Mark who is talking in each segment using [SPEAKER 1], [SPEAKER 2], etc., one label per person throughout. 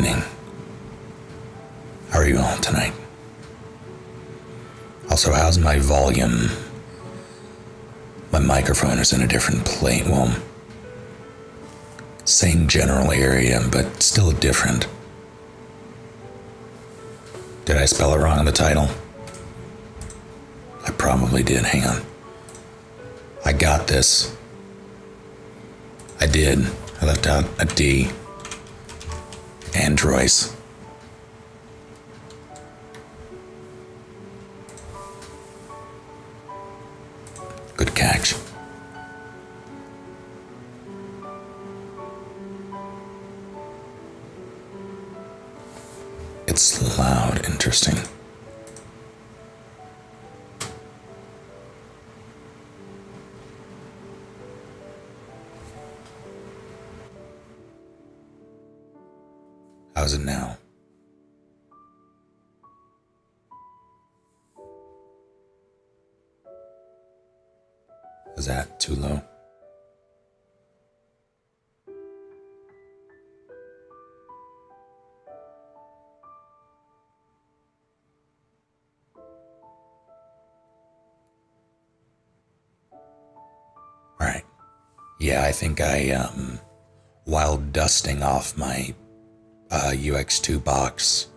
[SPEAKER 1] evening. How are you all tonight? Also, how's my volume? My microphone is in a different plane. Well, same general area, but still different. Did I spell it wrong in the title? I probably did. Hang on. I got this. I did. I left out a D. Androis. Good catch. It's loud. Interesting. How's it now? Is that too low? Alright. Yeah, I think while dusting off my UX2 box,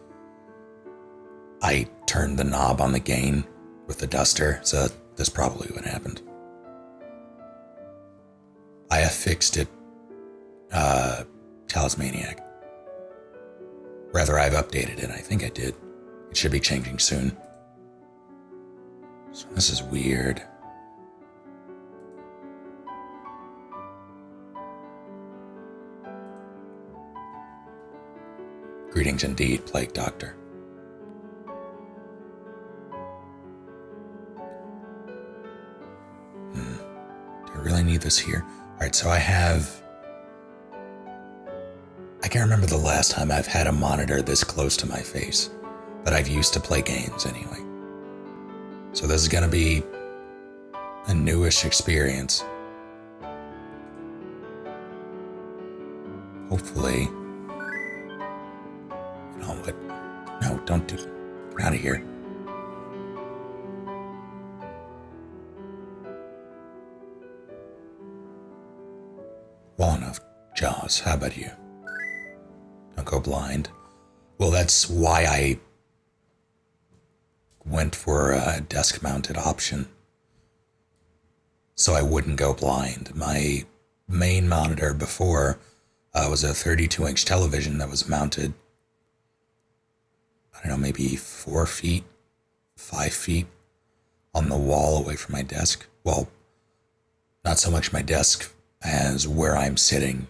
[SPEAKER 1] I turned the knob on the gain with the duster, so that's probably what happened. I affixed it, Talismaniac. Rather, I've updated it. I think I did. It should be changing soon. So this is weird. Greetings indeed, Plague Doctor. Do I really need this here? Alright, so I can't remember the last time I've had a monitor this close to my face, but I've used to play games anyway. So this is gonna be a newish experience. Hopefully. Oh, what? No, don't do it. Get out of here. Well enough, Jaws. How about you? Don't go blind. Well, that's why I went for a desk-mounted option, so I wouldn't go blind. My main monitor before was a 32-inch television that was mounted, I don't know, maybe 4 feet, 5 feet on the wall away from my desk. Well, not so much my desk as where I'm sitting.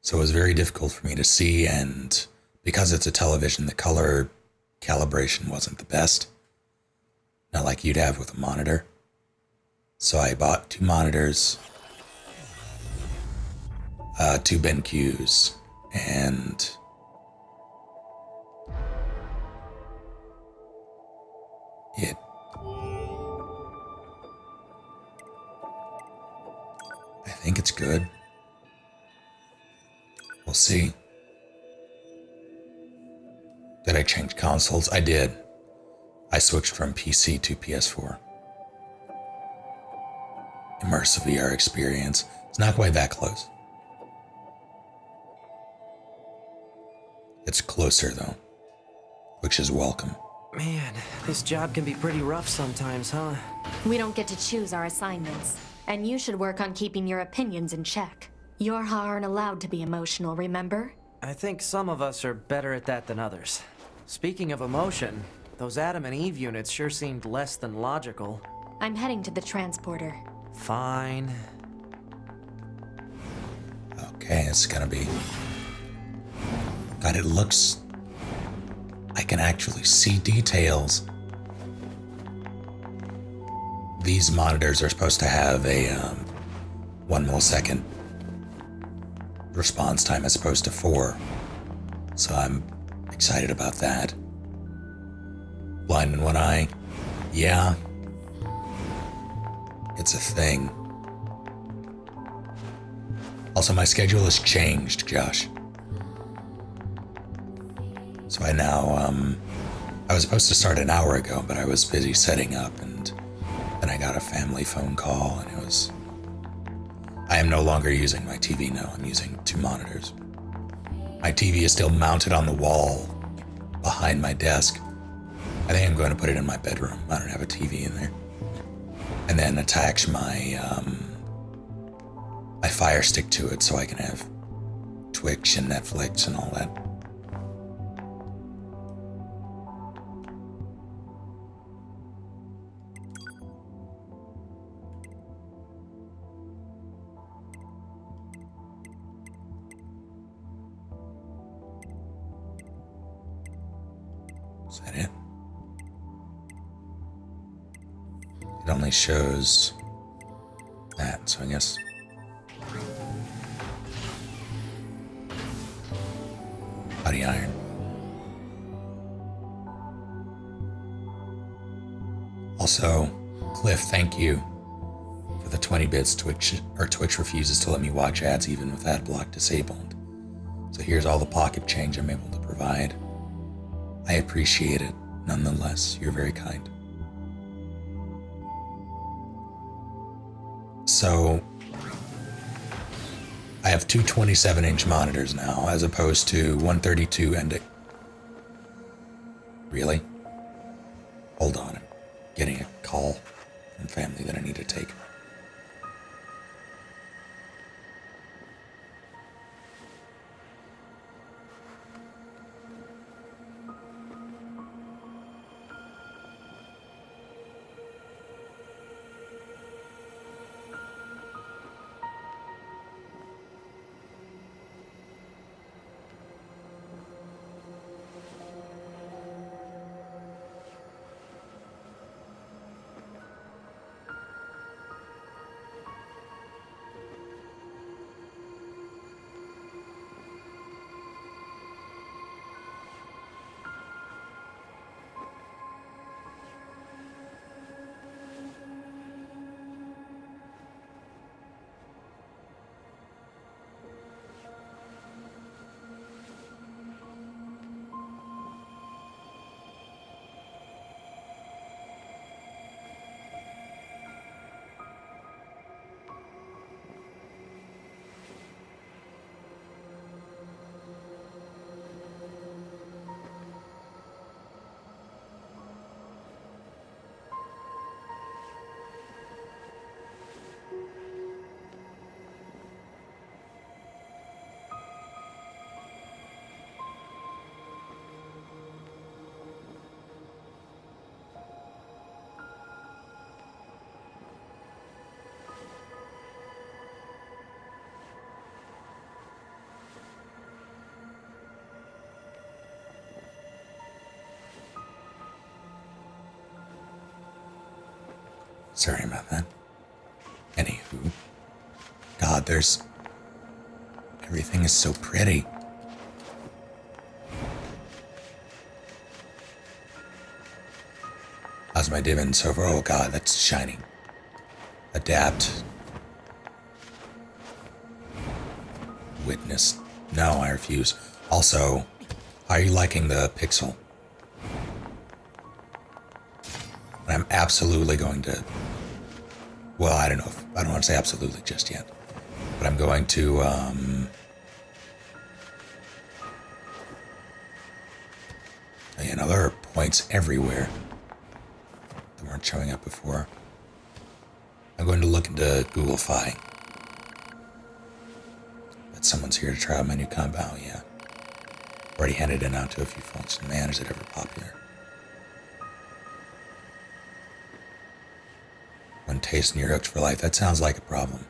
[SPEAKER 1] So it was very difficult for me to see, and because it's a television, the color calibration wasn't the best. Not like you'd have with a monitor. So I bought 2 monitors, 2 BenQs, and I think it's good. We'll see. Did I change consoles? I did. I switched from PC to PS4. Immersive VR experience. It's not quite that close. It's closer though, which is welcome.
[SPEAKER 2] Man, this job can be pretty rough sometimes, huh?
[SPEAKER 3] We don't get to choose our assignments, and you should work on keeping your opinions in check. Yorha aren't allowed to be emotional, remember?
[SPEAKER 2] I think some of us are better at that than others. Speaking of emotion, those Adam and Eve units sure seemed less than logical.
[SPEAKER 3] I'm heading to the transporter.
[SPEAKER 2] Fine.
[SPEAKER 1] Okay, it's gonna be... God, it looks... I can actually see details. These monitors are supposed to have a 1 millisecond response time as opposed to 4. So I'm excited about that. Blind in one eye. Yeah. It's a thing. Also, my schedule has changed, Josh. So I now, I was supposed to start an hour ago, but I was busy setting up, and then I got a family phone call, and it was... I am no longer using my TV now. I'm using 2 monitors. My TV is still mounted on the wall behind my desk. I think I'm going to put it in my bedroom. I don't have a TV in there. And then attach my my Fire Stick to it so I can have Twitch and Netflix and all that. Is that it? It only shows that, so I guess... Body iron. Also, Cliff, thank you for the 20 bits. Twitch refuses to let me watch ads even with ad block disabled. So here's all the pocket change I'm able to provide. I appreciate it. Nonetheless, you're very kind. So, I have 2 27-inch monitors now, as opposed to 132 and... Really? Hold on, I'm getting a call from family that I need to take. Sorry about that. Anywho. God, everything is so pretty. How's my dividend so far? Oh God, that's shining. Adapt. Witness. No, I refuse. Also, are you liking the pixel? I'm absolutely going to... Well, I don't know. I don't want to say absolutely just yet. But I'm going to... You know, there are points everywhere that weren't showing up before. I'm going to look into Google Fi. Bet someone's here to try out my new combo. Oh, yeah. Already handed it out to a few folks. Man, is it ever popular. One taste and you're hooked for life. That sounds like a problem.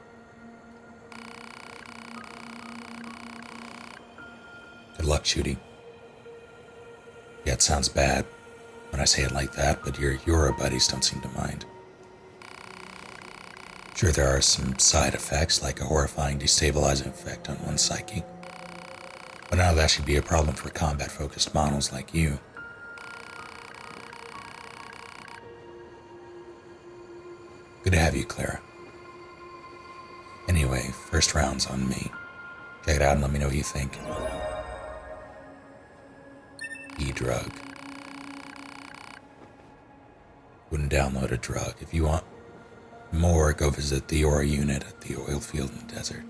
[SPEAKER 1] Good luck, Shooty. Yeah, it sounds bad when I say it like that, but your Euro buddies don't seem to mind. Sure, there are some side effects, like a horrifying destabilizing effect on one's psyche. But none of that should be a problem for combat-focused models like you. Good to have you, Clara. Anyway, first round's on me. Check it out and let me know what you think. LSD drug. Wouldn't download a drug. If you want more, go visit the Aura unit at the oil field in the desert.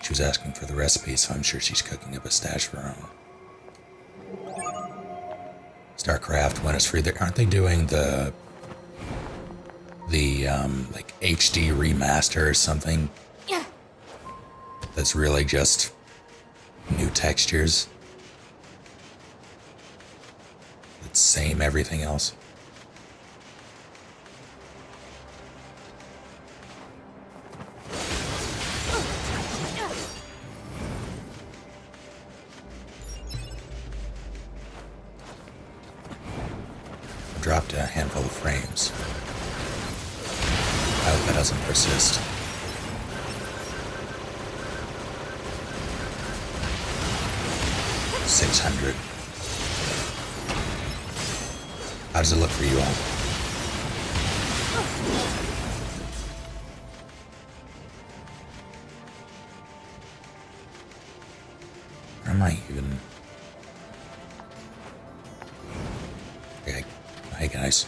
[SPEAKER 1] She was asking for the recipe, so I'm sure she's cooking up a stash for her own. StarCraft, when it's free, aren't they doing the like HD remaster or something?
[SPEAKER 3] Yeah.
[SPEAKER 1] That's really just new textures. It's same everything else. Dropped a handful of frames. I hope that doesn't persist. $600. How does it look for you all? Where am I even? Okay. Hey guys.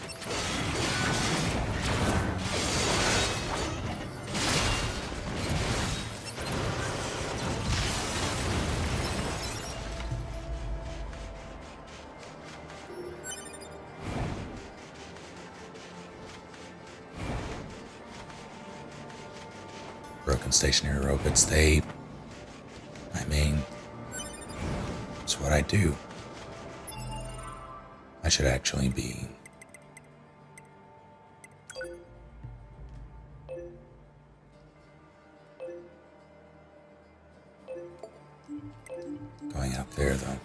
[SPEAKER 1] Broken stationary robots, I mean, it's what I do. I should actually be going up there, though.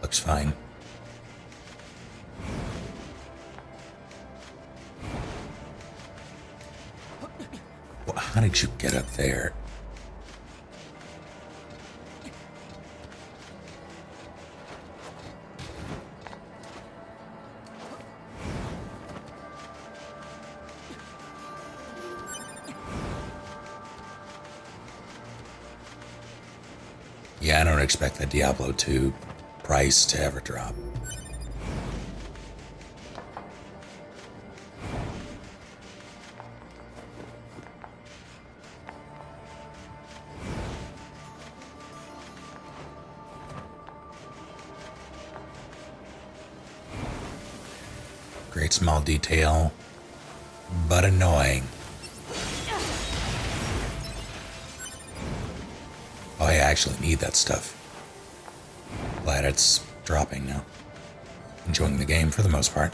[SPEAKER 1] Looks fine. Well, how did you get up there? Yeah, I don't expect the Diablo 2 price to ever drop. Great small detail, but annoying. Oh, I actually need that stuff. Glad it's dropping now. Enjoying the game for the most part.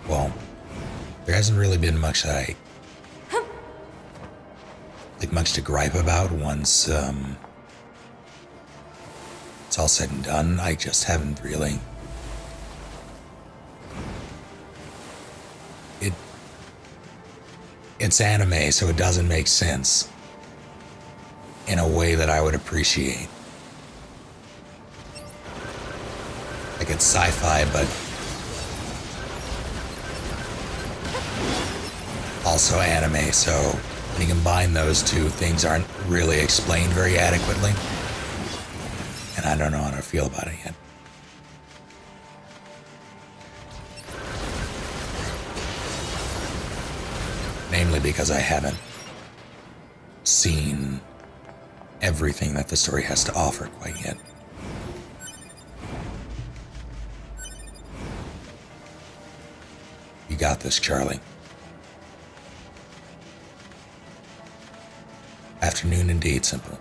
[SPEAKER 1] Well, there hasn't really been much that much to gripe about once it's all said and done. I just haven't really. It's anime, so it doesn't make sense in a way that I would appreciate. Like, it's sci-fi, but also anime, so when you combine those two, things aren't really explained very adequately. And I don't know how to feel about it yet. Namely because I haven't seen everything that the story has to offer quite yet. You got this, Charlie. Afternoon indeed, Simple.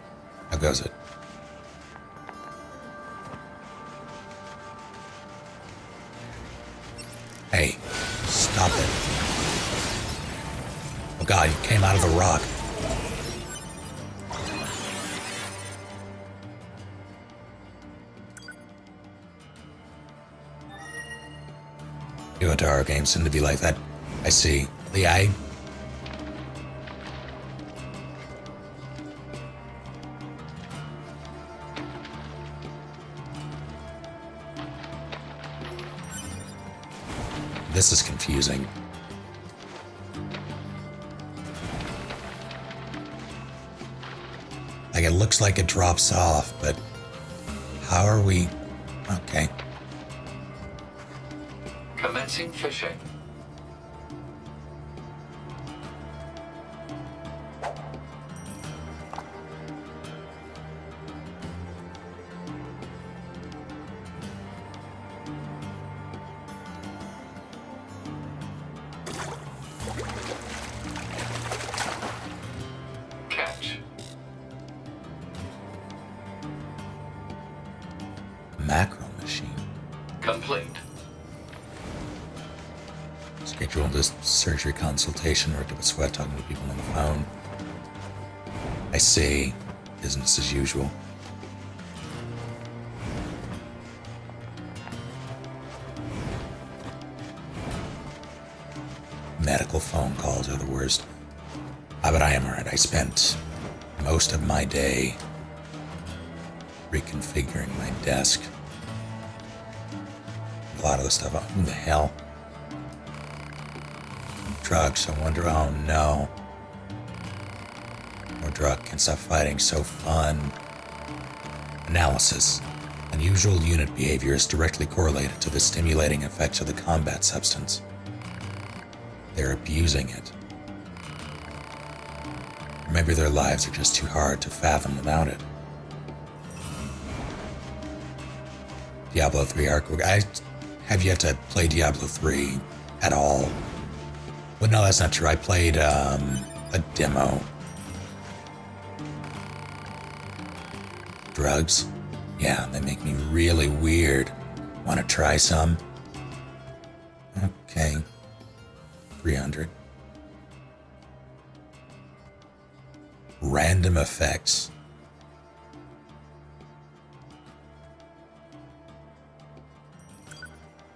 [SPEAKER 1] How goes it? Hey, stop it. Oh God, you came out of the rock. Yotaro games seem to be like that. I see. The This is confusing. Like, it looks like it drops off, but how are we... Okay.
[SPEAKER 4] Commencing fishing. Catch.
[SPEAKER 1] Macro machine.
[SPEAKER 4] Complete.
[SPEAKER 1] Scheduled this surgery consultation, worked up a sweat talking to people on the phone. I see. Business as usual. Medical phone calls are the worst. But I am alright. I spent most of my day reconfiguring my desk. A lot of the stuff. Who the hell? Drugs. I wonder. Oh no. More drug. Can't stop fighting. So fun. Analysis. Unusual unit behavior is directly correlated to the stimulating effects of the combat substance. They're abusing it. Or maybe their lives are just too hard to fathom without it. Diablo 3 Arc. I have yet to play Diablo 3 at all. Well, no, that's not true. I played a demo. Drugs? Yeah, they make me really weird. Want to try some? Okay. 300. Random effects.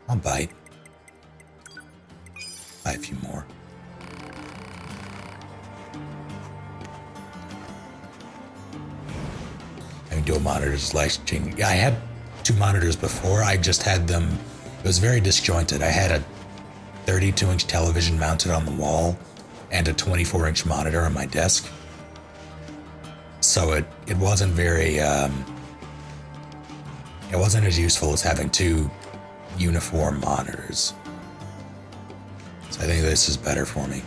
[SPEAKER 1] I'll bite. Buy a few more. Having dual monitors is life-changing. I had two monitors before. I just had them. It was very disjointed. I had a 32-inch television mounted on the wall and a 24-inch monitor on my desk. So it wasn't very, it wasn't as useful as having two uniform monitors. So I think this is better for me.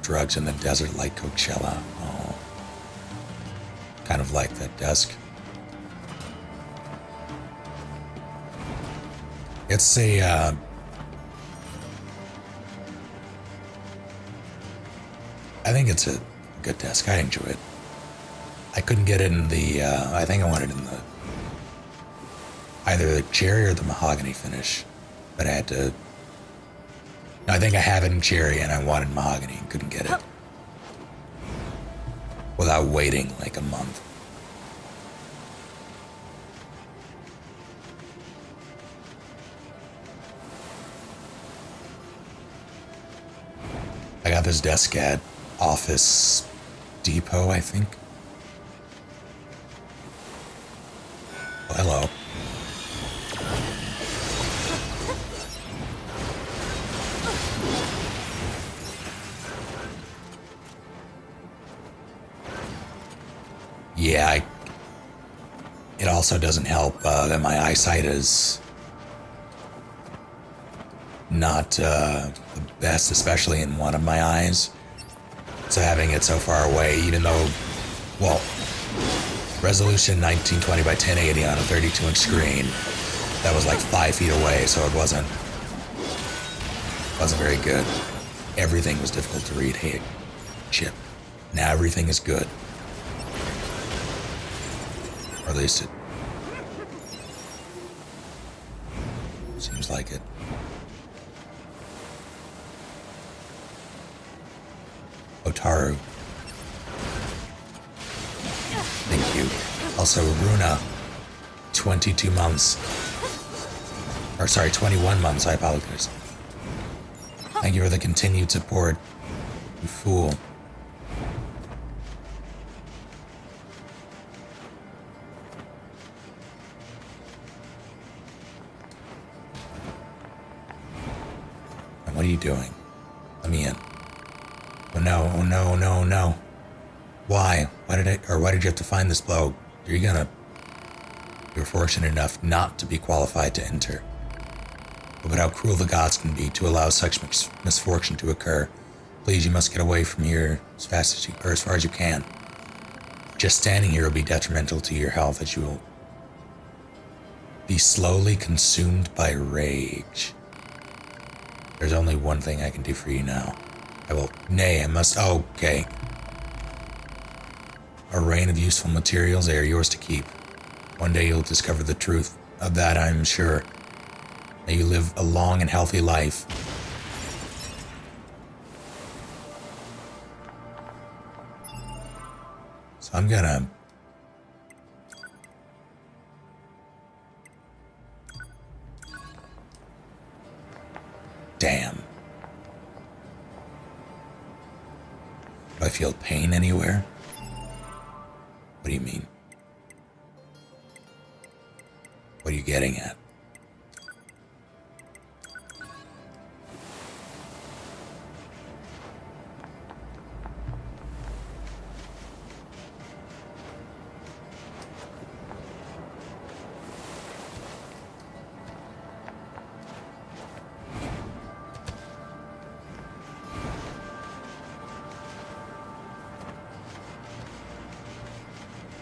[SPEAKER 1] Drugs in the desert like Coachella. Oh. Kind of like that desk. It's a, I think it's a good desk. I enjoy it. I couldn't get it in the, I think I wanted it in the, either the cherry or the mahogany finish. But I had to, no, I think I have it in cherry and I wanted mahogany and couldn't get it. Without waiting like a month. I got this desk at Office Depot, I think. Oh, hello. Yeah, it also doesn't help that my eyesight is not the best, especially in one of my eyes. So having it so far away, even though, well, resolution 1920 by 1080 on a 32-inch screen, that was like 5 feet away, so it wasn't very good. Everything was difficult to read. Hey, chip. Now everything is good. Or at least it seems like it. Otaru. Thank you. Also, Runa. 22 months. Or sorry, 21 months. I apologize. Thank you for the continued support. You fool. And what are you doing? Let me in. Oh no, oh no, no, no. Why? Why did you have to find this blow? You're fortunate enough not to be qualified to enter. But how cruel the gods can be to allow such misfortune to occur. Please, you must get away from here as far as you can. Just standing here will be detrimental to your health, as you will be slowly consumed by rage. There's only one thing I can do for you now. I must. Okay. A rain of useful materials, they are yours to keep. One day you'll discover the truth of that, I'm sure. May you live a long and healthy life. So I'm gonna... Damn. Do I feel pain anywhere? What do you mean? What are you getting at?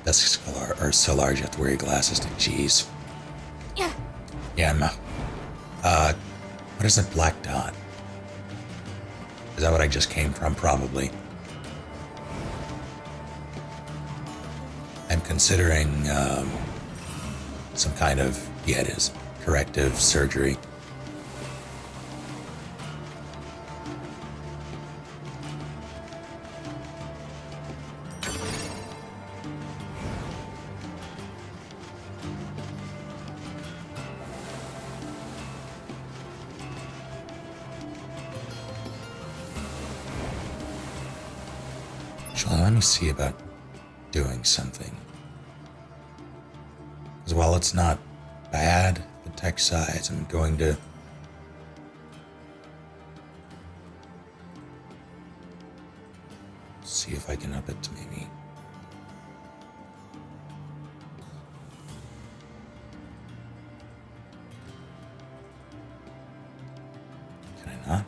[SPEAKER 1] Desks are so large you have to wear your glasses to jeez.
[SPEAKER 3] Yeah.
[SPEAKER 1] Yeah, what is that black dot? Is that what I just came from? Probably. I'm considering, some kind of, yeah, it is, corrective surgery. Let me see about doing something. Because while it's not bad, the tech size, I'm going to... see if I can up it to maybe... Can I not?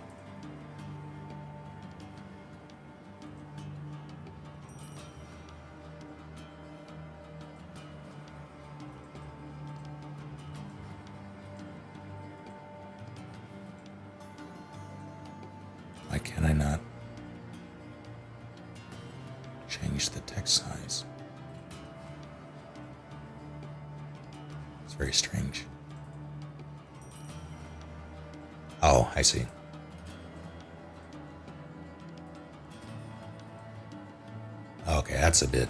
[SPEAKER 1] Why can I not change the text size? It's very strange. Oh, I see. Okay, that's a bit.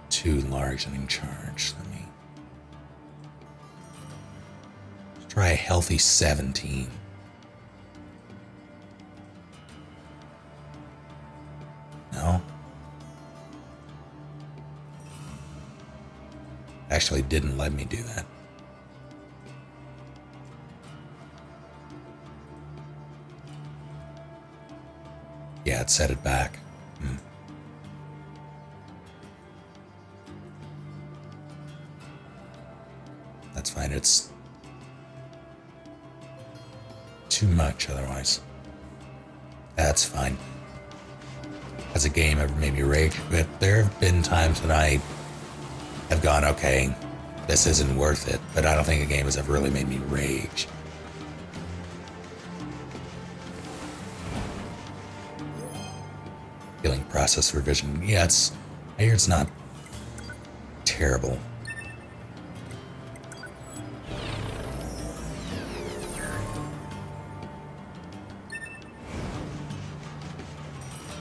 [SPEAKER 1] Too large and in charge. Let me try a healthy 17. No? Actually didn't let me do that. Yeah, it set it back. That's fine, it's too much otherwise. That's fine. Has a game ever made me rage? But there have been times when I have gone, okay, this isn't worth it, but I don't think a game has ever really made me rage. Feeling process revision. Yeah, I hear it's not terrible.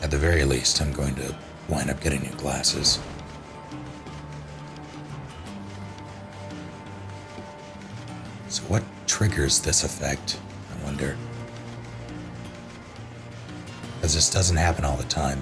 [SPEAKER 1] At the very least, I'm going to wind up getting new glasses. triggers this effect, I wonder. Because this doesn't happen all the time.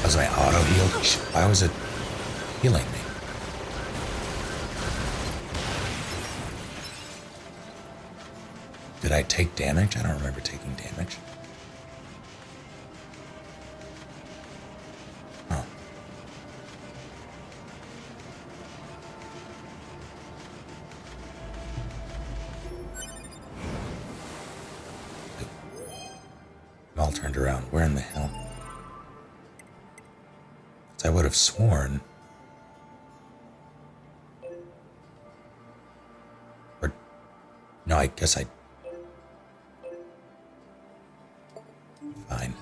[SPEAKER 1] Was my auto heal? Why was it healing me? Did I take damage? I don't remember taking damage. Oh. I'm all turned around. Where in the hell? I would have sworn. Or, no, I guess I... Fine.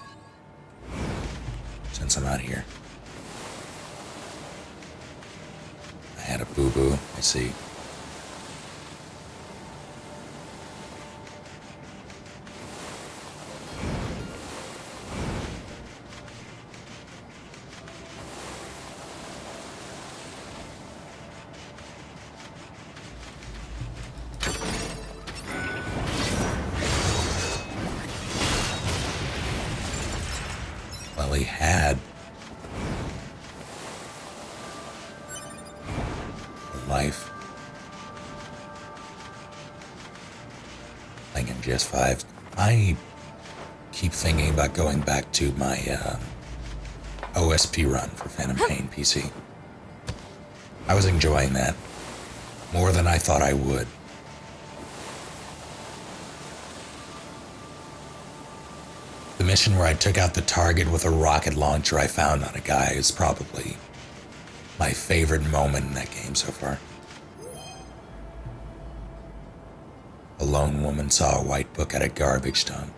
[SPEAKER 1] Since I'm out here. I had a boo-boo, I see. Well, he had a life. Playing in GS5. I keep thinking about going back to my OSP run for Phantom Pain PC. I was enjoying that more than I thought I would. The mission where I took out the target with a rocket launcher I found on a guy is probably my favorite moment in that game so far. A lone woman saw a white book at a garbage dump.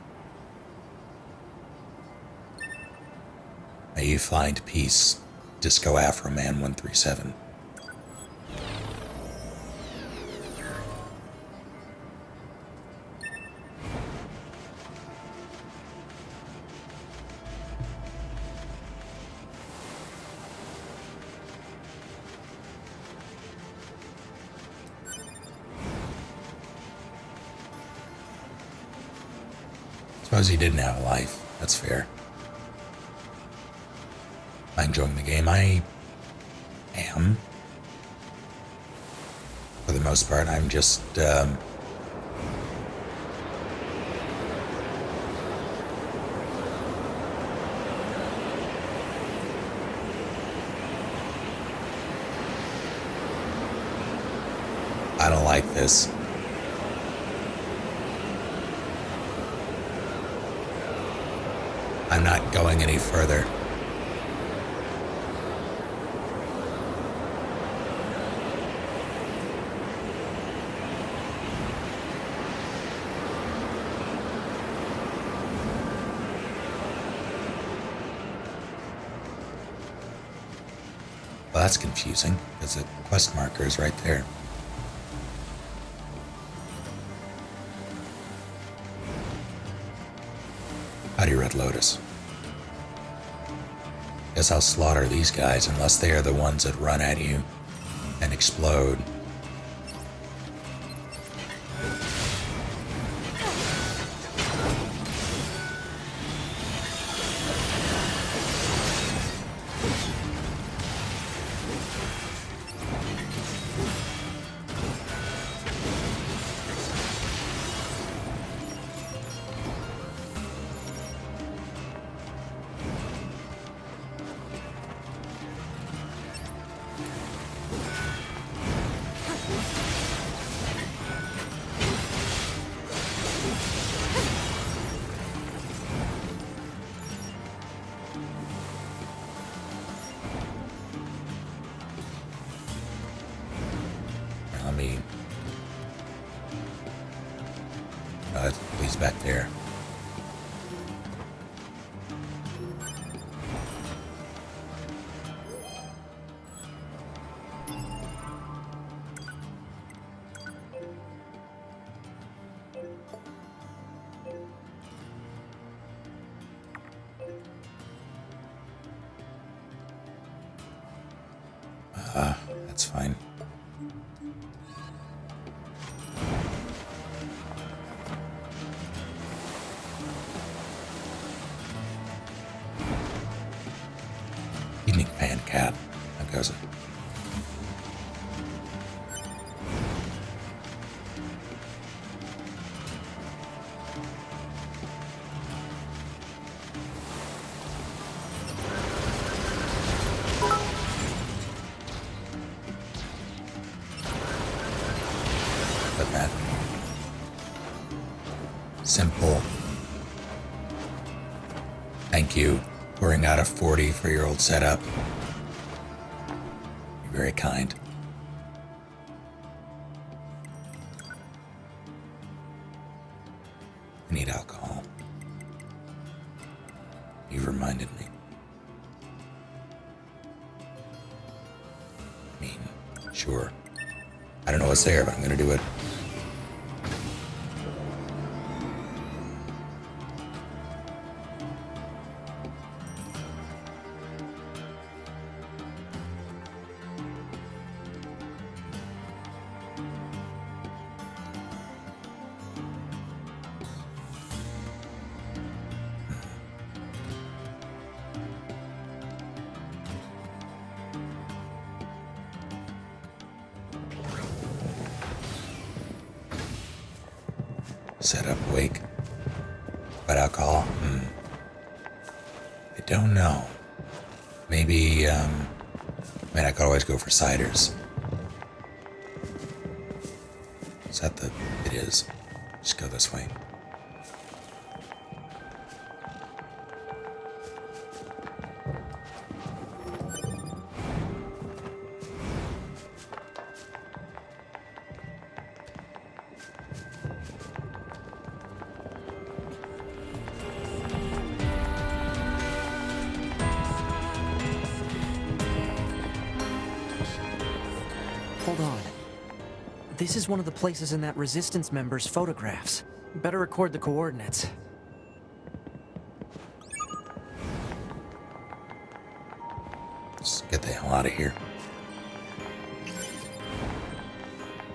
[SPEAKER 1] May you find peace, Disco Afro Man 137. Suppose he didn't have a life. That's fair. I'm enjoying the game. I am. For the most part, I'm just, I don't like this. I'm not going any further. Well, that's confusing, because the quest marker is right there. Howdy, Red Lotus. Guess I'll slaughter these guys unless they are the ones that run at you and explode. That's fine. Evening fan cat. How goes it? But that simple thank you, pouring out a 40 for your old setup. You're very kind. I need alcohol. You reminded me. I mean, sure. I don't know what's there, but I'm gonna do it. Set up wake. But alcohol? I don't know. Maybe, I mean, I could always go for ciders. Is that the... It is. Just go this way.
[SPEAKER 2] Hold on. This is one of the places in that Resistance member's photographs. Better record the coordinates.
[SPEAKER 1] Let's get the hell out of here.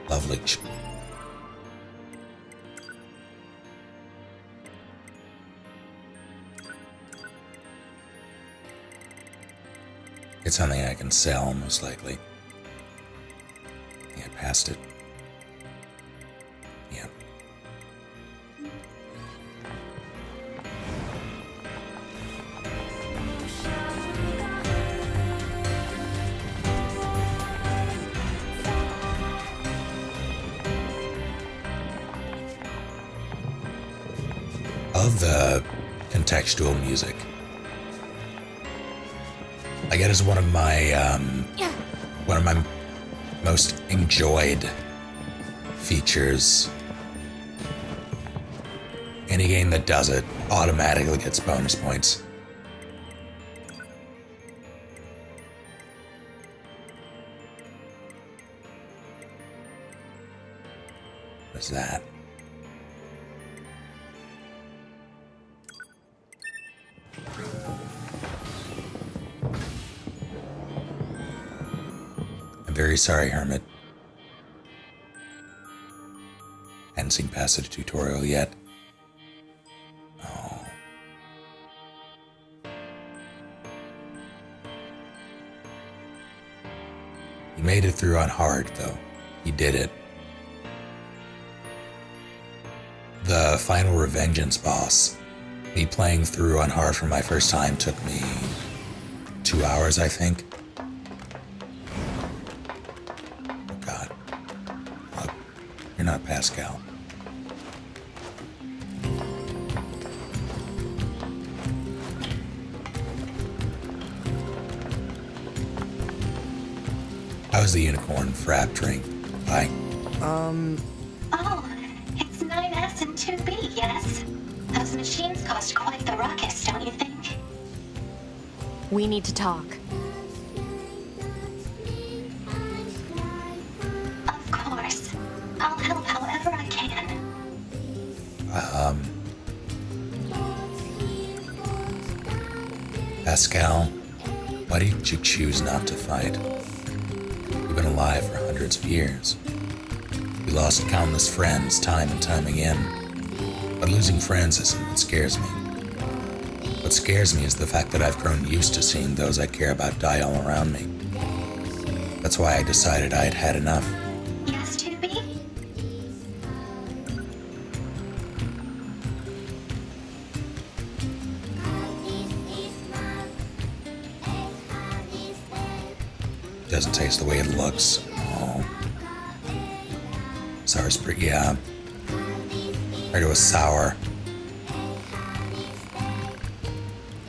[SPEAKER 1] Lovely. It's something I can sell, most likely. Yeah, past it. Yeah. Of the contextual music, I get is one of my most enjoyed features. Any game that does it automatically gets bonus points. What's that? Very sorry, Hermit. Hadn't seen past the tutorial yet. Oh. He made it through on hard, though. He did it. The final Revengeance boss, me playing through on hard for my first time, took me 2 hours, I think. You're not Pascal. How's the unicorn frap drink? Bye.
[SPEAKER 5] Oh, it's 9S and 2B, yes? Those machines caused quite the ruckus, don't you think?
[SPEAKER 3] We need to talk.
[SPEAKER 5] Of course. I'll help however I can.
[SPEAKER 1] Pascal, why did you choose not to fight? You've been alive for hundreds of years. We lost countless friends time and time again, but losing friends isn't what scares me. What scares me is the fact that I've grown used to seeing those I care about die all around me. That's why I decided I had had enough.
[SPEAKER 5] Yes, 2B?
[SPEAKER 1] Doesn't taste the way it looks. Oh. Sour's pretty, yeah. Heard it was sour.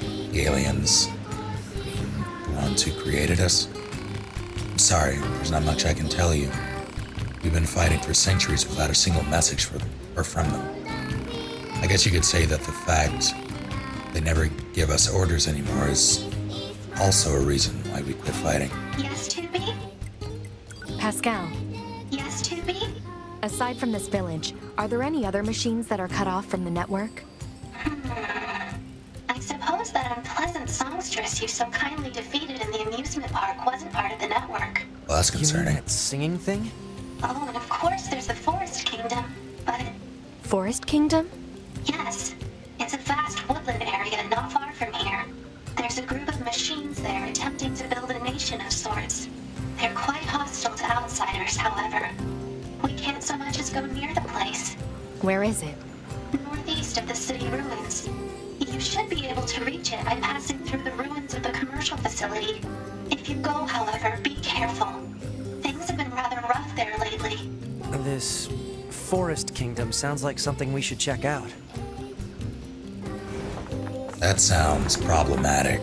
[SPEAKER 1] The aliens, the ones who created us. I'm sorry, there's not much I can tell you. We've been fighting for centuries without a single message from them. I guess you could say that the fact they never give us orders anymore is also a reason why we quit fighting.
[SPEAKER 5] Yes, 2B?
[SPEAKER 3] Pascal,
[SPEAKER 5] Yes, 2B?
[SPEAKER 3] aside from this village, are there any other machines that are cut off from the network?
[SPEAKER 5] I suppose that unpleasant songstress you so kindly defeated in the amusement park wasn't part of the network.
[SPEAKER 1] Well, that's
[SPEAKER 2] You mean
[SPEAKER 1] concerning.
[SPEAKER 2] that singing thing?
[SPEAKER 5] Oh, and of course there's the Forest Kingdom, but
[SPEAKER 3] Forest Kingdom?
[SPEAKER 5] yes, it's a vast woodland area not far from here. There's a group of machines there attempting to build a nation of sorts. They're quite hostile to outsiders, however. We can't so much as go near the place.
[SPEAKER 3] Where is it?
[SPEAKER 5] Northeast of the city ruins. You should be able to reach it by passing through the ruins of the commercial facility. If you go, however, be careful. Things have been rather rough there lately.
[SPEAKER 2] This Forest Kingdom sounds like something we should check out.
[SPEAKER 1] That sounds problematic.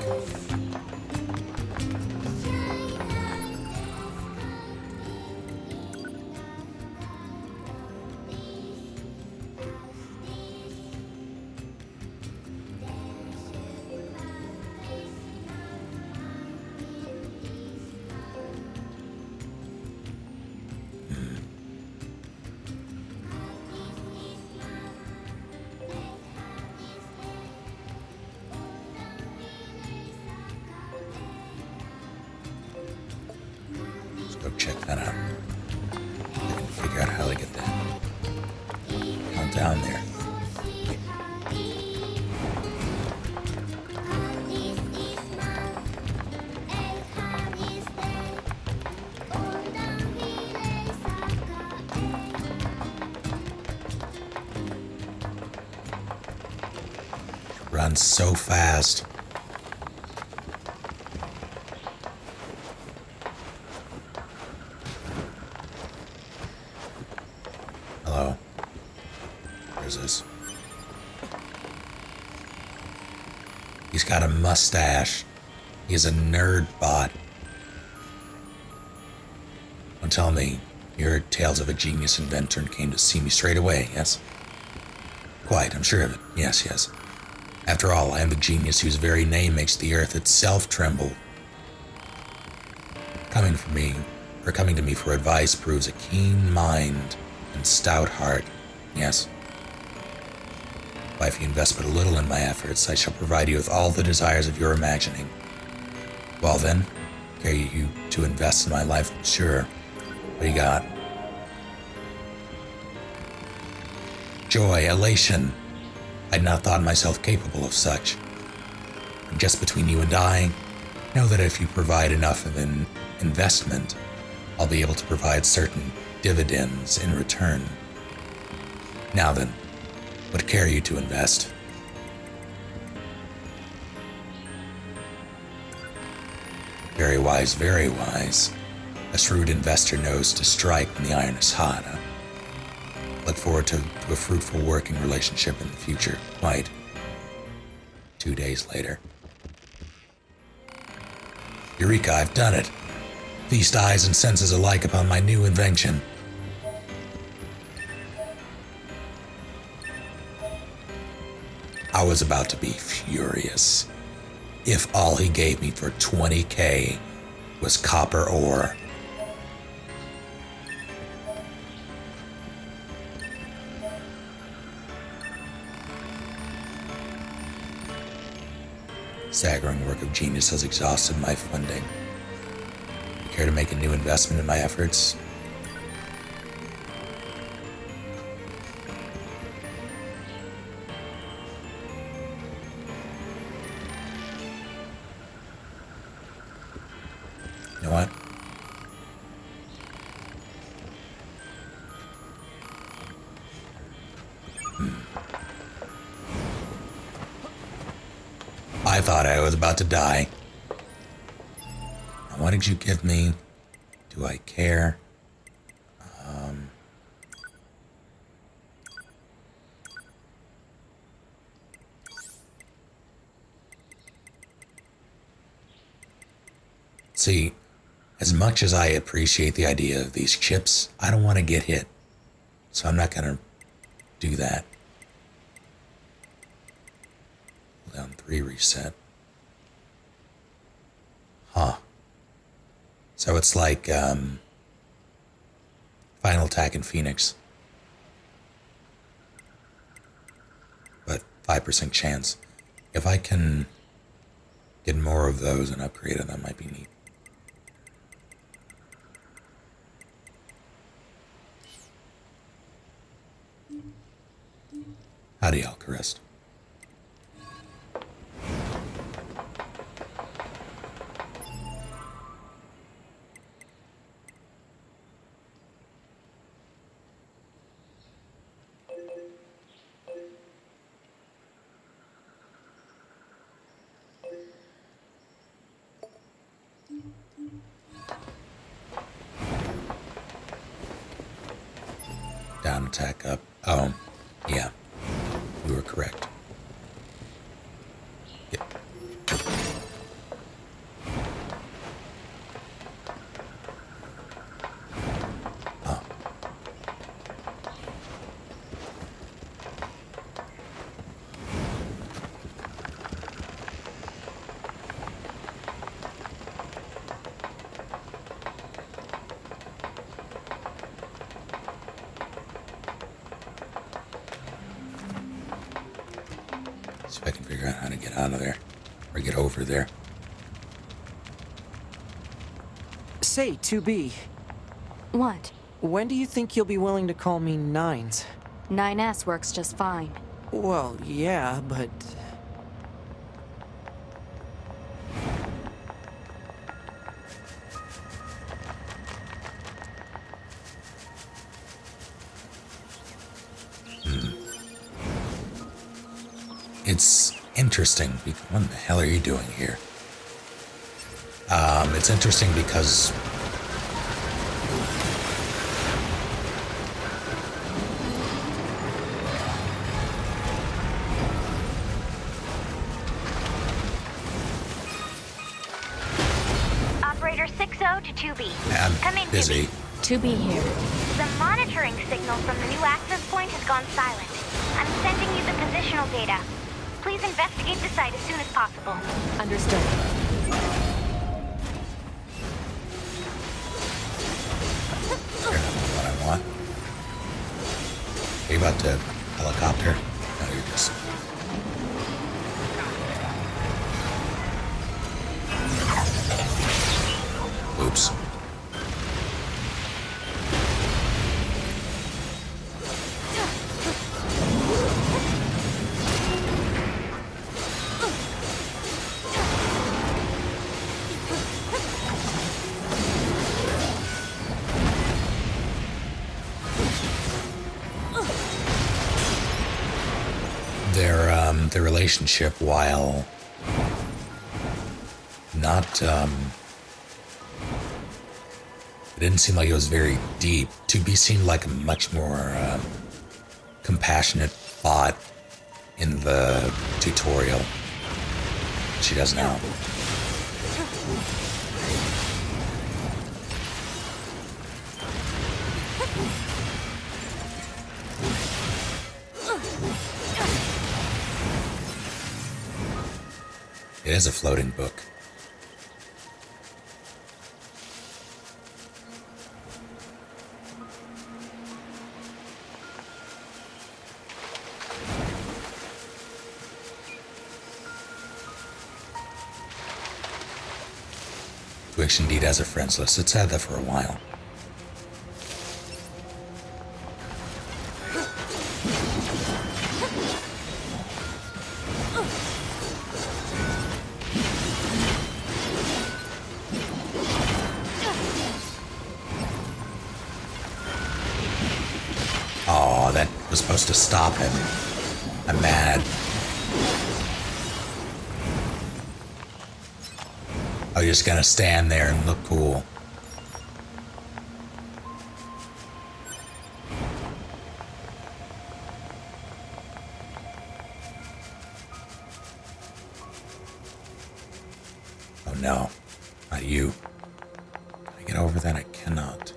[SPEAKER 1] Go check that out. I can figure out how to get that. Count down there. Runs so fast. Hello. Where's this? He's got a mustache. He's a nerd bot. Don't tell me you heard tales of a genius inventor and came to see me straight away, yes? Quite, I'm sure of it. Yes, yes. After all, I am the genius whose very name makes the earth itself tremble. Coming to me for advice proves a keen mind and stout heart, yes. Why, if you invest but a little in my efforts, I shall provide you with all the desires of your imagining. Well then, care you to invest in my life, sure. What do you got? Joy, elation. I'd not thought myself capable of such. And just between you and I, know that if you provide enough of an investment, I'll be able to provide certain dividends in return. Now then, what care you to invest? Very wise, very wise. A shrewd investor knows to strike when the iron is hot. Huh? Look forward to a fruitful working relationship in the future. Quite. 2 days later. Eureka, I've done it. Feast eyes and senses alike upon my new invention. I was about to be furious. If all he gave me for 20K was copper ore. Staggering work of genius has exhausted my funding. Care to make a new investment in my efforts? You know what? I thought I was about to die. Now, what did you give me? Do I care? See, as much as I appreciate the idea of these chips, I don't want to get hit. So I'm not going to do that. Down 3 reset. Huh. So it's like Final Attack in Phoenix. But 5% chance. If I can get more of those and upgrade them, that might be neat. Howdy, Alcarest. Down, attack, up. Oh, yeah. You were correct. Yep. Oh. See if I can figure out how to get out of there. Or get over there.
[SPEAKER 2] Say, 2B,
[SPEAKER 3] What?
[SPEAKER 2] when do you think you'll be willing to call me Nines?
[SPEAKER 3] 9S works just fine.
[SPEAKER 2] Well, yeah, but...
[SPEAKER 1] It's interesting. What the hell are you doing here? It's interesting because
[SPEAKER 6] Operator 60 to 2B.
[SPEAKER 1] I'm
[SPEAKER 6] Come in,
[SPEAKER 1] busy.
[SPEAKER 3] 2B here.
[SPEAKER 6] The monitoring signal from the new access point has gone silent. I'm sending you the positional data. Please investigate the site as soon as possible.
[SPEAKER 3] Understood.
[SPEAKER 1] Fair enough, what I want. Are you about to helicopter? No, you're just... Oops. Their relationship, while not it didn't seem like it was very deep. 2B seemed like a much more compassionate bot in the tutorial. She does now. It is a floating book. Twitch indeed has a friends list. It's had that for a while. Oh, that was supposed to stop him. I'm mad. Oh, you're just gonna stand there and look cool. Oh no, not you. Can I get over that? I cannot.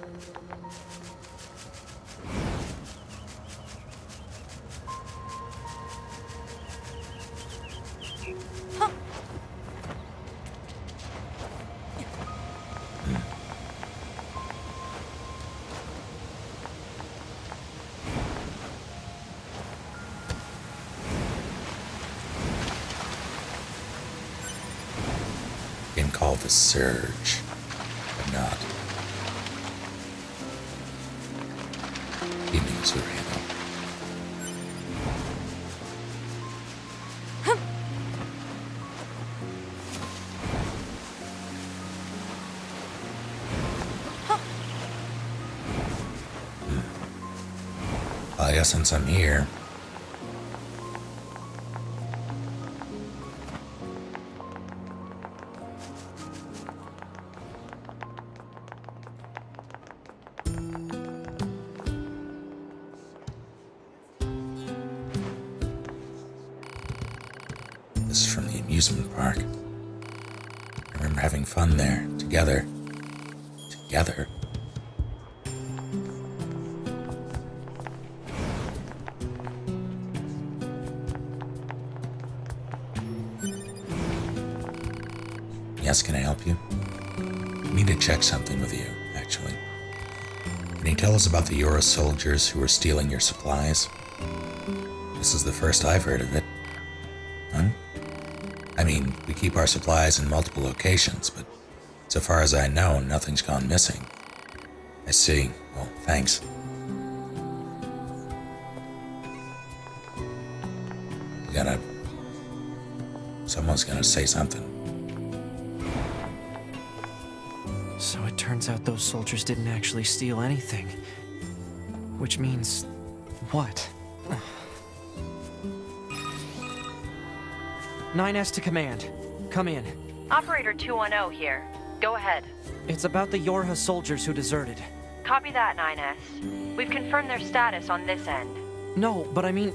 [SPEAKER 1] Game called The Surge, but not. Evening Surreno. Well, I guess since I'm here, this is from the amusement park. I remember having fun there, together. Together. Yes, can I help you? I need to check something with you, actually. Can you tell us about the Euro soldiers who were stealing your supplies? This is the first I've heard of it. Huh? I mean, we keep our supplies in multiple locations, but so far as I know, nothing's gone missing. I see. Well, thanks. Someone's gonna say something.
[SPEAKER 2] So it turns out those soldiers didn't actually steal anything. Which means... what? 9S to command. Come in.
[SPEAKER 7] Operator 210 here. Go ahead.
[SPEAKER 2] It's about the Yorha soldiers who deserted.
[SPEAKER 7] Copy that, 9S. We've confirmed their status on this end.
[SPEAKER 2] No, but I mean...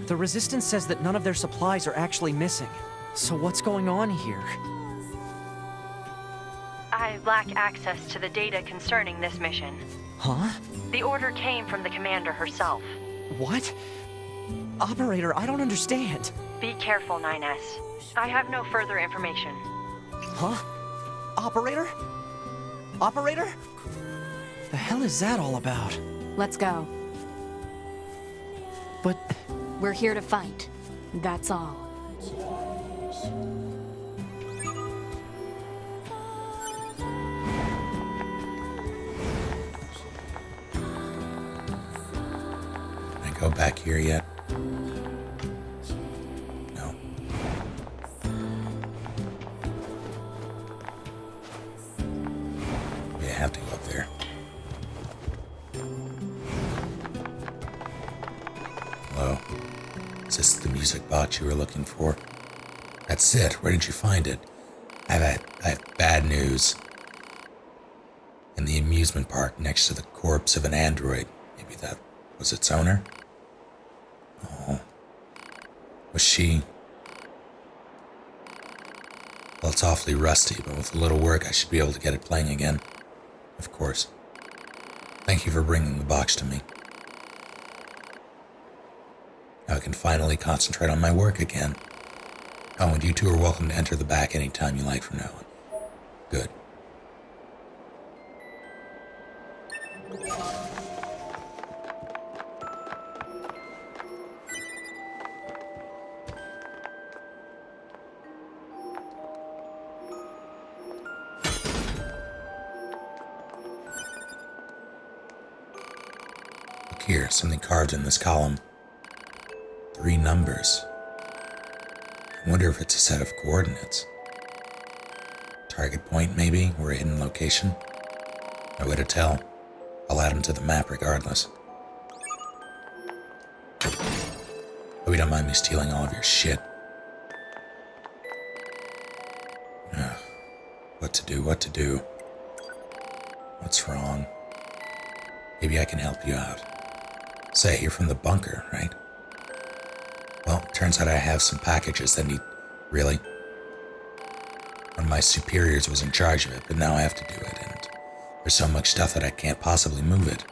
[SPEAKER 2] the Resistance says that none of their supplies are actually missing. So what's going on here?
[SPEAKER 7] I lack access to the data concerning this mission.
[SPEAKER 2] Huh?
[SPEAKER 7] The order came from the commander herself.
[SPEAKER 2] What? Operator, I don't understand.
[SPEAKER 7] Be careful, 9S. I have no further information.
[SPEAKER 2] Huh? Operator? Operator? The hell is that all about?
[SPEAKER 3] Let's go.
[SPEAKER 2] But...
[SPEAKER 3] We're here to fight. That's all.
[SPEAKER 1] Can I go back here yet? No. Maybe I have to go up there. Hello. Is this the music box you were looking for? That's it. Where did you find it? I have bad news. In the amusement park next to the corpse of an android. Maybe that was its owner? Oh. Was she... Well, it's awfully rusty, but with a little work I should be able to get it playing again. Of course. Thank you for bringing the box to me. Now I can finally concentrate on my work again. Oh, and you two are welcome to enter the back anytime you like from now on. Good. here, something carved in this column. 3 numbers. I wonder if it's a set of coordinates. Target point, maybe, or a hidden location? No way to tell. I'll add them to the map regardless. Hope you don't mind me stealing all of your shit. Ugh. What to do, what to do? What's wrong? Maybe I can help you out. Say, you're from the bunker, right? Well, turns out I have some packages that need... Really? One of my superiors was in charge of it, but now I have to do it, and there's so much stuff that I can't possibly move it.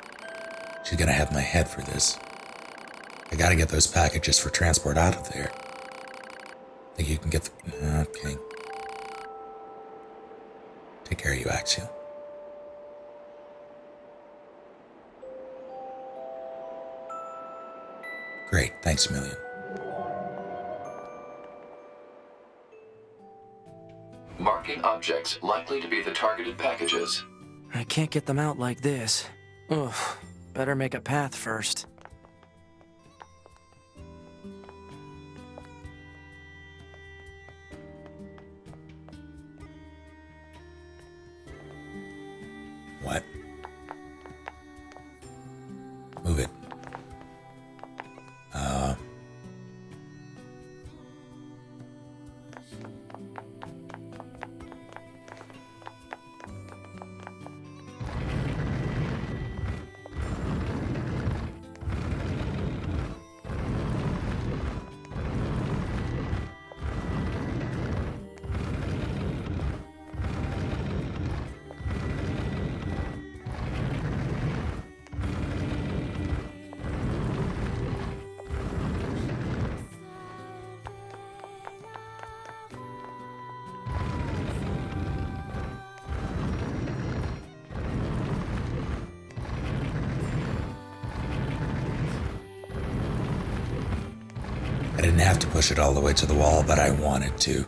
[SPEAKER 1] She's gonna have my head for this. I gotta get those packages for transport out of there. Think you can get the... Okay. Take care of you, Axial. Great, thanks a million.
[SPEAKER 4] Marking objects likely to be the targeted packages.
[SPEAKER 2] I can't get them out like this. Ugh, better make a path first.
[SPEAKER 1] What? Move it. I didn't have to push it all the way to the wall, but I wanted to.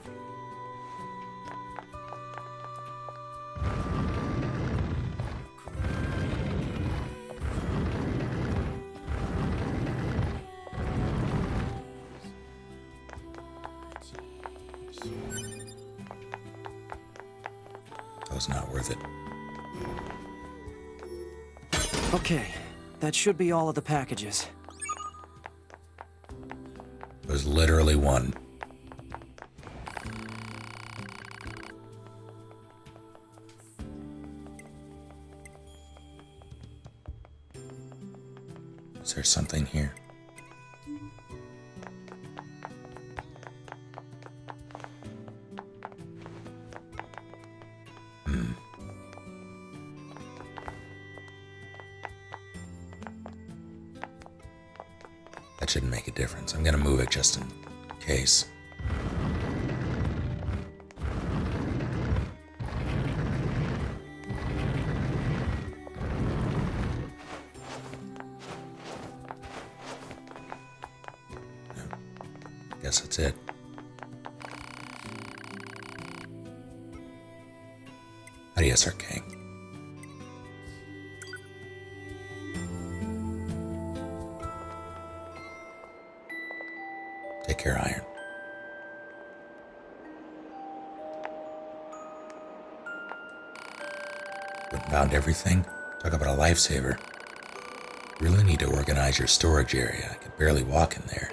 [SPEAKER 1] That was not worth it.
[SPEAKER 2] Okay, that should be all of the packages.
[SPEAKER 1] There's literally one. Is there something here? That shouldn't make a difference. I'm gonna move it just in case. Guess that's it. Adios, Arcane. Take care, Iron. Found everything? Talk about a lifesaver. You really need to organize your storage area. I could barely walk in there.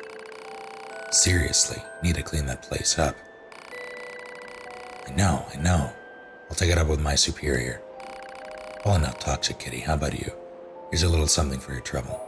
[SPEAKER 1] Seriously, need to clean that place up. I know. I'll take it up with my superior. Well, enough toxic kitty. How about you? Here's a little something for your trouble.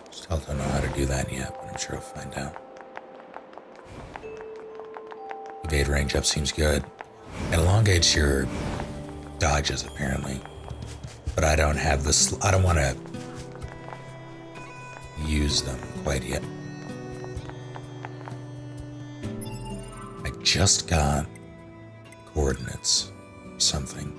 [SPEAKER 1] Still don't know how to do that yet, but I'm sure I'll find out. Evade range up seems good. It elongates your dodges, apparently. but I don't have this. I don't want to use them quite yet. I just got coordinates or something.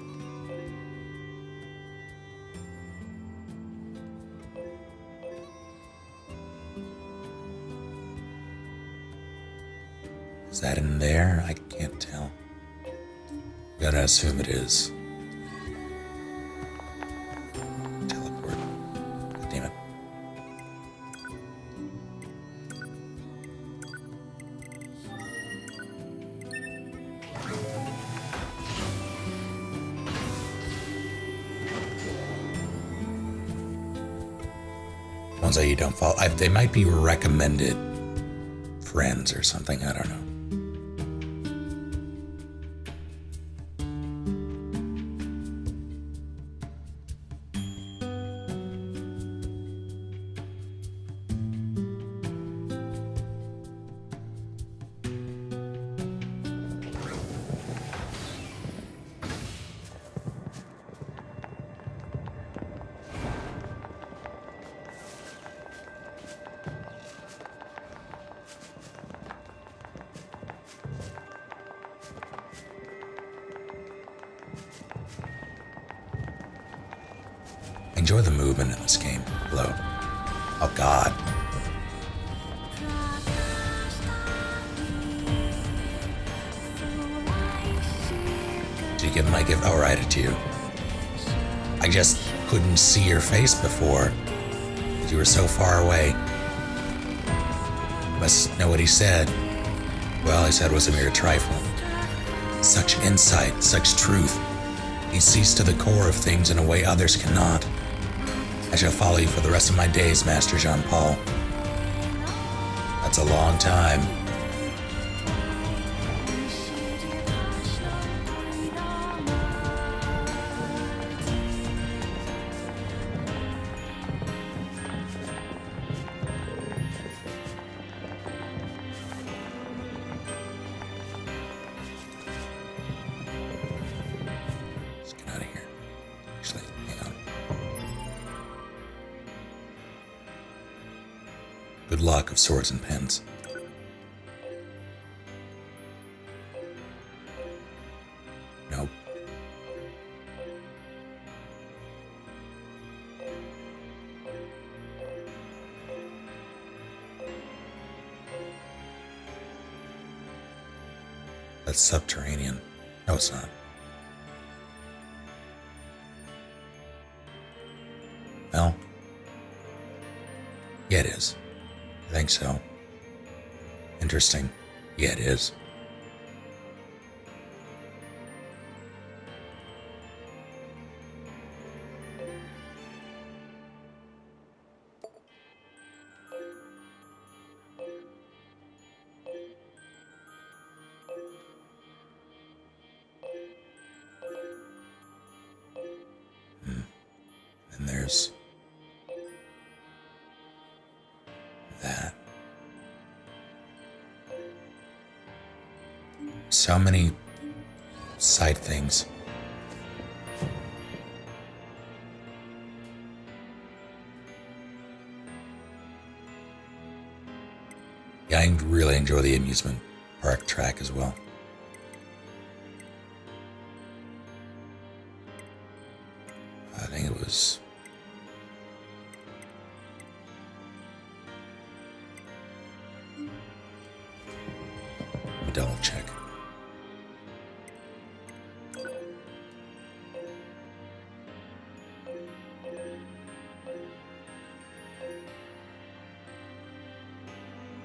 [SPEAKER 1] Is that in there? I can't tell. Gotta assume it is. Teleport. God damn it. Ones that you don't follow. They might be recommended friends or something. I don't know. Enjoy the movement in this game. Hello. Oh God. Did you give my gift? I'll write it to you. I just couldn't see your face before. You were so far away. Must know what he said. Well, he said it was a mere trifle. Such insight, such truth. He sees to the core of things in a way others cannot. I shall follow you for the rest of my days, Master Jean-Paul. That's a long time. Let's get out of here. Actually, hang on. Good luck of swords and pens. Nope. That's subterranean. No, it's not. Well, yeah, it is. I think so. Interesting. Yeah, it is. And there's that. So many side things. Yeah, I really enjoy the amusement park track as well. I think it was... Let me double check.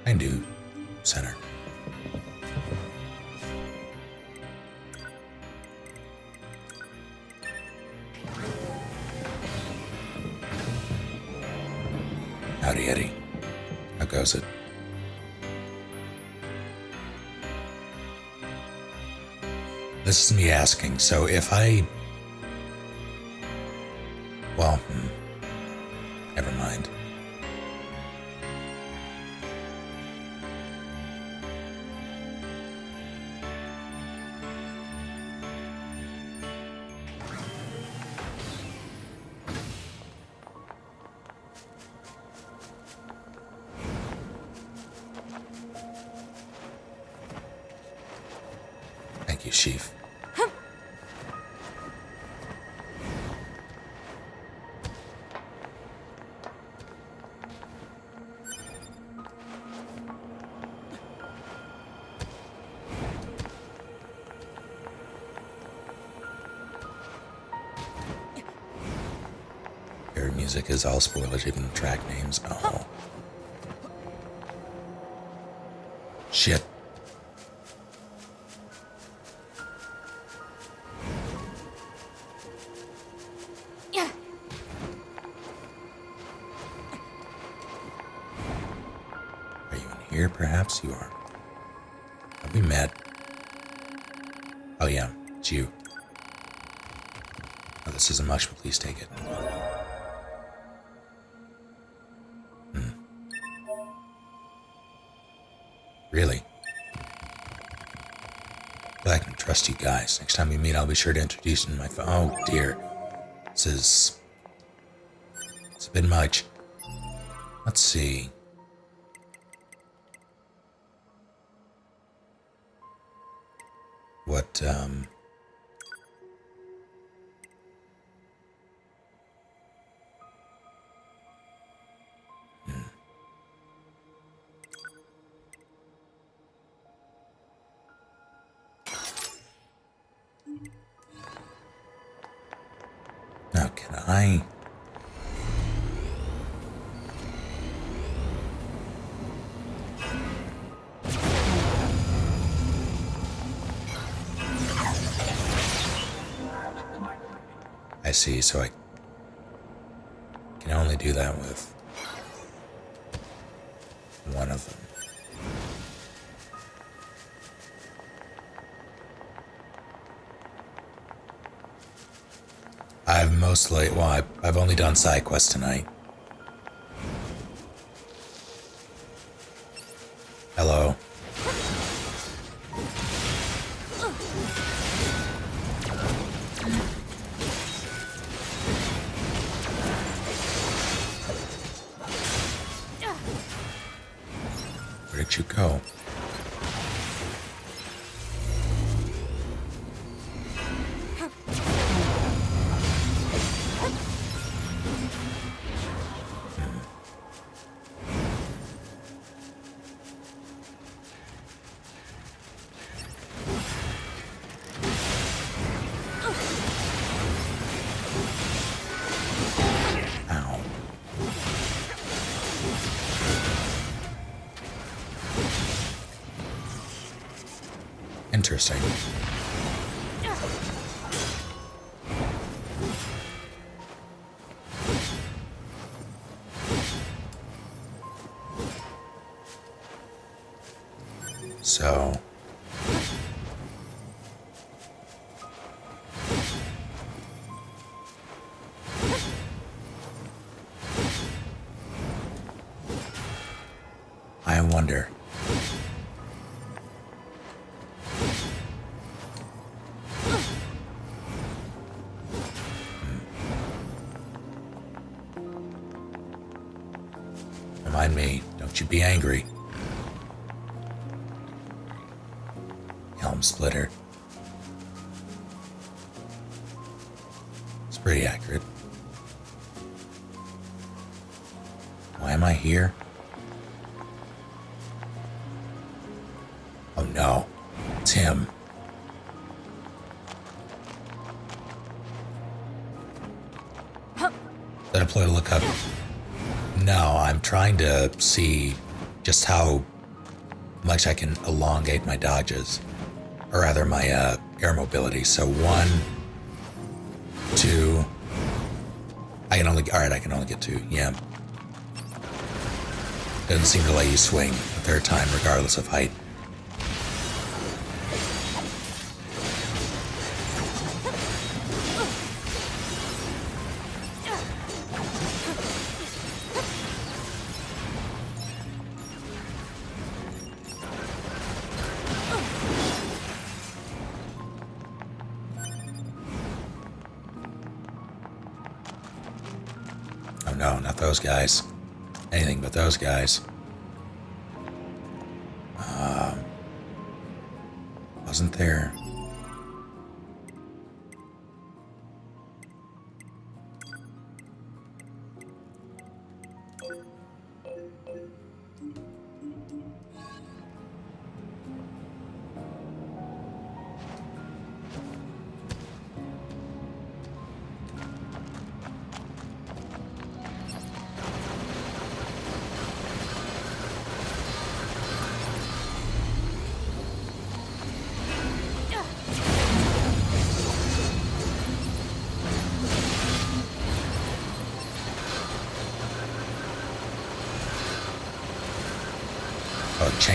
[SPEAKER 1] I do. Center. Howdy, Eddie. How goes it? This is me asking, so if I... Well, never mind. Thank you, Chief. Your music is all spoilers, even the track names. Oh. Shit. Are you in here? Perhaps you are. Have we met? Oh yeah, it's you. Oh, this isn't much, but please take it. Really? Well, I can trust you guys. Next time we meet, I'll be sure to introduce you to my Oh dear. It's a bit much. Let's see. What, Now, can I... I see, so I can only do that with one of them. I've only done side quests tonight. Hello. Where did you go? Ow. Interesting. So... I wonder... Remind me, don't you be angry. Helm splitter. It's pretty accurate. Why am I here? Oh no, it's him. Did I play to look up? No, I'm trying to see just how much I can elongate my dodges. Or rather, my air mobility. So 1, 2... I can only get 2, yeah. Doesn't seem to let you swing a third time regardless of height. Oh no, not those guys. Anything but those guys. Wasn't there...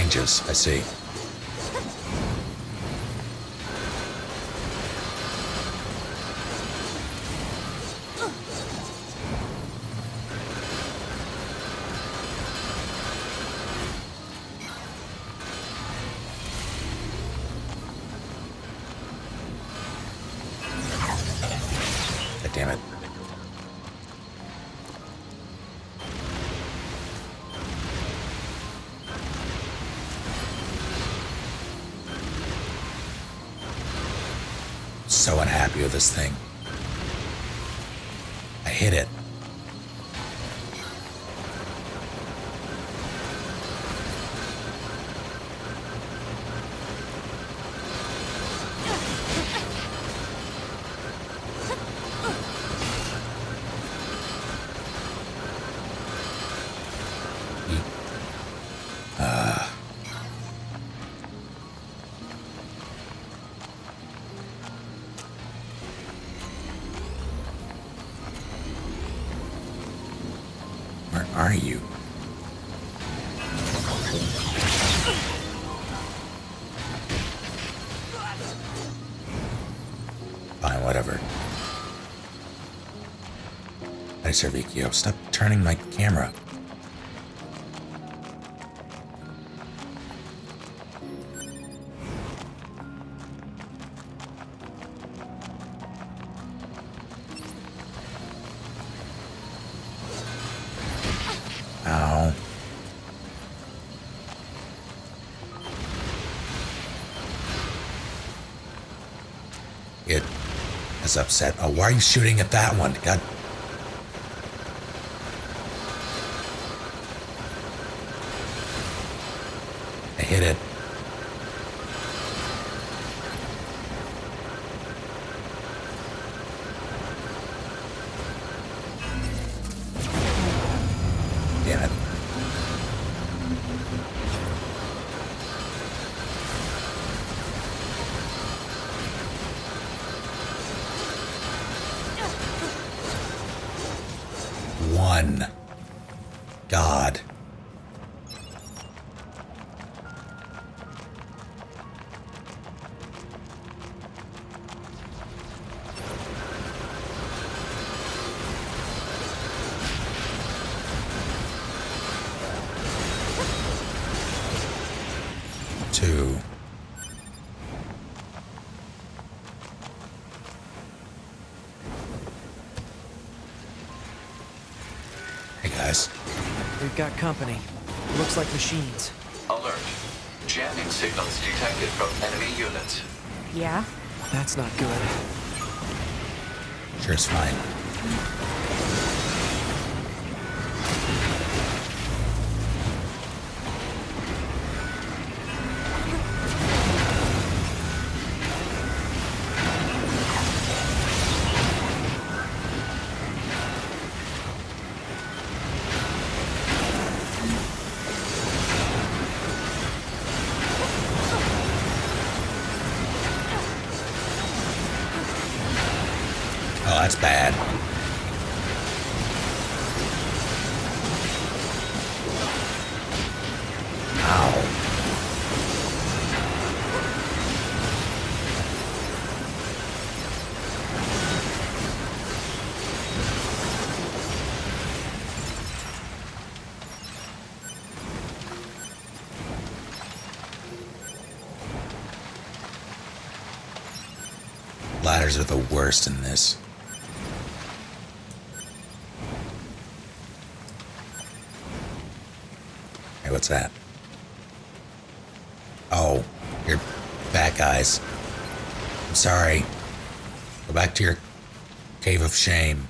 [SPEAKER 1] ranges, I see. God damn it. So unhappy with this thing. I hit it. Where are you? Fine, whatever. Hey, Servicchio, stop turning my camera. Ow. It is upset. Oh, why are you shooting at that one? God. I hit it. Damn it. One. God. Two. Hey guys.
[SPEAKER 2] We've got company. Looks like machines.
[SPEAKER 4] Alert. Jamming signals detected from enemy units.
[SPEAKER 7] Yeah?
[SPEAKER 2] That's not good.
[SPEAKER 1] Sure, it's fine. Oh, that's bad. Ow. Ladders are the worst in this. Hey, what's that? Oh, you're bad guys. I'm sorry. Go back to your cave of shame.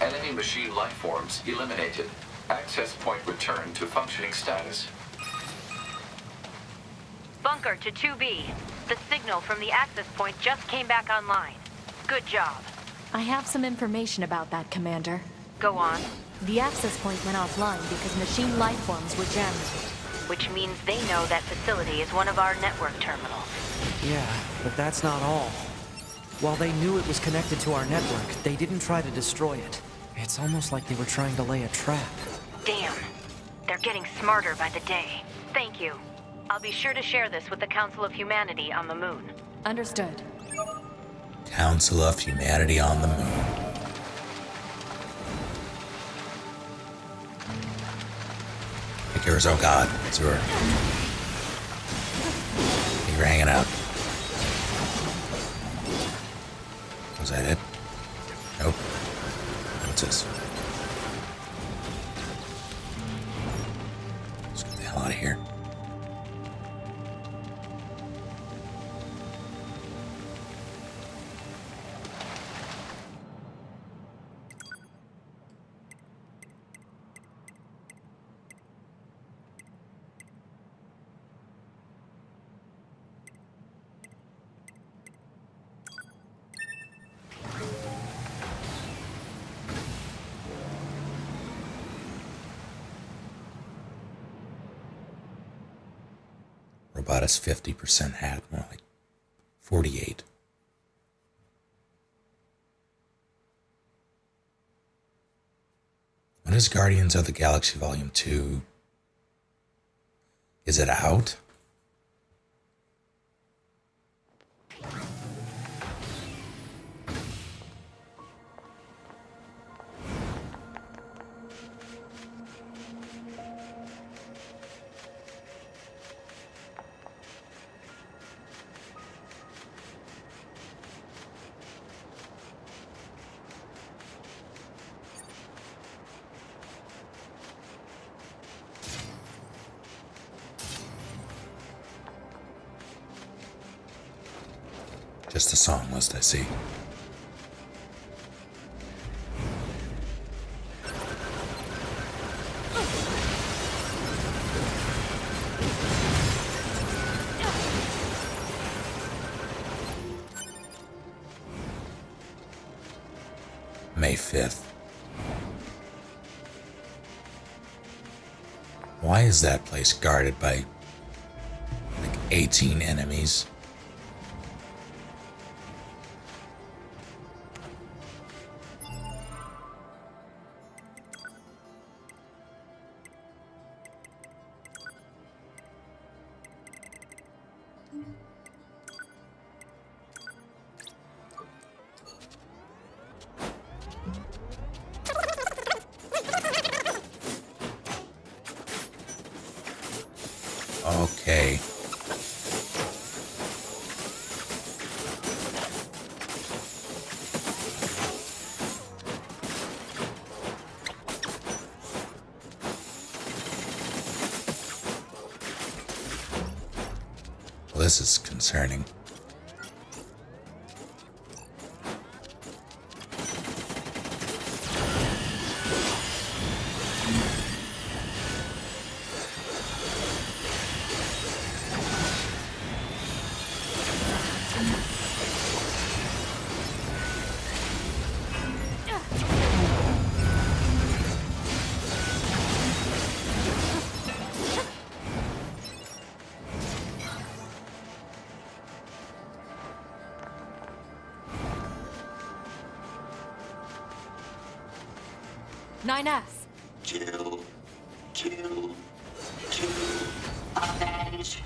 [SPEAKER 4] Enemy machine life forms eliminated. Access point returned to functioning status.
[SPEAKER 7] bunker to 2B. The signal from the access point just came back online. Good job.
[SPEAKER 3] I have some information about that, Commander.
[SPEAKER 7] Go on.
[SPEAKER 3] The access point went offline because machine life forms were jammed.
[SPEAKER 7] Which means they know that facility is one of our network terminals.
[SPEAKER 2] Yeah, but that's not all. While they knew it was connected to our network, they didn't try to destroy it. It's almost like they were trying to lay a trap.
[SPEAKER 7] Damn. They're getting smarter by the day. Thank you. I'll be sure to share this with the Council of Humanity on the Moon.
[SPEAKER 3] Understood.
[SPEAKER 1] Council of Humanity on the Moon. Hey, Kira's, oh god, it's her. You're hanging out. Was that it? Nope. What's this? Let's get the hell out of here. Robot is 50% hat, more like 48. When is Guardians of the Galaxy Volume 2? Is it out? Just a song list, I see. May 5th. Why is that place guarded by like 18 enemies? Okay. Well, this is concerning.
[SPEAKER 3] Nine-S.
[SPEAKER 5] Kill. Avenge.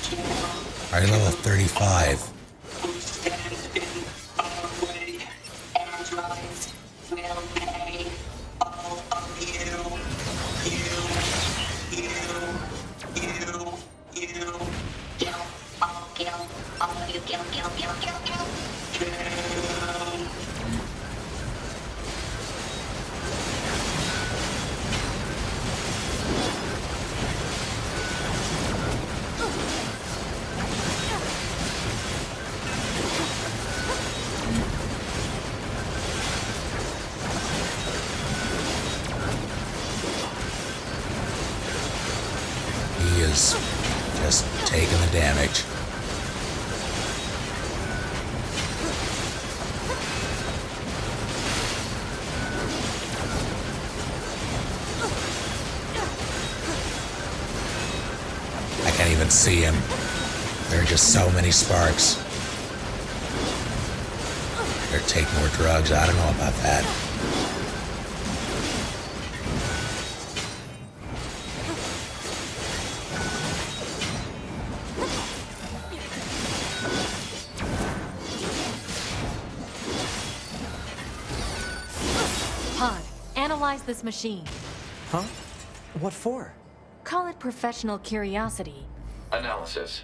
[SPEAKER 5] Kill.
[SPEAKER 1] Are you level 35?
[SPEAKER 5] Who stands in our way? Androids will pay all of you. You. Kill. All kill. All of you kill. Kill.
[SPEAKER 1] He is just taking the damage. see him. There are just so many sparks. Better take more drugs. I don't know about that.
[SPEAKER 3] Pod, analyze this machine.
[SPEAKER 2] Huh? What for?
[SPEAKER 3] Call it professional curiosity.
[SPEAKER 4] Analysis.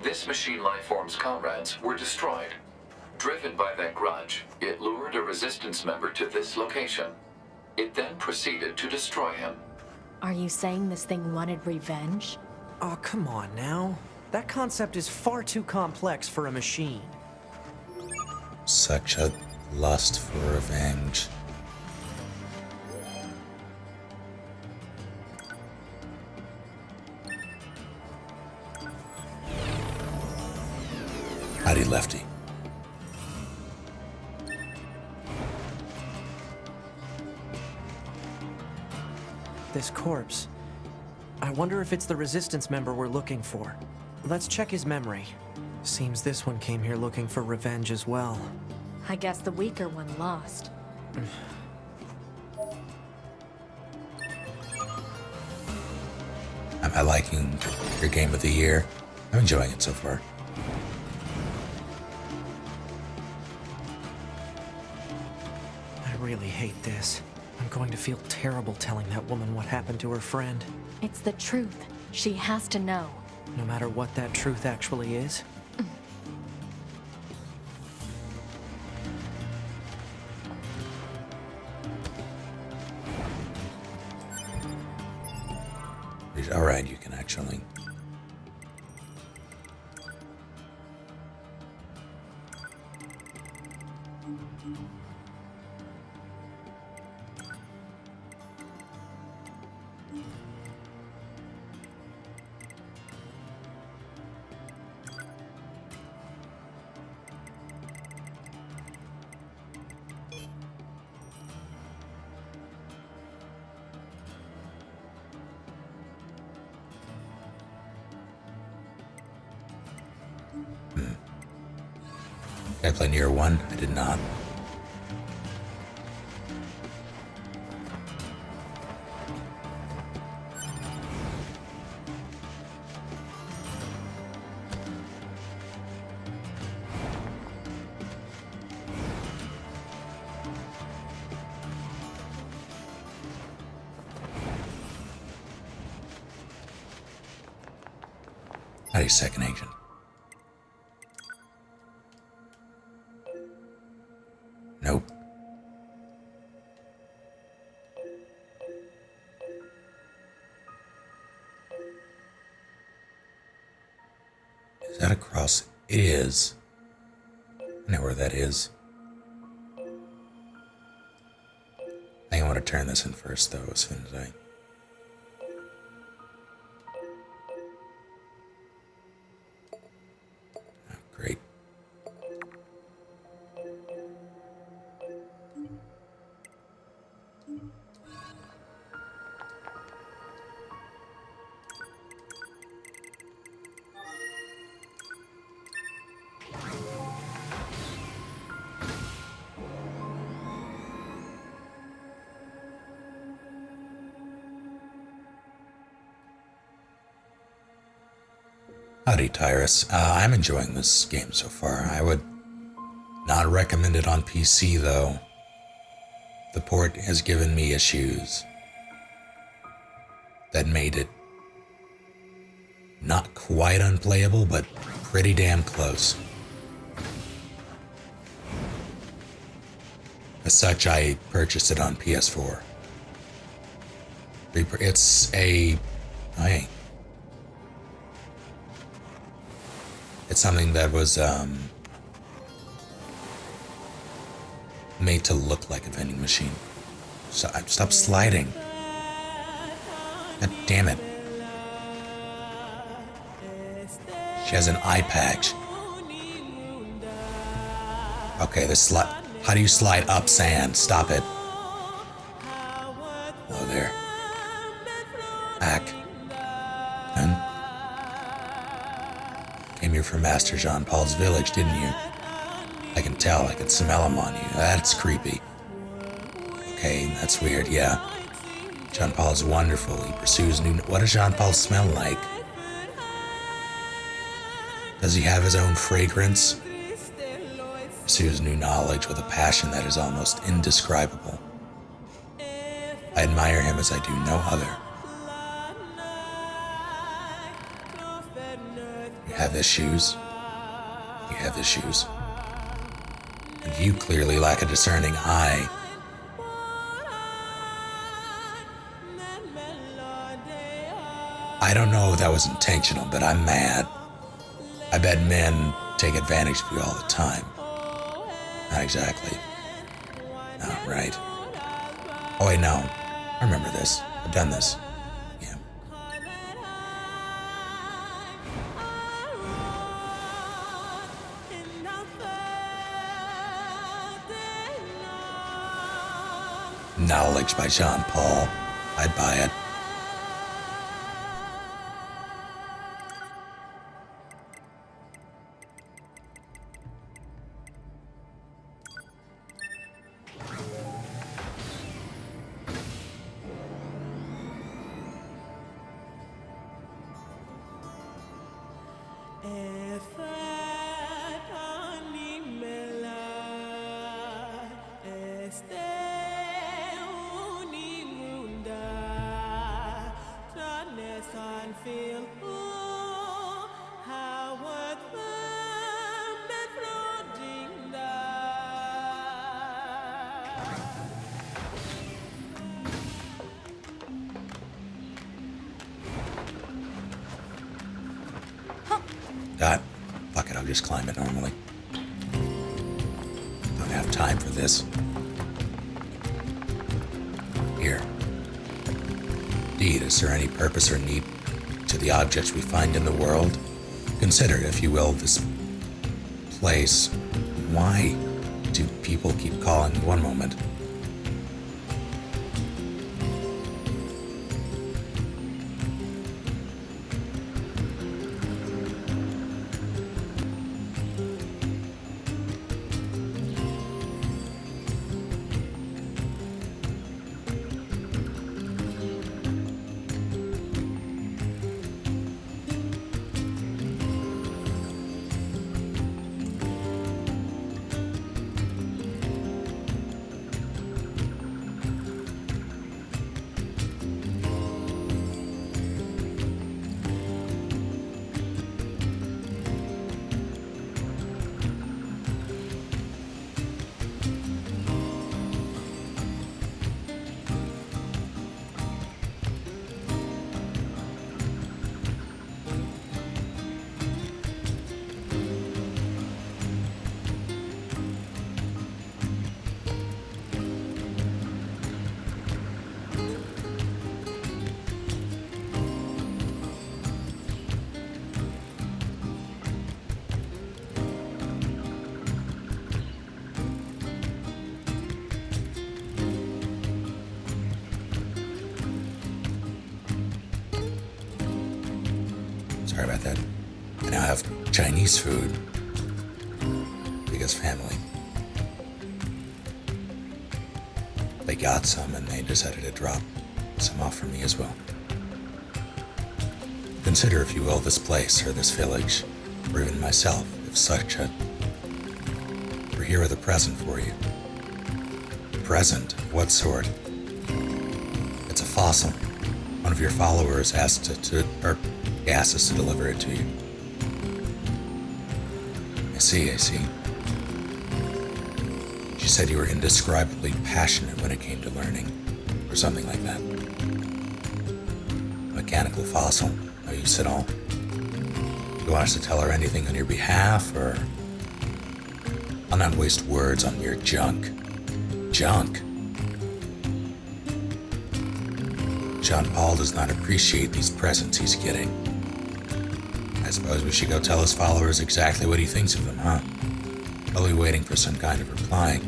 [SPEAKER 4] This machine lifeform's comrades were destroyed. Driven by that grudge, it lured a resistance member to this location. It then proceeded to destroy him.
[SPEAKER 3] Are you saying this thing wanted revenge?
[SPEAKER 2] Oh, come on now. That concept is far too complex for a machine.
[SPEAKER 1] Such a lust for revenge. Howdy, Lefty.
[SPEAKER 2] This corpse. I wonder if it's the resistance member we're looking for. Let's check his memory. Seems this one came here looking for revenge as well.
[SPEAKER 3] I guess the weaker one lost.
[SPEAKER 1] Am I liking your game of the year? I'm enjoying it so far.
[SPEAKER 2] I really hate this. I'm going to feel terrible telling that woman what happened to her friend.
[SPEAKER 3] It's the truth. She has to know.
[SPEAKER 2] No matter what that truth actually is.
[SPEAKER 1] Alright, you can actually. Did I play Nier 1? I did not. Howdy, second agent. Nope. Is that across? It is. I know where that is. I think I want to turn this in first, though, as soon as I... Oh, great. Howdy, Tyrus. I'm enjoying this game so far. I would not recommend it on PC, though. The port has given me issues that made it not quite unplayable, but pretty damn close. As such, I purchased it on PS4. It's a... Hey. It's something that was made to look like a vending machine. So, stop sliding. God damn it. She has an eye patch. Okay, this slide. How do you slide up sand? Stop it. Oh, there. Back. And from Master Jean-Paul's village, didn't you? I can tell, I can smell him on you. That's creepy. Okay, that's weird, yeah. Jean-Paul's wonderful. He pursues new... What does Jean-Paul smell like? Does he have his own fragrance? Pursues new knowledge with a passion that is almost indescribable. I admire him as I do no other. You have issues. You have issues. And you clearly lack a discerning eye. I don't know if that was intentional, but I'm mad. I bet men take advantage of you all the time. Not exactly. Not right. Oh wait, no. I remember this. I've done this. Yeah. Knowledge by Jean-Paul. I'd buy it. Fuck it, I'll just climb it normally. Don't have time for this. Here. Indeed, is there any purpose or need to the objects we find in the world? Consider, if you will, this place. Why do people keep calling one moment? Sorry about that. I now have Chinese food. Because family. They got some and they decided to drop some off for me as well. Consider, if you will, this place or this village, or even myself, if such a... We're here with a present for you. Present? Of what sort? It's a fossil. One of your followers asked us to deliver it to you. I see. She said you were indescribably passionate when it came to learning, or something like that. A mechanical fossil, no use at all. You want us to tell her anything on your behalf, or... I'll not waste words on mere junk. Junk? Jean-Paul does not appreciate these presents he's getting. I suppose we should go tell his followers exactly what he thinks of them, huh? Probably waiting for some kind of reply.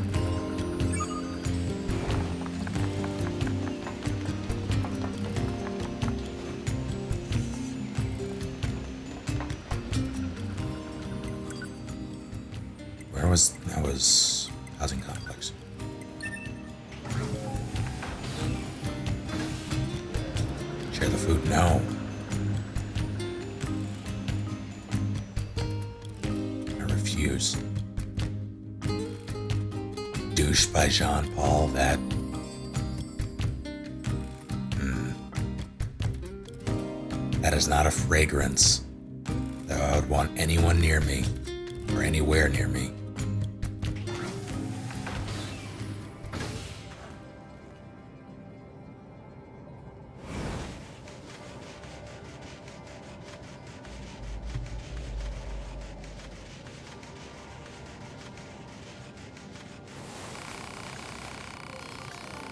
[SPEAKER 1] was housing complex. Share the food? No. I refuse. Douche by Jean Paul, that... That is not a fragrance that I would want anyone near me, or anywhere near me.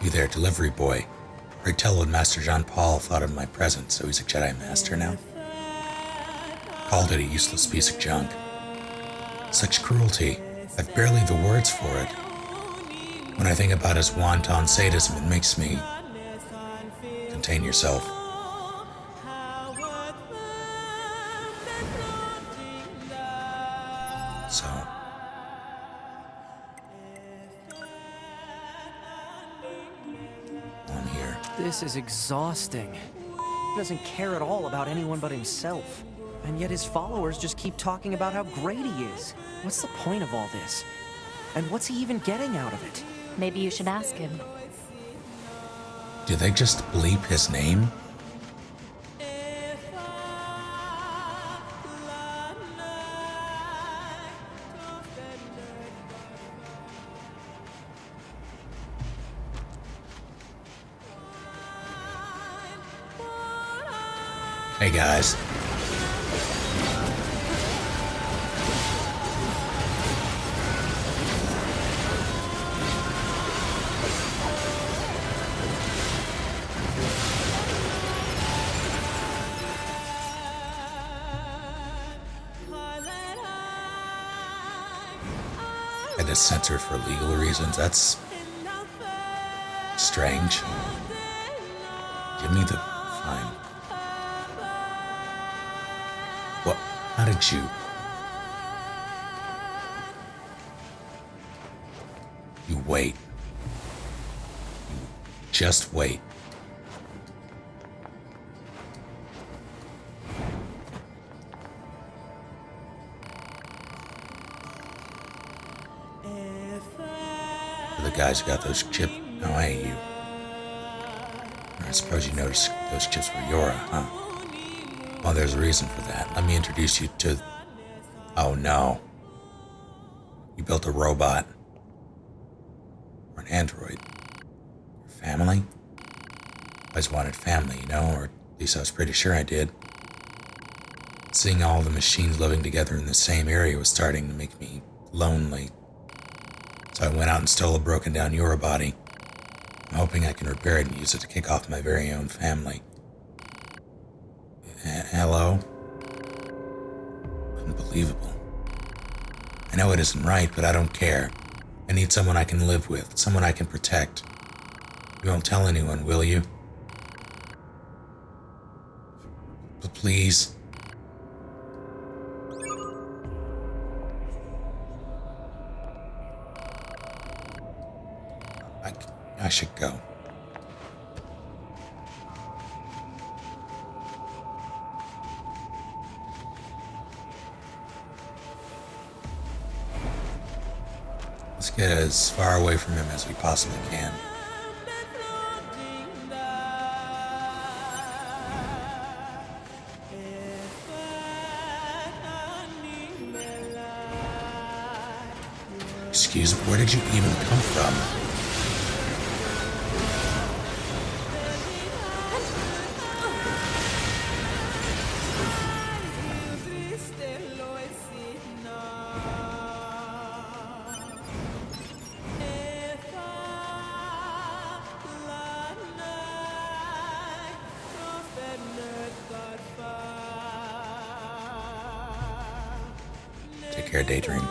[SPEAKER 1] You there, delivery boy. Pray tell what Master Jean-Paul thought of my present, so he's a Jedi Master now. Called it a useless piece of junk. Such cruelty. I've barely the words for it. When I think about his wanton sadism, it makes me... Contain yourself. So... I'm here.
[SPEAKER 2] This is exhausting. He doesn't care at all about anyone but himself. And yet his followers just keep talking about how great he is. What's the point of all this? And what's he even getting out of it?
[SPEAKER 3] Maybe you should ask him.
[SPEAKER 1] Do they just bleep his name? Hey guys. Had this censored for legal reasons. That's strange. Give me the fine. What? How did you? You wait. Just wait. The guys who got those chips. No, I ain't you. I suppose you noticed those chips were Yora, huh? Well, there's a reason for that. Let me introduce you to... Oh, no. You built a robot. Or an android. Your family? I always wanted family, you know, or at least I was pretty sure I did. Seeing all the machines living together in the same area was starting to make me lonely. So I went out and stole a broken down Yora body. I'm hoping I can repair it and use it to kick off my very own family. Hello? Unbelievable. I know it isn't right, but I don't care. I need someone I can live with, someone I can protect. You won't tell anyone, will you? But please. I should go. Let's get as far away from him as we possibly can. Excuse me, where did you even come from? Take care, Daydream.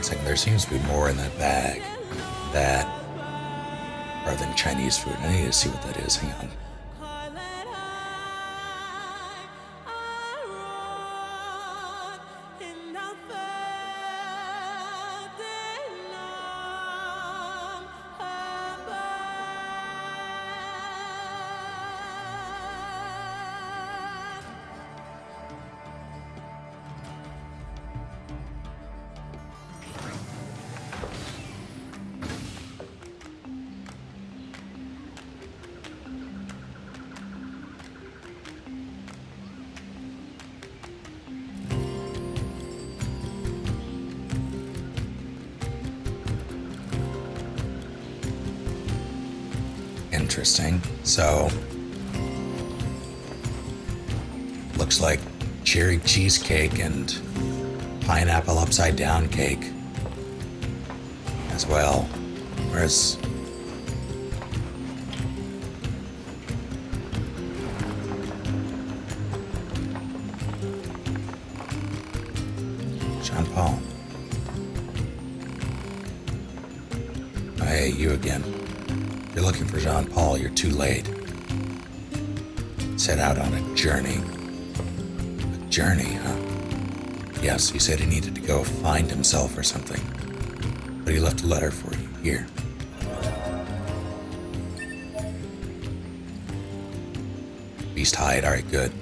[SPEAKER 1] One second, there seems to be more in that bag. That, rather than Chinese food. I need to see what that is. Hang on. Interesting. So, looks like cherry cheesecake and pineapple upside down cake as well. Whereas Jean Paul. Oh, hey, you again. If you're looking for Jean Paul, you're too late. Set out on a journey. A journey, huh? Yes, he said he needed to go find himself or something. But he left a letter for you. Here. Beast hide. Alright, good.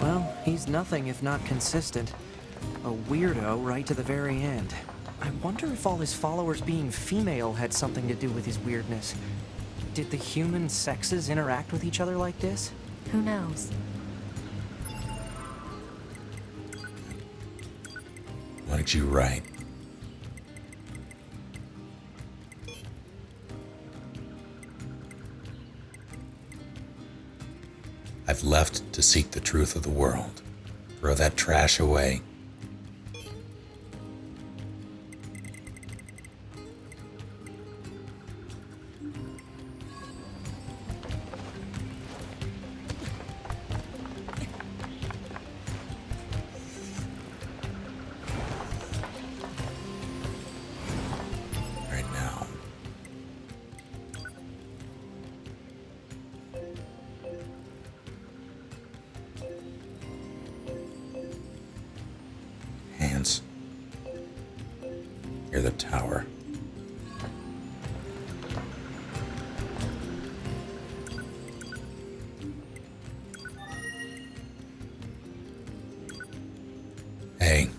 [SPEAKER 2] Well, he's nothing if not consistent. A weirdo right to the very end. I wonder if all his followers being female had something to do with his weirdness. Did the human sexes interact with each other like this?
[SPEAKER 3] Who knows?
[SPEAKER 1] What did you write? I've left to seek the truth of the world. Throw that trash away. Right now. Hands. Near the tower. Hey,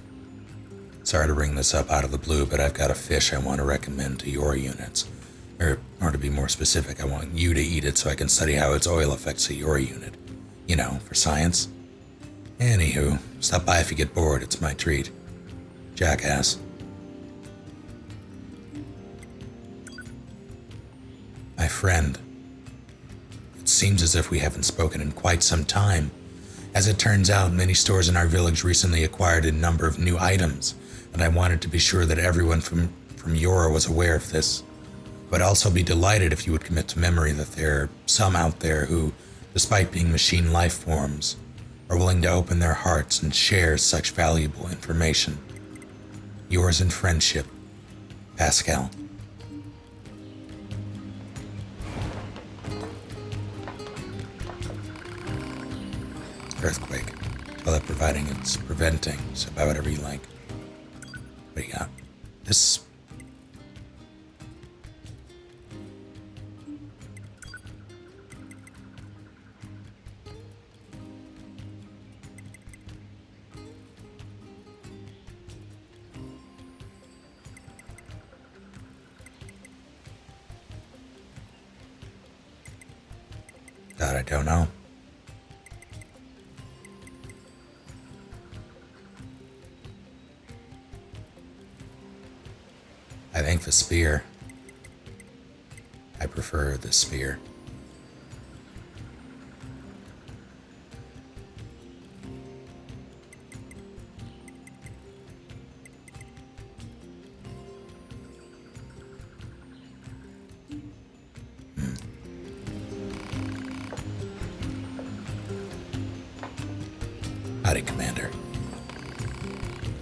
[SPEAKER 1] sorry to bring this up out of the blue, but I've got a fish I want to recommend to your units. Or to be more specific, I want you to eat it so I can study how its oil affects your unit. You know, for science. Anywho, stop by if you get bored, it's my treat. Jackass. My friend. It seems as if we haven't spoken in quite some time. As it turns out, many stores in our village recently acquired a number of new items, and I wanted to be sure that everyone from Yora was aware of this. But I'd also be delighted if you would commit to memory that there are some out there who, despite being machine life forms, are willing to open their hearts and share such valuable information. Yours in friendship, Pascal. Earthquake. Toilet providing it's preventing, so buy whatever you like. What do you got? This. God, I don't know. I think the spear. I prefer the spear. Howdy, Commander.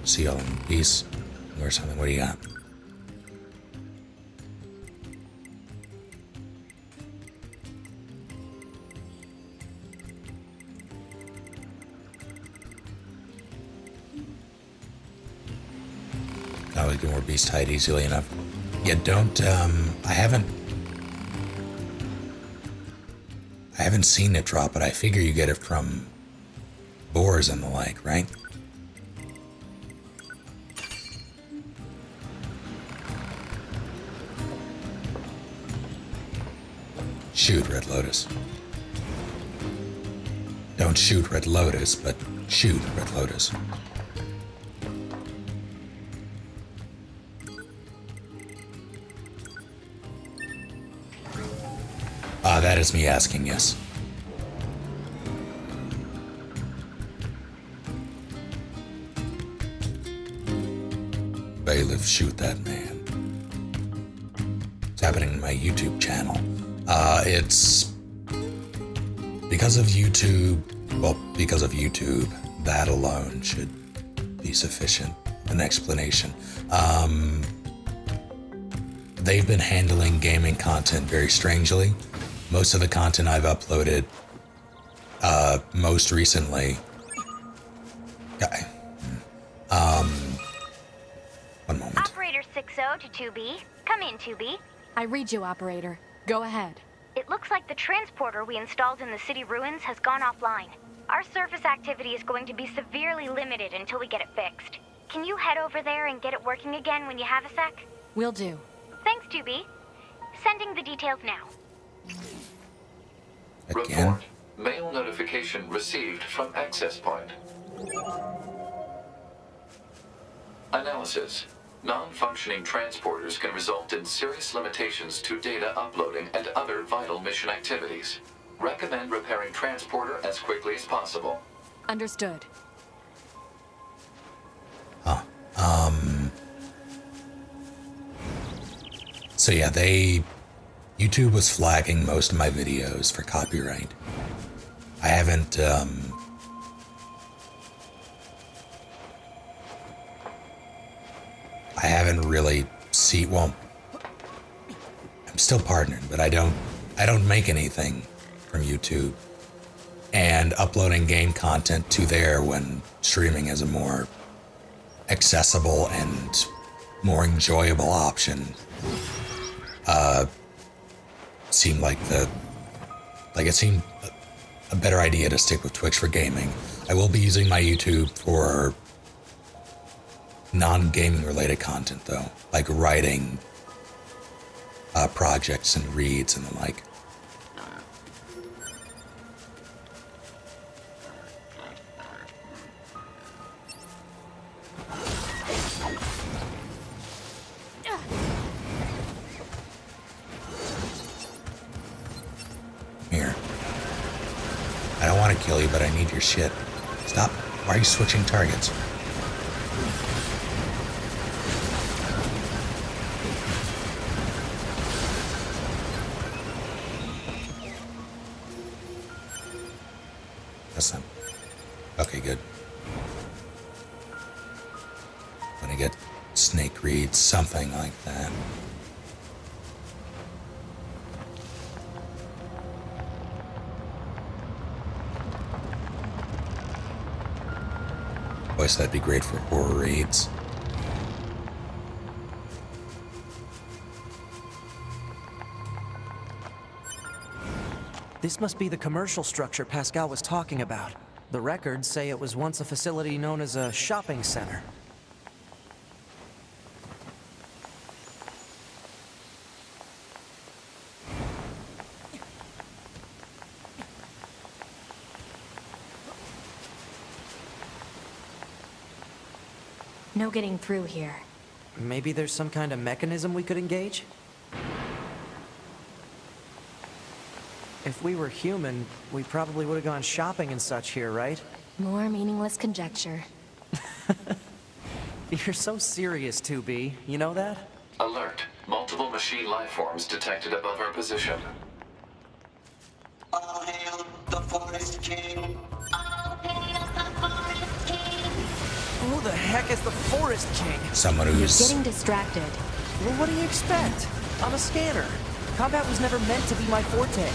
[SPEAKER 1] See y'all in peace. Or something. What do you got? I always get more beast hide easily enough. Yeah, don't, I haven't seen it drop, but I figure you get it from boars and the like, right? Shoot, Red Lotus. Don't shoot Red Lotus, but shoot Red Lotus. That is me asking, yes. Bailiff, shoot that man. It's happening in my YouTube channel. It's because of YouTube. Well, because of YouTube, that alone should be sufficient. An explanation. They've been handling gaming content very strangely. Most of the content I've uploaded, most recently, one moment.
[SPEAKER 6] Operator 60 to 2B. Come in, 2B.
[SPEAKER 3] I read you, operator. Go ahead.
[SPEAKER 6] It looks like the transporter we installed in the city ruins has gone offline. Our surface activity is going to be severely limited until we get it fixed. Can you head over there and get it working again when you have a sec?
[SPEAKER 3] Will do.
[SPEAKER 6] Thanks, 2B. Sending the details now.
[SPEAKER 1] Again?
[SPEAKER 4] Report. Mail notification received from access point. Analysis. Non-functioning transporters can result in serious limitations to data uploading and other vital mission activities. Recommend repairing transporter as quickly as possible.
[SPEAKER 3] Understood.
[SPEAKER 1] Huh. So yeah, YouTube was flagging most of my videos for copyright. I haven't, really well, I'm still partnered, but I don't make anything from YouTube. And uploading game content to there when streaming is a more accessible and more enjoyable option, seemed like it seemed a better idea to stick with Twitch for gaming. I will be using my YouTube for non-gaming related content though, like writing projects and reads and the like. Here. I don't want to kill you, but I need your shit. Stop. Why are you switching targets? Listen. Okay, good. I'm gonna get snake reads, something like that. Boys, that'd be great for horror reads.
[SPEAKER 2] This must be the commercial structure Pascal was talking about. The records say it was once a facility known as a shopping center.
[SPEAKER 3] No getting through here.
[SPEAKER 2] Maybe there's some kind of mechanism we could engage? If we were human, we probably would have gone shopping and such here, right?
[SPEAKER 3] More meaningless conjecture.
[SPEAKER 2] You're so serious, 2B. You know that?
[SPEAKER 4] Alert. Multiple machine life forms detected above our position.
[SPEAKER 5] All hail the Forest King. All hail the Forest
[SPEAKER 2] Who the heck is the Forest King?
[SPEAKER 1] Someone
[SPEAKER 3] You're
[SPEAKER 1] who's
[SPEAKER 3] getting distracted.
[SPEAKER 2] Well, what do you expect? I'm a scanner. Combat was never meant to be my forte.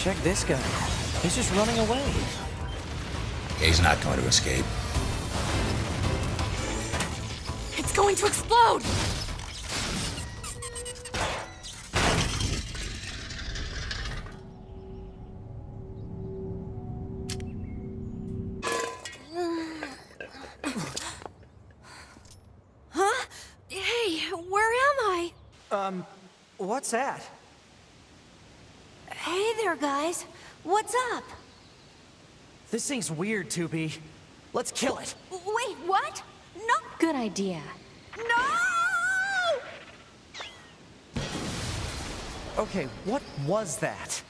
[SPEAKER 2] Check this guy. He's just running away.
[SPEAKER 1] he's not going to escape.
[SPEAKER 8] It's going to explode! Huh? Hey, where am I?
[SPEAKER 2] What's that?
[SPEAKER 8] Hey there, guys. What's up?
[SPEAKER 2] This thing's weird, 2B. Let's kill it.
[SPEAKER 8] Wait, what? No!
[SPEAKER 3] Good idea.
[SPEAKER 8] No!
[SPEAKER 2] Okay, what was that?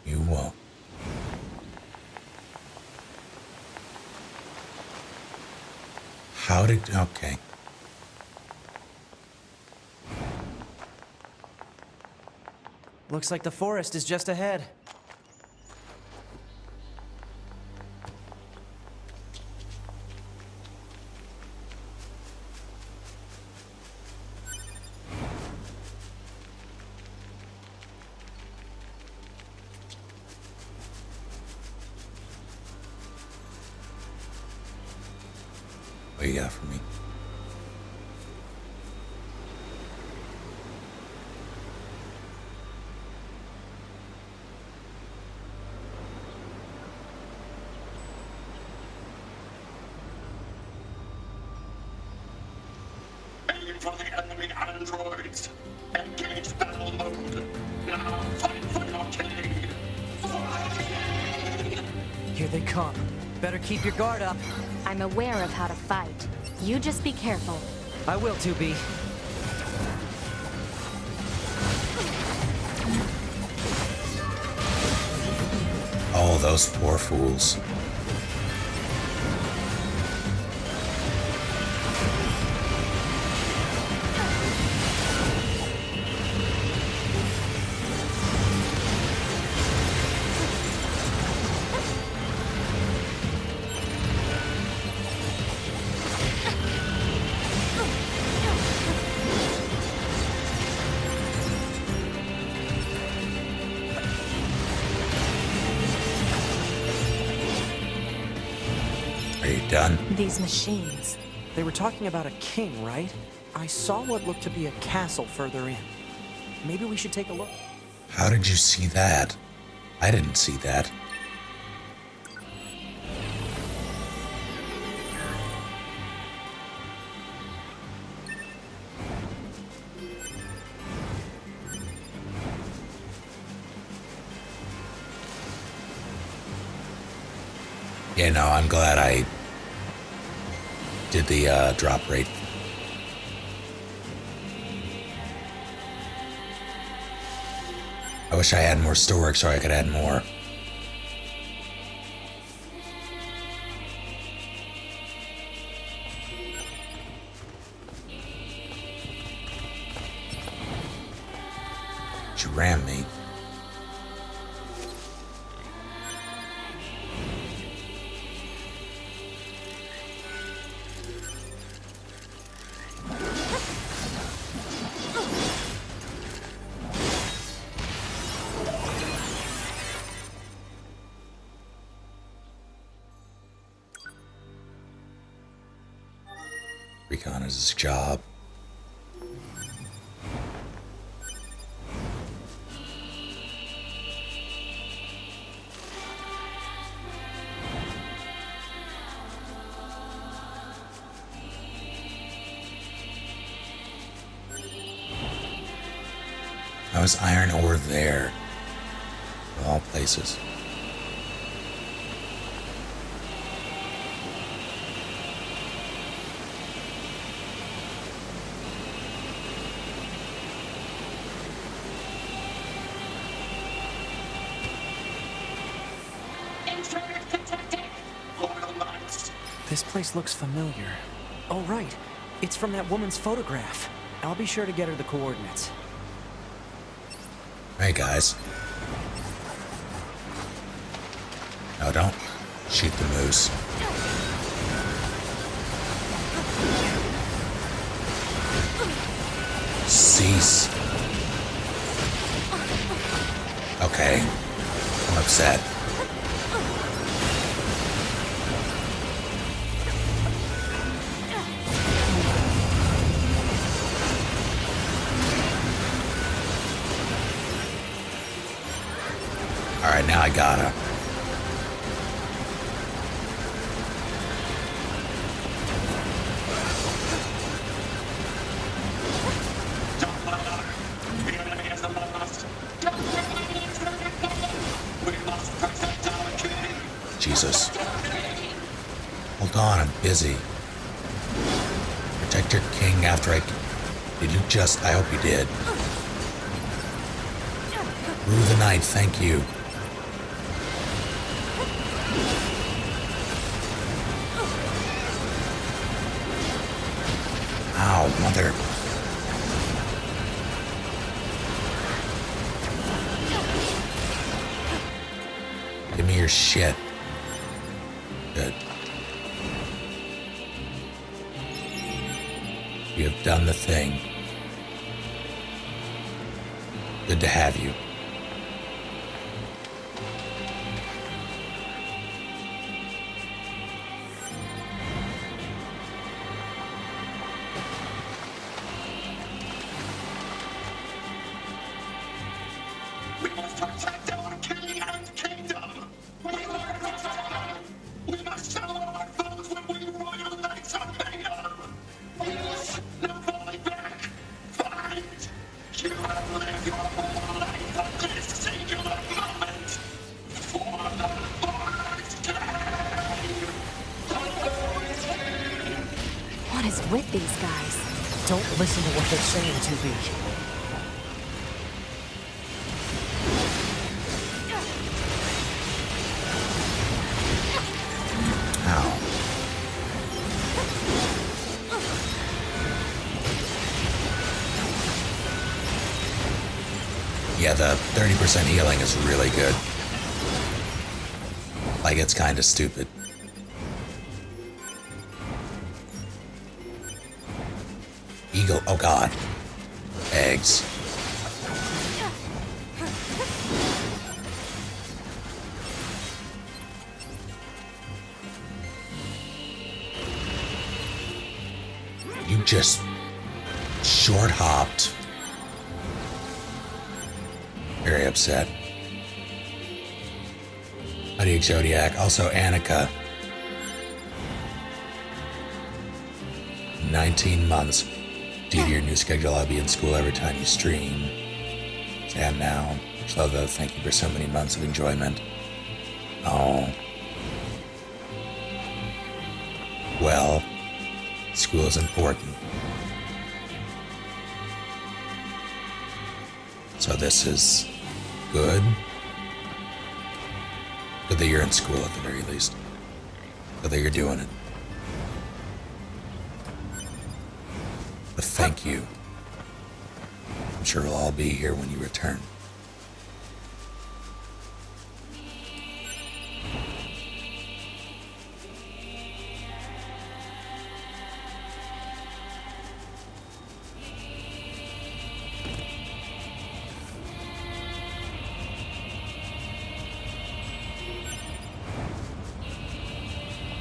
[SPEAKER 1] You won't. How did... Okay.
[SPEAKER 2] Looks like the forest is just ahead.
[SPEAKER 1] What you got for me?
[SPEAKER 9] Aim for the enemy androids. Engage battle mode. Now fight for your king.
[SPEAKER 2] Here they come. Better keep your guard up.
[SPEAKER 3] I'm aware of how to fight. You just be careful.
[SPEAKER 2] I will, 2B.
[SPEAKER 1] Oh, those poor fools. Are you done?
[SPEAKER 3] These machines.
[SPEAKER 2] They were talking about a king, right? I saw what looked to be a castle further in. Maybe we should take a look.
[SPEAKER 1] How did you see that? I didn't see that. Yeah, no, I'm glad I did the drop rate. I wish I had more storage so I could add more. You ram me. Recon is his job. How is iron ore there? Of all places.
[SPEAKER 2] This place looks familiar. Oh, right. It's from that woman's photograph. I'll be sure to get her the coordinates.
[SPEAKER 1] Hey guys. No, don't shoot the moose. Cease. Okay. I'm upset. Alright, now I gotta.
[SPEAKER 9] Don't let her. The enemy is among us. Don't let the enemy is among us. We must protect our king.
[SPEAKER 1] Jesus. Hold on, I'm busy. Protect your king after I... Did you just... I hope you did. Rue the night, thank you. Ow, mother. Give me your shit. Good. You have done the thing. Good to have you.
[SPEAKER 9] We must protect our king and kingdom. We must show our foes when we royal knights are made of. Yes, no falling back. Fight. You have lived your whole life for this singular moment. For the first time.
[SPEAKER 3] What is with these guys?
[SPEAKER 2] Don't listen to what they're saying, 2B.
[SPEAKER 1] Ow. Yeah, the 30% healing is really good. Like, it's kind of stupid. Eagle. Oh, God. Eggs. You just short hopped. Very upset. Howdy, Zodiac. Also, Annika. 19 months. Due to your new schedule, I'll be in school every time you stream. Sam now. Much love, though. Thank you for so many months of enjoyment. Oh. Well, school is important. So this is good. Good that you're in school at the very least. Good that you're doing it. But thank you. I'm sure we'll all be here when you return.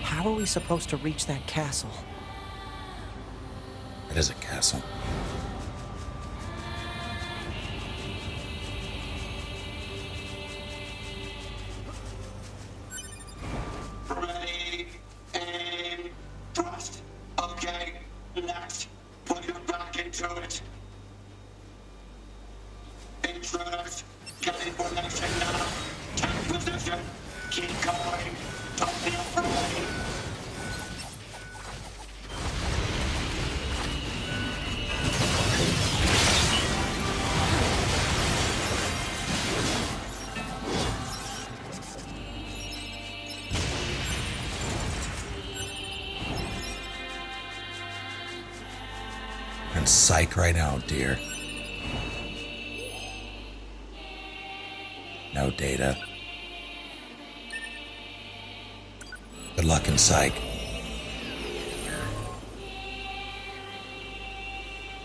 [SPEAKER 2] How are we supposed to reach that castle?
[SPEAKER 1] It is a castle.
[SPEAKER 9] Ready, aim, thrust. Okay, next. Put your back into it. Intruders, get information now. Take position. Keep going. Don't be afraid.
[SPEAKER 1] And psych right out, dear. No data. Good luck in psych.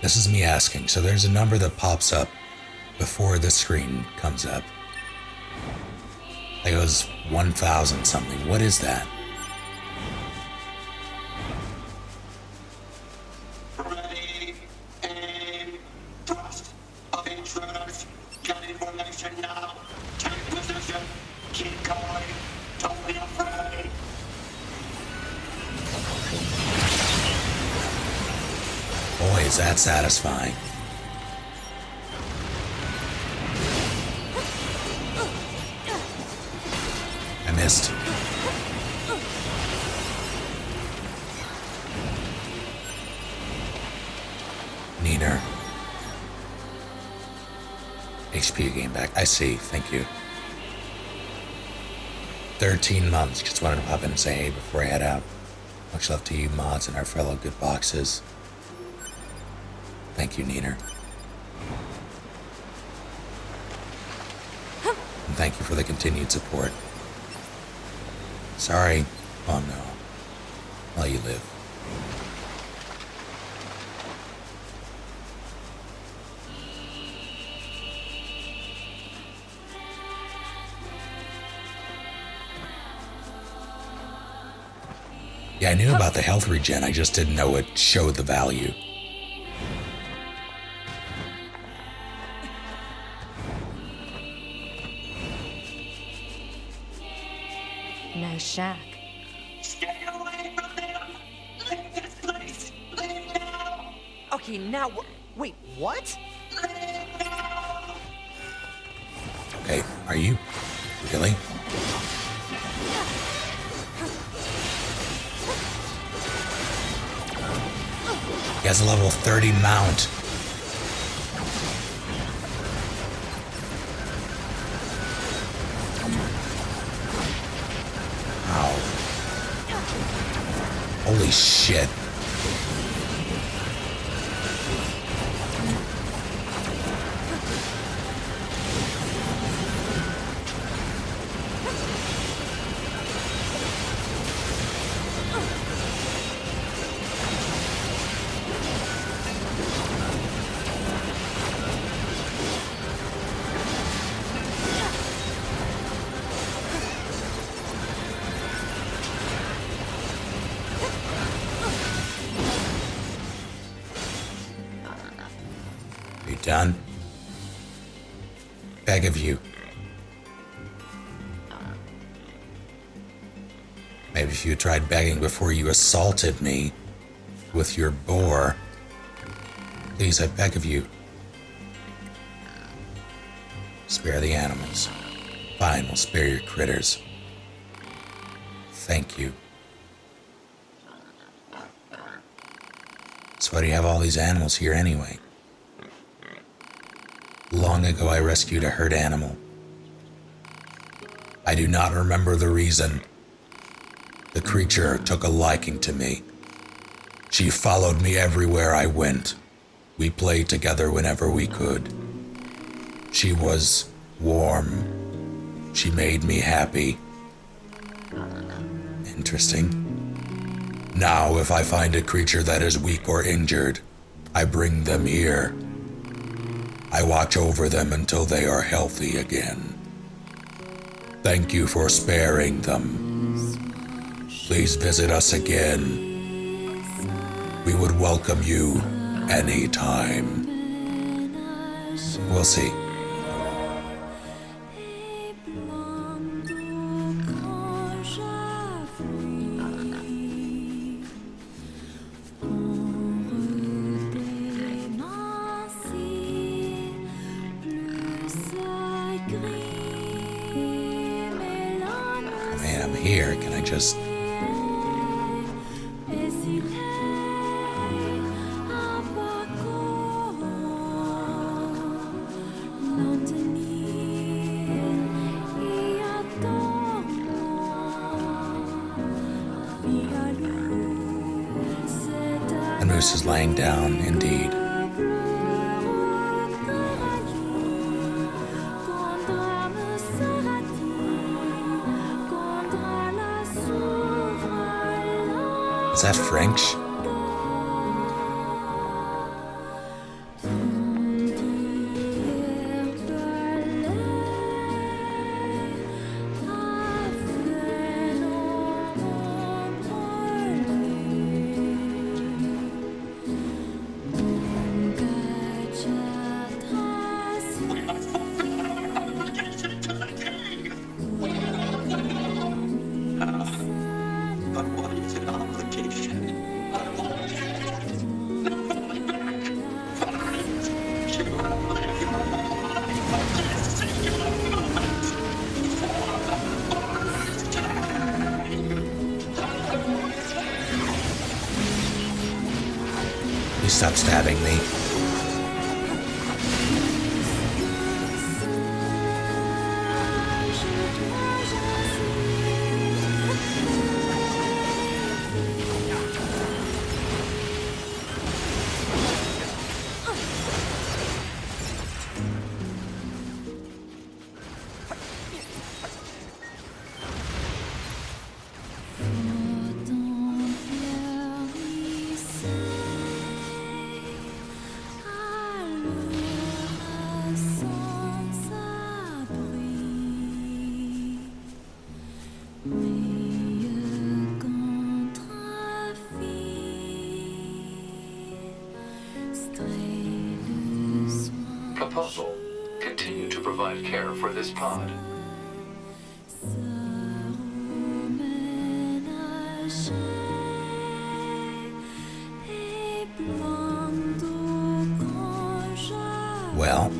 [SPEAKER 1] This is me asking, so there's a number that pops up before the screen comes up. It goes 1,000 something. What is that?
[SPEAKER 9] Ready, aim, thrust of intruders. Get information now. Take position. Keep going. Don't be afraid.
[SPEAKER 1] Boy, is that satisfying. I missed. Nier. HP gain back. I see. Thank you. 13 months. Just wanted to pop in and say hey before I head out. Much love to you mods and our fellow good boxes. Thank you, Nier. And thank you for the continued support. Sorry. Oh no. While you live. Yeah, I knew about the health regen, I just didn't know it showed the value.
[SPEAKER 3] Nice shack.
[SPEAKER 9] Stay away from them. Leave this place. Leave now.
[SPEAKER 2] Okay, now wait, what?
[SPEAKER 9] Leave now.
[SPEAKER 1] Okay, are you? Really? He has a level 30 mount. Ow. Holy shit. Done. Beg of you. Maybe if you tried begging before you assaulted me with your boar. Please, I beg of you. Spare the animals. Fine, we'll spare your critters. Thank you. So why do you have all these animals here anyway? Long ago, I rescued a hurt animal. I do not remember the reason. The creature took a liking to me. She followed me everywhere I went. We played together whenever we could. She was warm. She made me happy. Interesting. Now, if I find a creature that is weak or injured, I bring them here. I watch over them until they are healthy again. Thank you for sparing them. Please visit us again. We would welcome you anytime. We'll see. Man, I'm here. Can I just... The moose is laying down, indeed. Is that French?
[SPEAKER 9] We must fulfill our obligation to the king. But what is an obligation? No falling back. Fight. You will live your life for this singular moment. For the Lord's king.
[SPEAKER 1] Please stop stabbing me.
[SPEAKER 4] Proposal. Continue to provide care for this pod.
[SPEAKER 1] Well,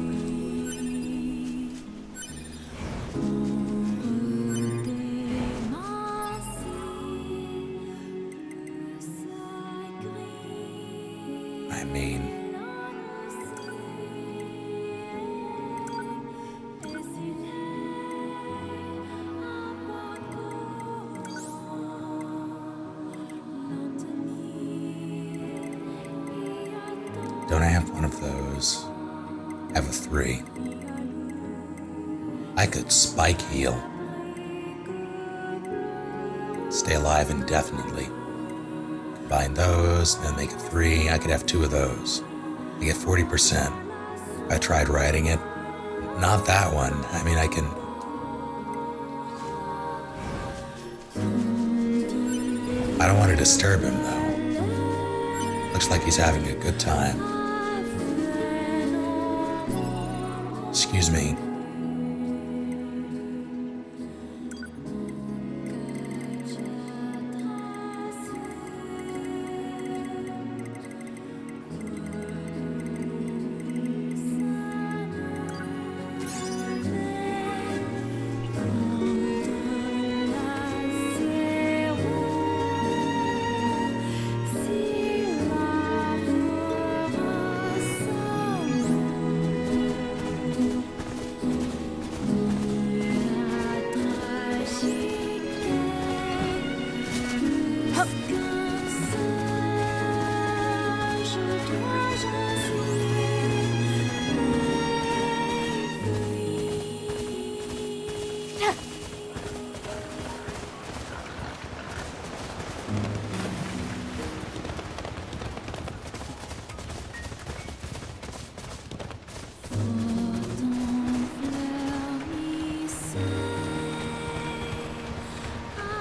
[SPEAKER 1] I mean, don't I have one of those? I have a 3. I could spike heal. Stay alive indefinitely. Combine those, then make it 3. I could have 2 of those. I get 40%. I tried writing it. Not that one. I mean, I can... I don't want to disturb him, though. Looks like he's having a good time. Excuse me.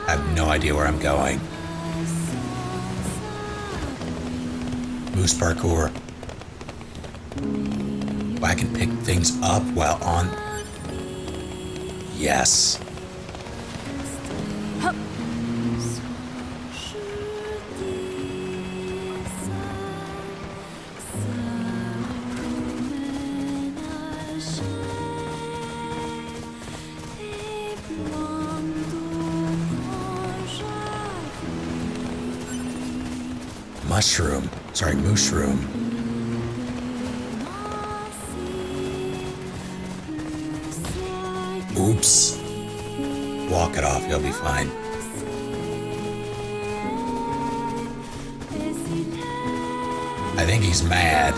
[SPEAKER 1] I have no idea where I'm going. Moose parkour. Well, I can pick things up while on. Yes. Mushroom. Sorry, mushroom. Oops. Walk it off, you'll be fine. I think he's mad.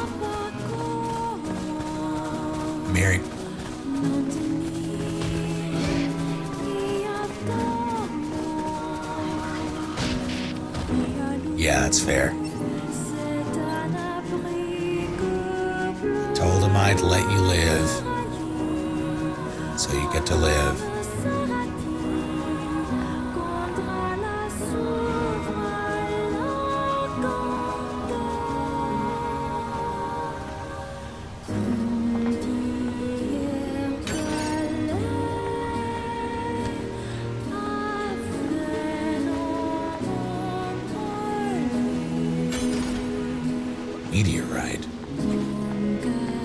[SPEAKER 1] Mary. Yeah, that's fair. Told him I'd let you live. So you get to live. Meteorite.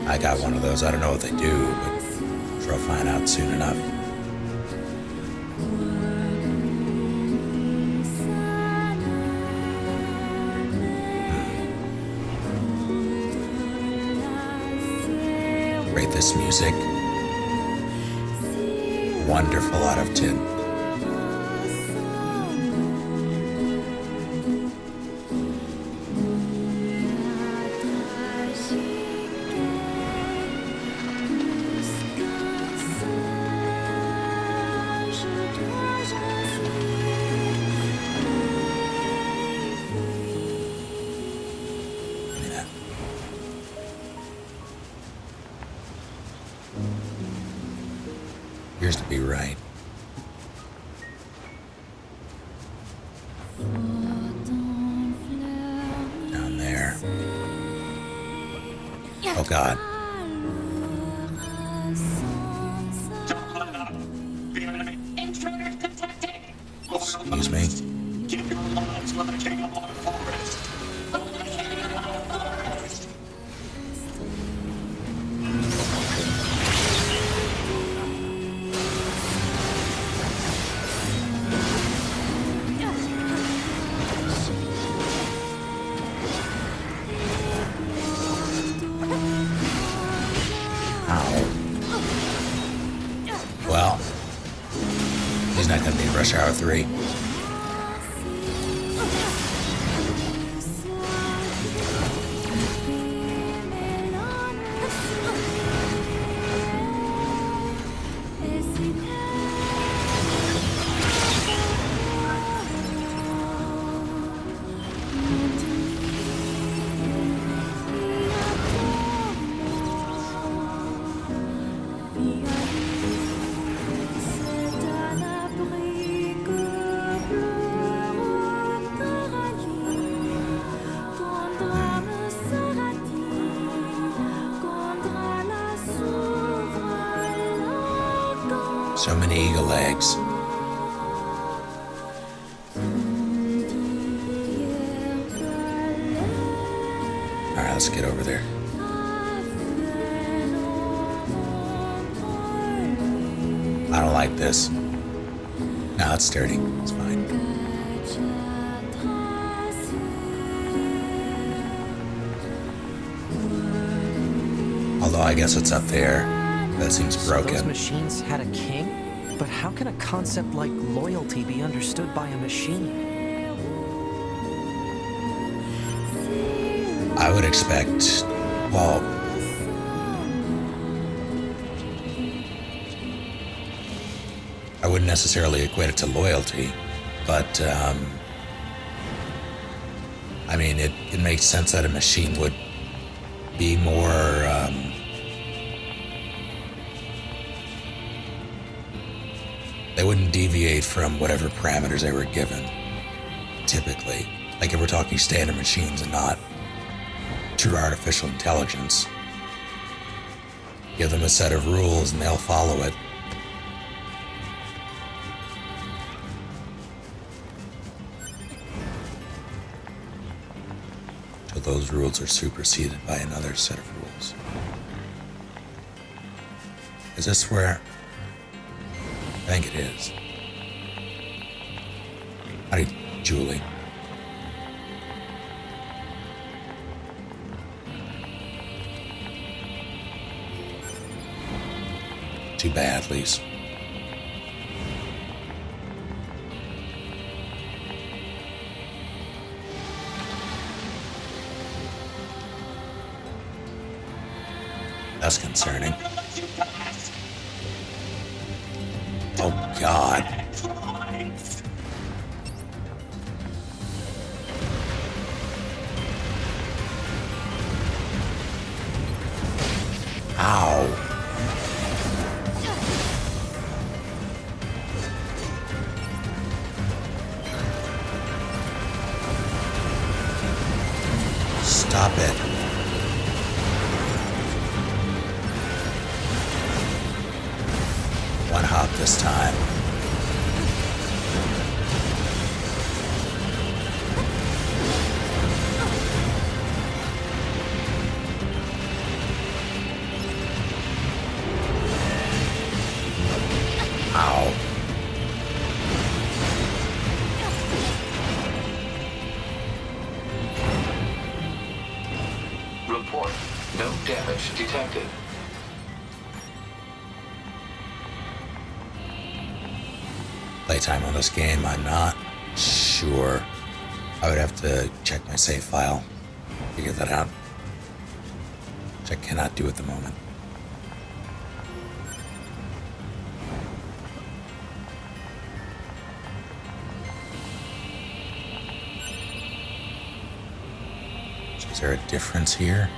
[SPEAKER 1] I got one of those. I don't know what they do, but I'm sure I'll find out soon enough. Rate this music. Wonderful out of 10. Appears to be right. Down there. Oh God. Excuse me.
[SPEAKER 9] Keep your lives for the king of our forest.
[SPEAKER 1] Well, he's not gonna be in Rush Hour 3. So many eagle eggs. Alright, let's get over there. I don't like this. No, it's dirty. It's fine. Although I guess it's up there. That seems broken.
[SPEAKER 2] Those machines had a king? But how can a concept like loyalty be understood by a machine?
[SPEAKER 1] I would expect, well, I wouldn't necessarily equate it to loyalty, but I mean, it makes sense that a machine would be more they wouldn't deviate from whatever parameters they were given, typically. Like if we're talking standard machines and not true artificial intelligence. Give them a set of rules and they'll follow it. Till those rules are superseded by another set of rules. Is this where? I think it is. Howdy, Julie. Too bad, Lise. That's concerning. Oh, God. Stop it. One hop this time. Ow.
[SPEAKER 4] Report. No damage detected.
[SPEAKER 1] Playtime on this game, I'm not sure. I would have to check my save file, figure that out, which I cannot do at the moment. Is there a difference here?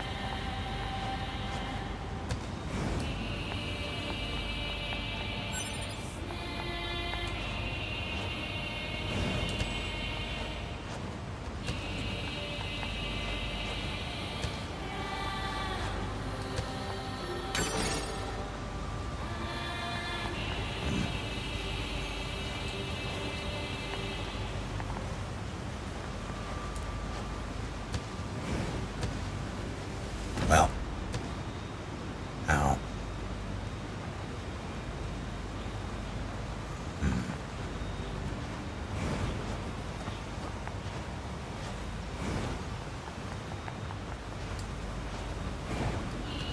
[SPEAKER 1] Well, ow.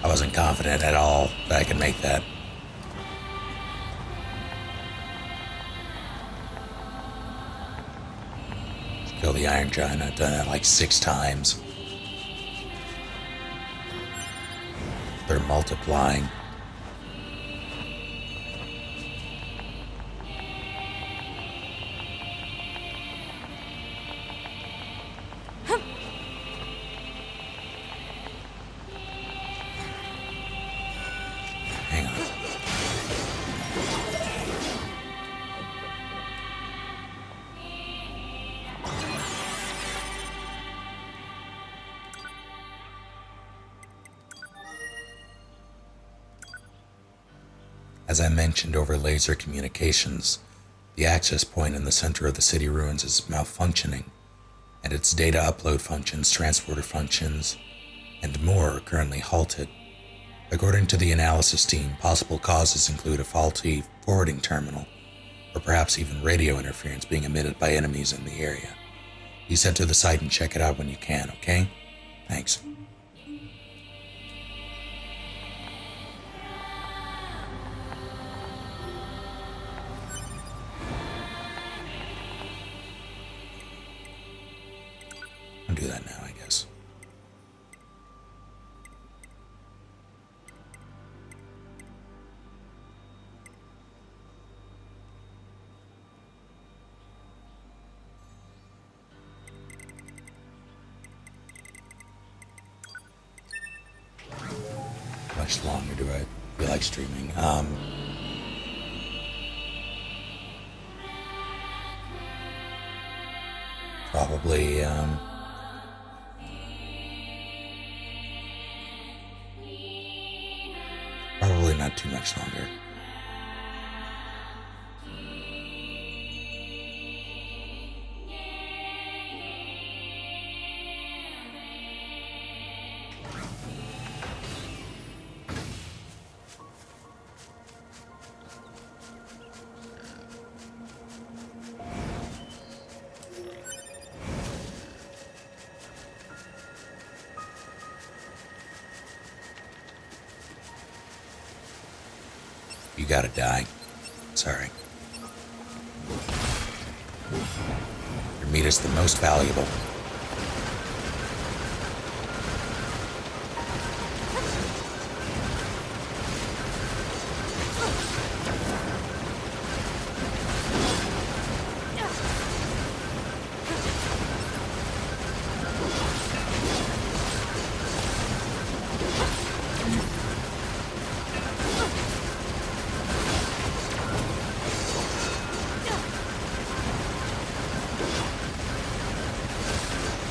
[SPEAKER 1] I wasn't confident at all that I could make that. Kill the Iron Giant. I've done it like 6 times. They're multiplying. Hang on. As I mentioned over laser communications, the access point in the center of the city ruins is malfunctioning, and its data upload functions, transporter functions, and more are currently halted. According to the analysis team, possible causes include a faulty forwarding terminal, or perhaps even radio interference being emitted by enemies in the area. Please head to the site and check it out when you can, okay? Thanks. I'll do that now, I guess. How much longer do I feel like streaming? Probably, probably not too much longer. You gotta die. Sorry. Your meat is the most valuable.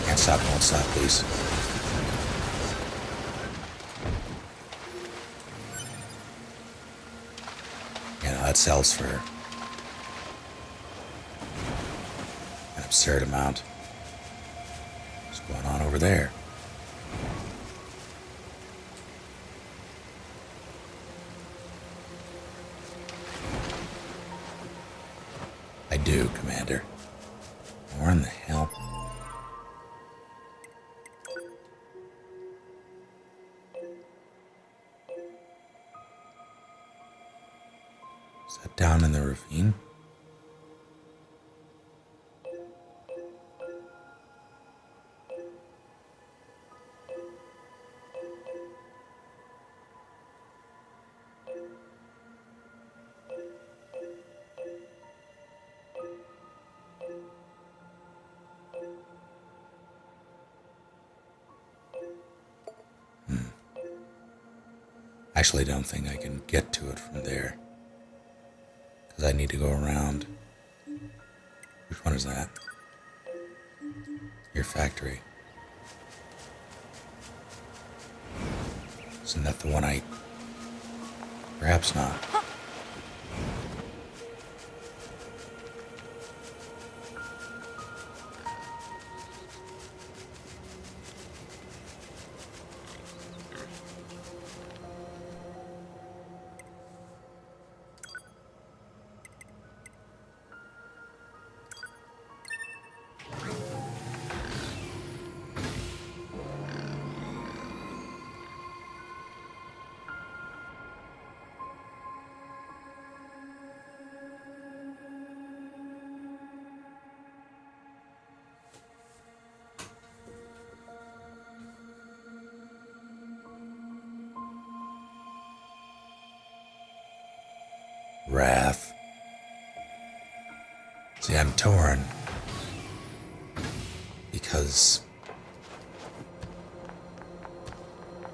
[SPEAKER 1] Can't stop, won't stop, please. that sells for an absurd amount. What's going on over there? I do, Commander. Where in the hell? Is that down in the ravine? Actually, I don't think I can get to it from there. Because I need to go around. Which one is that? Your factory. Isn't that the one I... Perhaps not. Wrath. See, I'm torn. Because...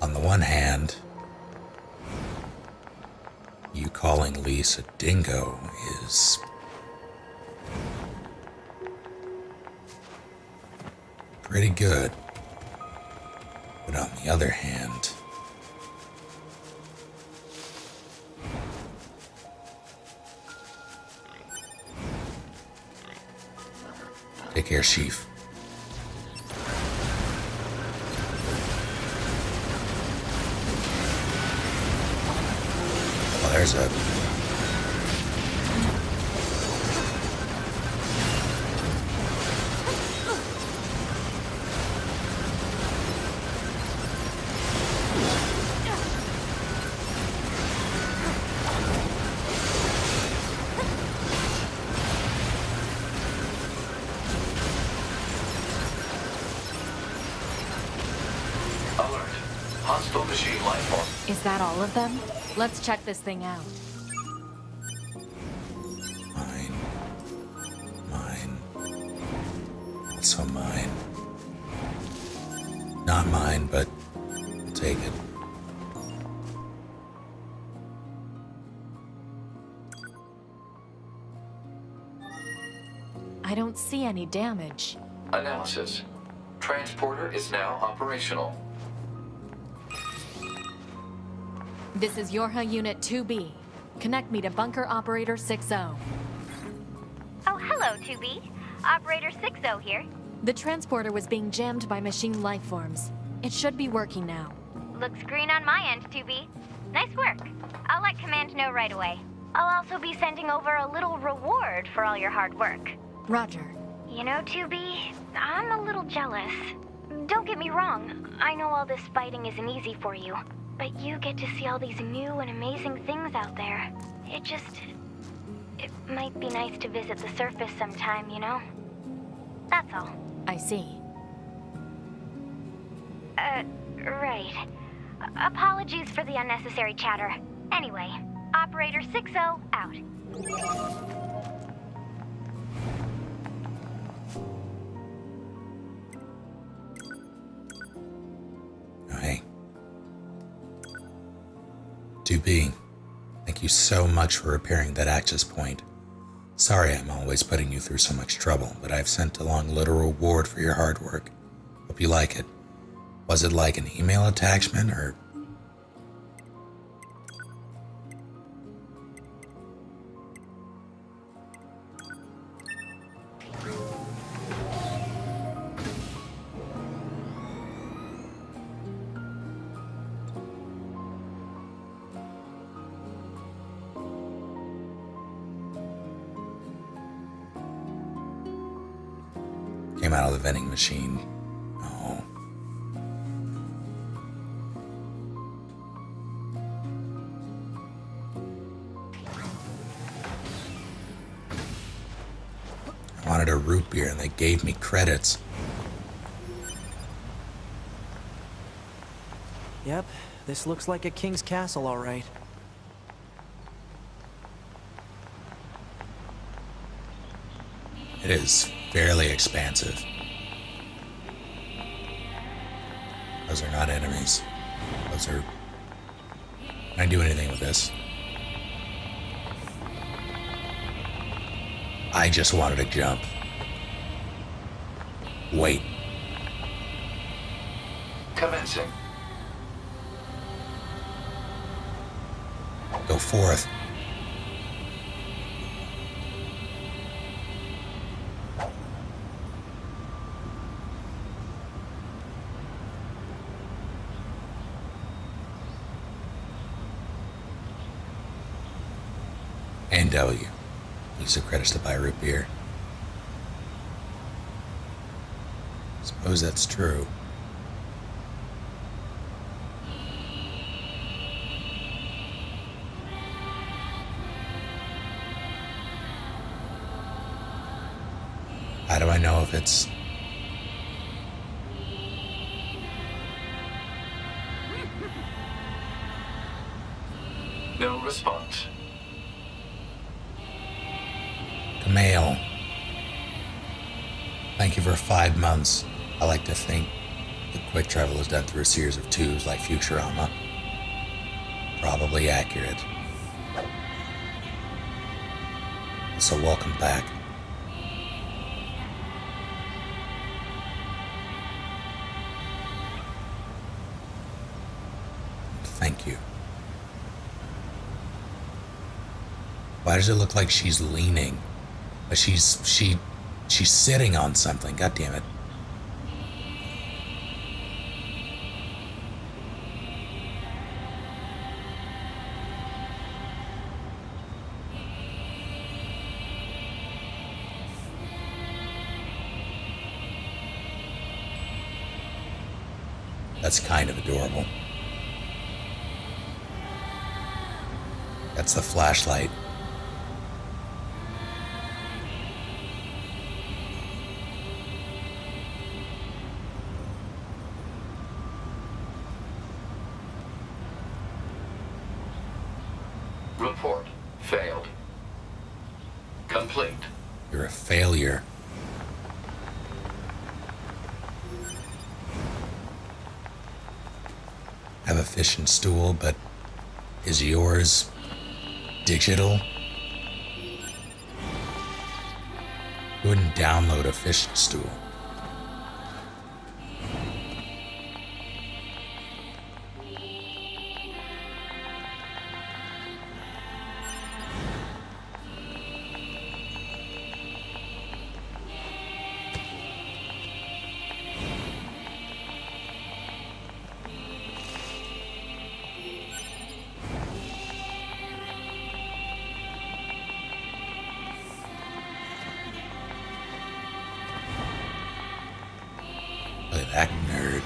[SPEAKER 1] on the one hand, you calling Lise a dingo is... pretty good. But on the other hand... Take care, Chief. Well, there's a...
[SPEAKER 4] Hostile machine life form.
[SPEAKER 3] Is that all of them? Let's check this thing out.
[SPEAKER 1] Mine. Mine. Also mine. Not mine, but I'll take it.
[SPEAKER 3] I don't see any damage.
[SPEAKER 4] Analysis. Transporter is now operational.
[SPEAKER 3] This is Yorha Unit 2B. Connect me to Bunker Operator 60.
[SPEAKER 6] Oh, hello, 2B. Operator 60 here.
[SPEAKER 3] The transporter was being jammed by machine life forms. It should be working now.
[SPEAKER 6] Looks green on my end, 2B. Nice work. I'll let Command know right away. I'll also be sending over a little reward for all your hard work.
[SPEAKER 3] Roger.
[SPEAKER 6] You know, 2B, I'm a little jealous. Don't get me wrong, I know all this fighting isn't easy for you, but you get to see all these new and amazing things out there. It might be nice to visit the surface sometime, you know? That's all.
[SPEAKER 3] I see.
[SPEAKER 6] Right. Apologies for the unnecessary chatter. Anyway, Operator 60 out.
[SPEAKER 1] Oh, hey. 2B, thank you so much for repairing that access point. Sorry I'm always putting you through so much trouble, but I've sent along a little reward for your hard work. Hope you like it. Was it like an email attachment, or... out of the vending machine. Oh. I wanted a root beer and they gave me credits.
[SPEAKER 2] Yep, this looks like a king's castle, all right.
[SPEAKER 1] It is fairly expansive. Those are not enemies. Those are... Can I do anything with this? I just wanted to jump. Wait.
[SPEAKER 4] Commencing.
[SPEAKER 1] Go forth. And W. Use the credits to buy root beer. Suppose that's true. How do I know if it's...
[SPEAKER 4] No response.
[SPEAKER 1] Mail. Thank you for 5 months. I like to think the quick travel is done through a series of tubes like Futurama. Probably accurate. So welcome back. Thank you. Why does it look like she's leaning? But she's sitting on something. God damn it. That's kind of adorable. That's the flashlight.
[SPEAKER 4] Report failed. Complete.
[SPEAKER 1] You're a failure. I have a fishing stool, but is yours digital? You wouldn't download a fishing stool. Look at that nerd.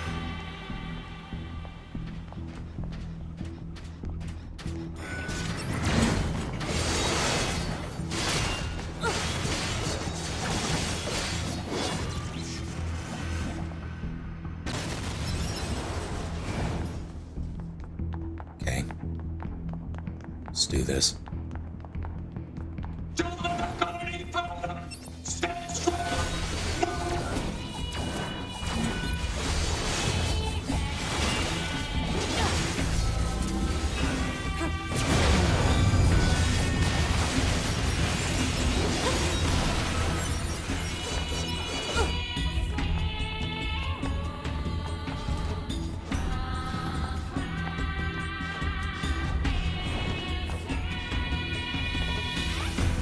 [SPEAKER 1] Okay. Let's do this.
[SPEAKER 9] Don't let them go any further. Stand strong.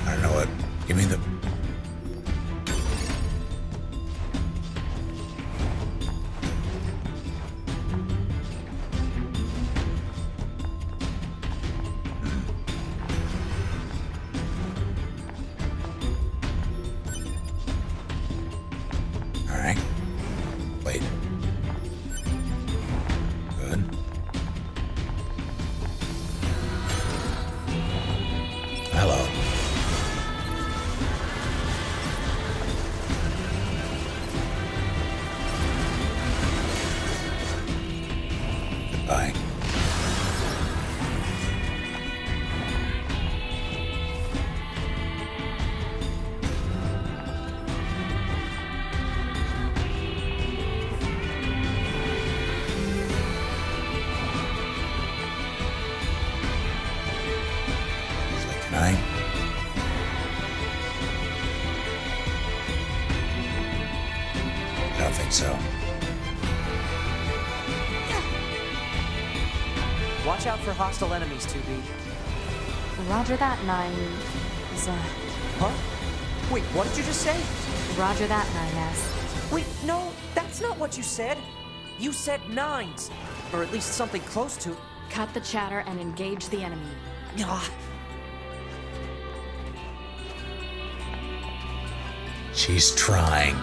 [SPEAKER 1] I don't know what. Give me the... All right. Bye. Can I? I don't think so.
[SPEAKER 2] Watch out for hostile enemies, 2B.
[SPEAKER 3] Roger that, 9...
[SPEAKER 2] Huh? Wait, what did you just say?
[SPEAKER 3] Roger that, 9S.
[SPEAKER 2] Wait, no, that's not what you said. You said 9s. Or at least something close to...
[SPEAKER 3] Cut the chatter and engage the enemy.
[SPEAKER 2] Ah,
[SPEAKER 1] She's trying.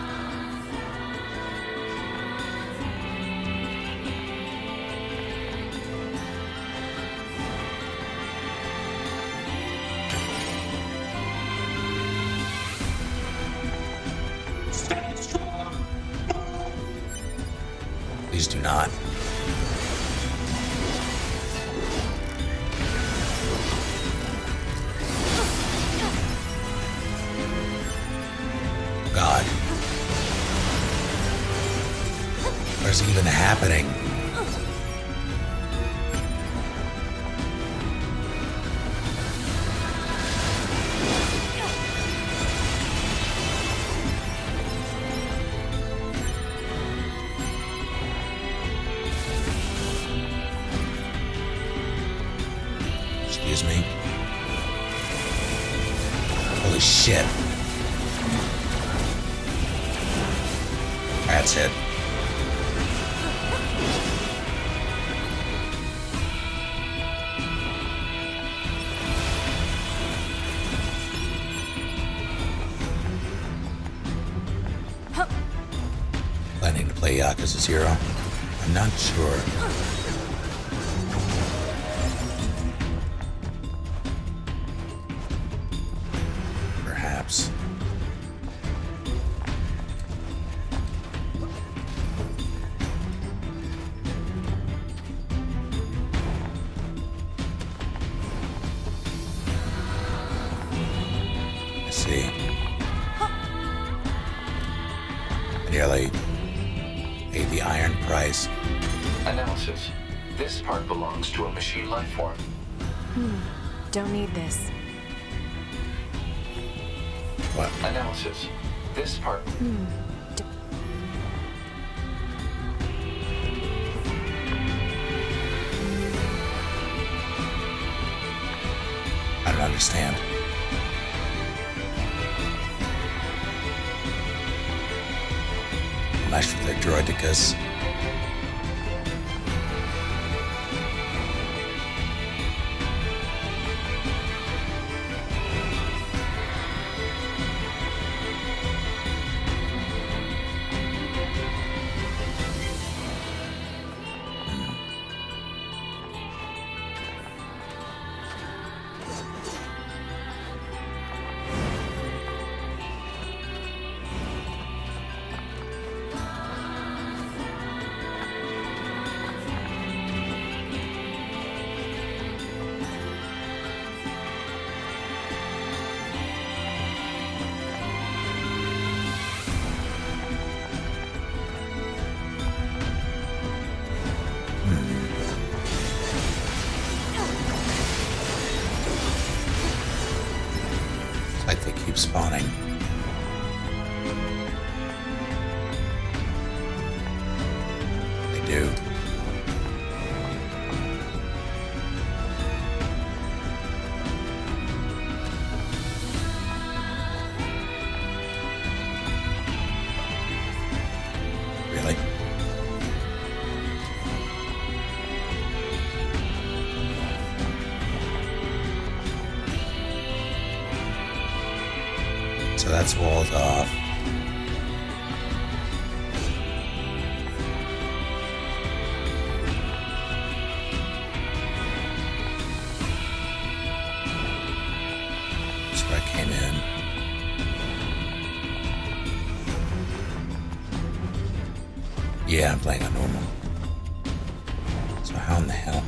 [SPEAKER 9] Stand strong.
[SPEAKER 1] Please do not. God. What is even happening? Excuse me. Holy shit. That's it. Planning to play Yakuza 0? I'm not sure. Perhaps. I see. Nearly paid the iron price.
[SPEAKER 4] Analysis. This part belongs to a machine life form.
[SPEAKER 3] Don't need this.
[SPEAKER 1] What?
[SPEAKER 4] Analysis. This part...
[SPEAKER 1] I don't understand. Nice for their droidicas. Like they keep spawning. They do. Really? So that's walled off. That's where I came in. Yeah, I'm playing on normal. So how How in the hell?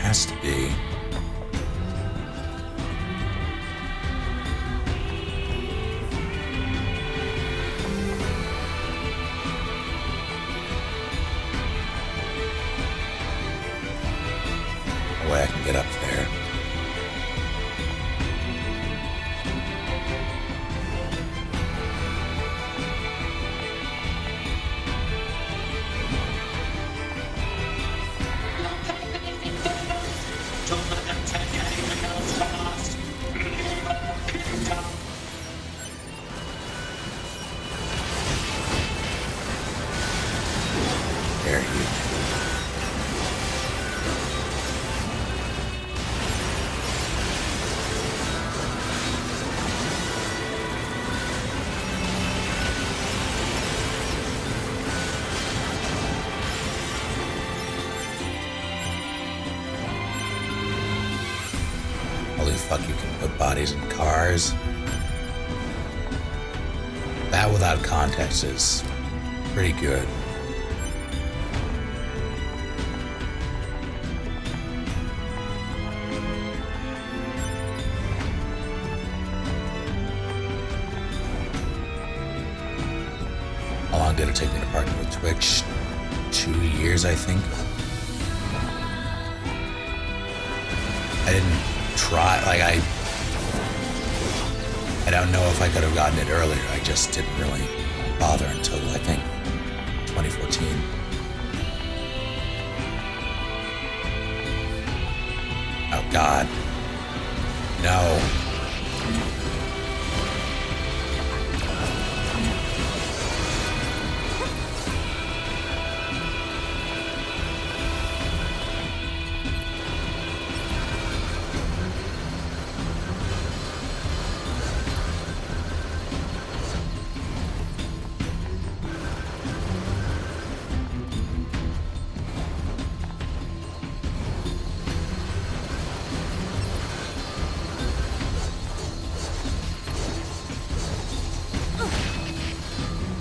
[SPEAKER 1] Has to be. A way I can get up there.
[SPEAKER 9] Don't let them take anything else from us. Leave our kingdom.
[SPEAKER 1] There you. Holy fuck, you can put bodies in cars. That without context is pretty good. How long did it take me to partner with Twitch? 2 years, I think. I didn't try, like I don't know if I could have gotten it earlier. I just didn't really bother until, I think, 2014. Oh God. No.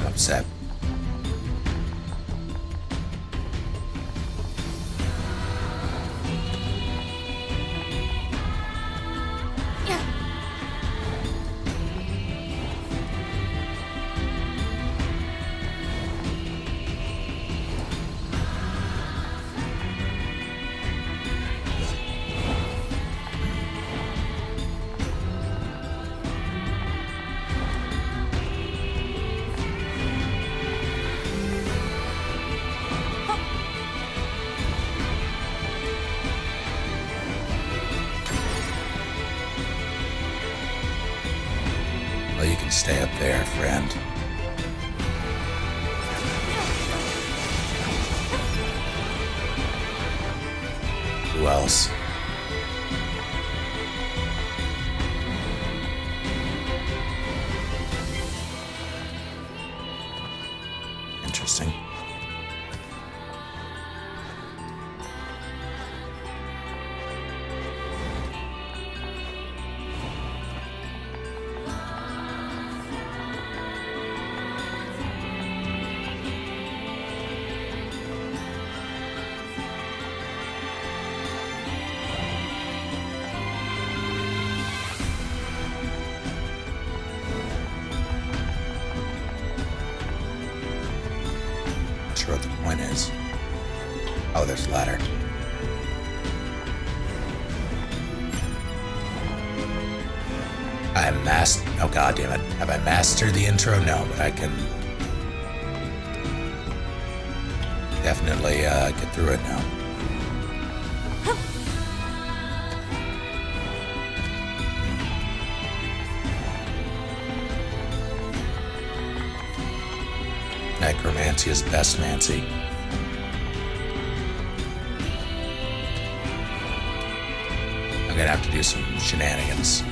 [SPEAKER 1] I'm upset. Well, you can stay up there, friend. Who else? Interesting. Not sure what the point is. Oh, there's a ladder. Oh god damn it. Have I mastered the intro? No, but I can definitely get through it now. Necromancy is best mancy. I'm gonna have to do some shenanigans.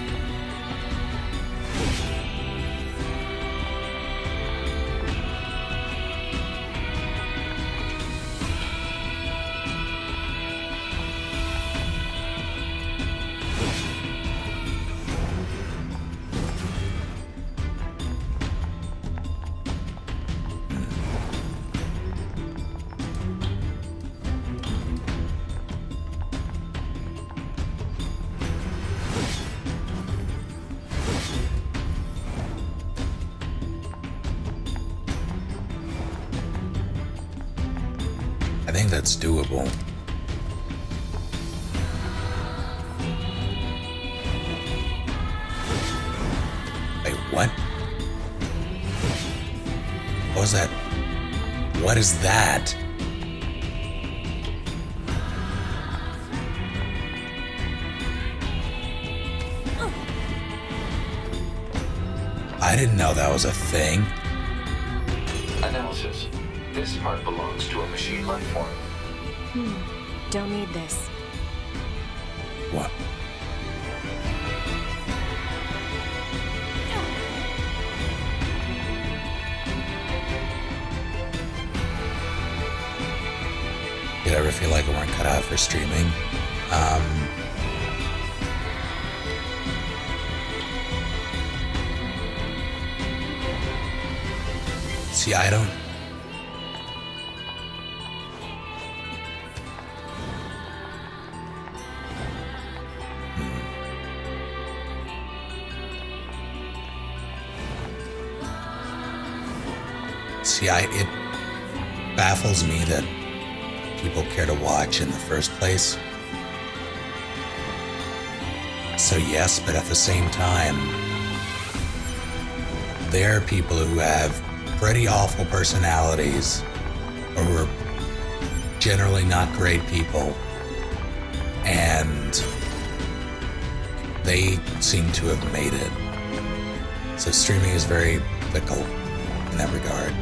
[SPEAKER 1] I think that's doable. Wait, what? What was that? What is that? I didn't know that was a thing.
[SPEAKER 4] Analysis. This part belongs to a machine life form.
[SPEAKER 3] Don't need this.
[SPEAKER 1] What? Did I ever feel like I weren't cut out for streaming? See, I don't. See, it baffles me that people care to watch in the first place. So yes, but at the same time, there are people who have pretty awful personalities or who are generally not great people, and they seem to have made it. So streaming is very fickle in that regard.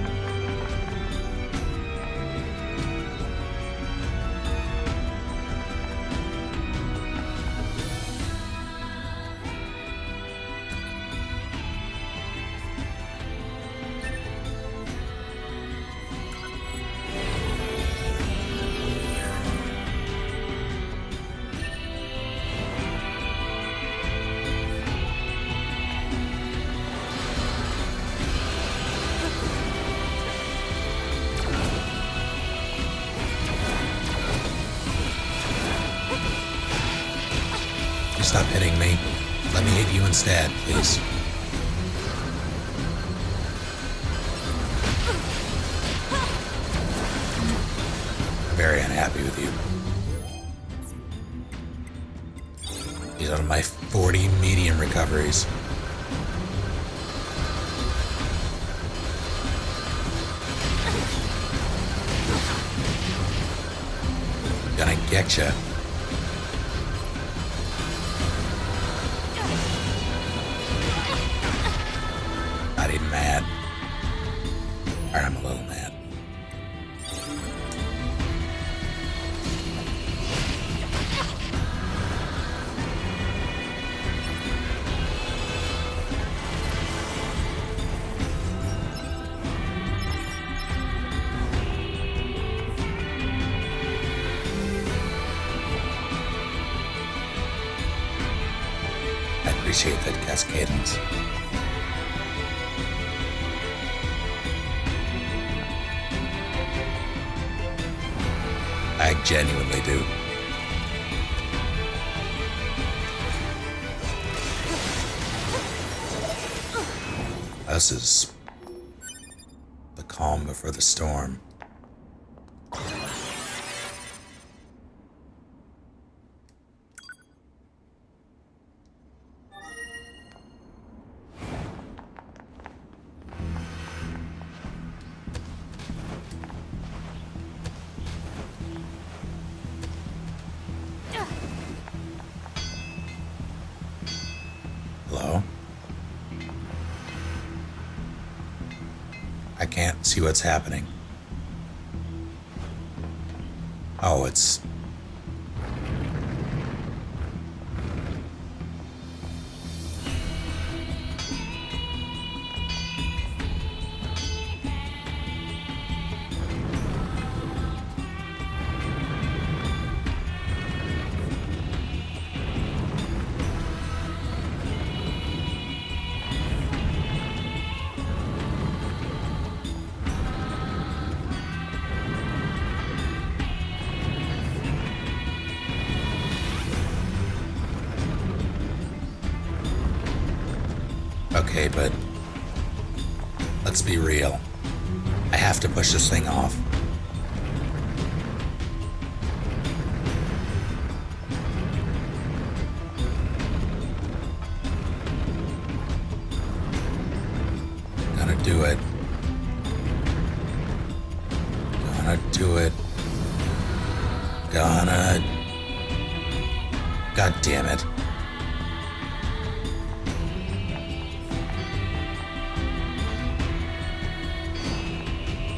[SPEAKER 1] Stop hitting me. Let me hit you instead, please. Very unhappy with you. These are my 40 medium recoveries. Gonna getcha. Not even mad. Or I'm a little mad. I appreciate that cascadence. I genuinely do. This is the calm before the storm. Hello? I can't see what's happening. Oh, it's... Okay, but let's be real. I have to push this thing off. Gonna do it. Gonna do it. Gonna... God damn it.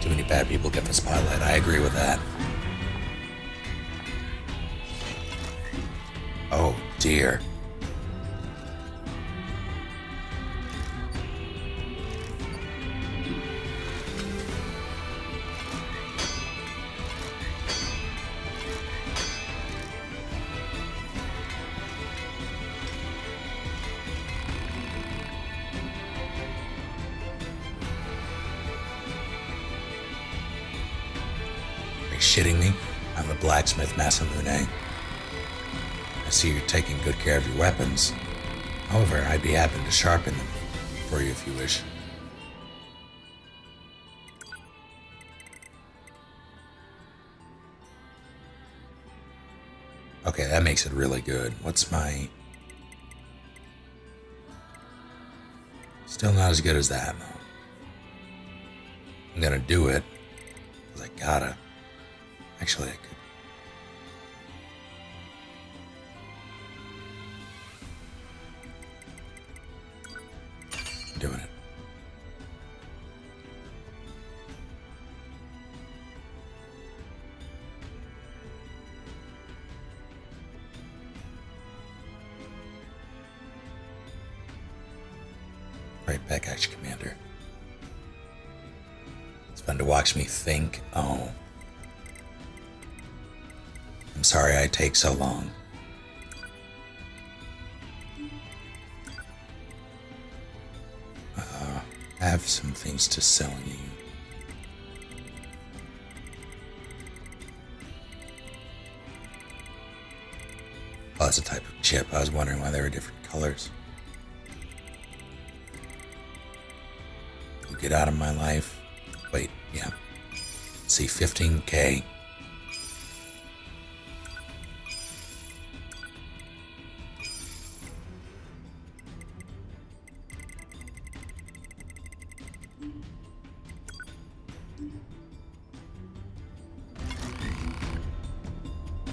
[SPEAKER 1] Too many bad people get the spotlight. I agree with that. Oh dear. Shitting me? I'm the blacksmith, Masamune. I see you're taking good care of your weapons. However, I'd be happy to sharpen them for you if you wish. Okay, that makes it really good. What's my... Still not as good as that, though. I'm gonna do it, because I gotta. Actually, I could. I'm doing it. Right back at you, Commander. It's fun to watch me think. Oh. I'm sorry I take so long. I have some things to sell you. Oh, that's a type of chip. I was wondering why they were different colors. You get out of my life. Wait, yeah. Let's see, 15K.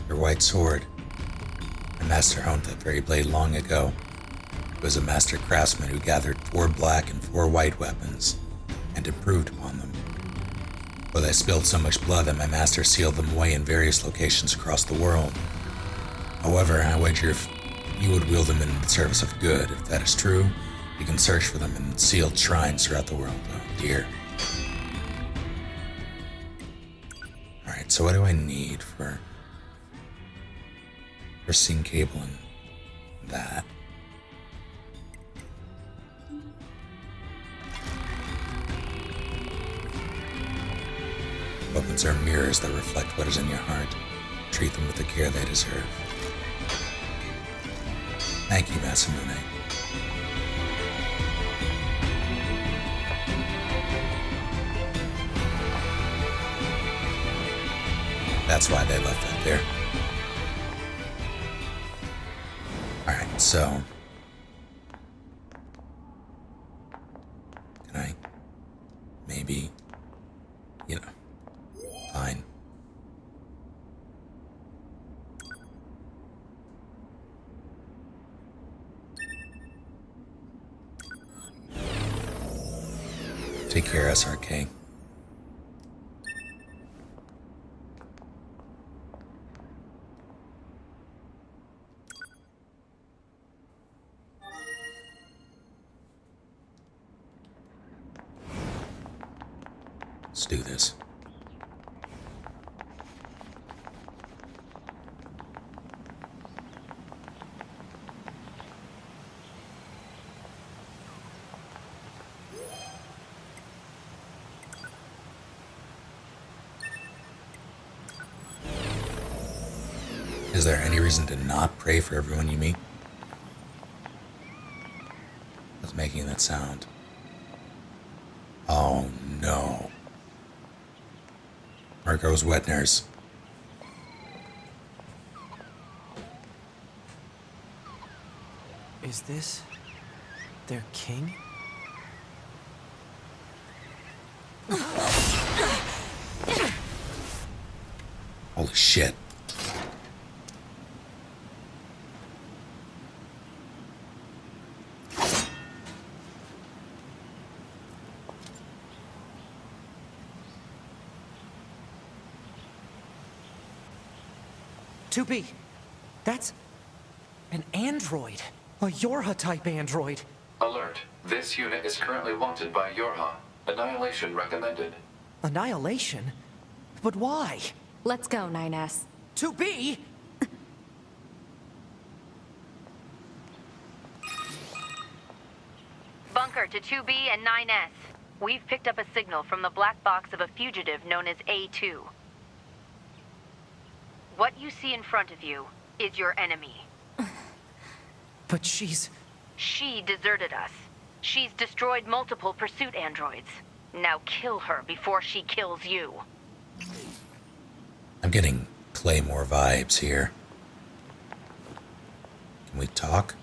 [SPEAKER 1] Your white sword. My master honed that very blade long ago. He was a master craftsman who gathered 4 black and 4 white weapons and improved upon them. But I spilled so much blood that my master sealed them away in various locations across the world. However, I wager if you would wield them in the service of good. If that is true, you can search for them in sealed shrines throughout the world. Oh dear. Alright, so what do I need for sync cable and that? Weapons are mirrors that reflect what is in your heart. Treat them with the care they deserve. Thank you, Masamune. That's why they left that there. Alright, so... Can I... maybe... you know... Fine. Take care, SRK. Let's do this. Is there any reason to not pray for everyone you meet? What's making that sound? Oh no. Marco's wet nurse.
[SPEAKER 2] Is this their king?
[SPEAKER 1] Holy shit.
[SPEAKER 2] Tupi, that's an android. A Yorha-type android.
[SPEAKER 4] Alert. This unit is currently wanted by Yorha. Annihilation recommended.
[SPEAKER 2] Annihilation? But why?
[SPEAKER 3] Let's go, 9S.
[SPEAKER 2] Tupi?
[SPEAKER 7] Bunker to 2B and 9S. We've picked up a signal from the black box of a fugitive known as A2. What you see in front of you is your enemy.
[SPEAKER 2] But she's...
[SPEAKER 7] She deserted us. She's destroyed multiple pursuit androids. Now kill her before she kills you.
[SPEAKER 1] I'm getting Claymore vibes here. Can we talk?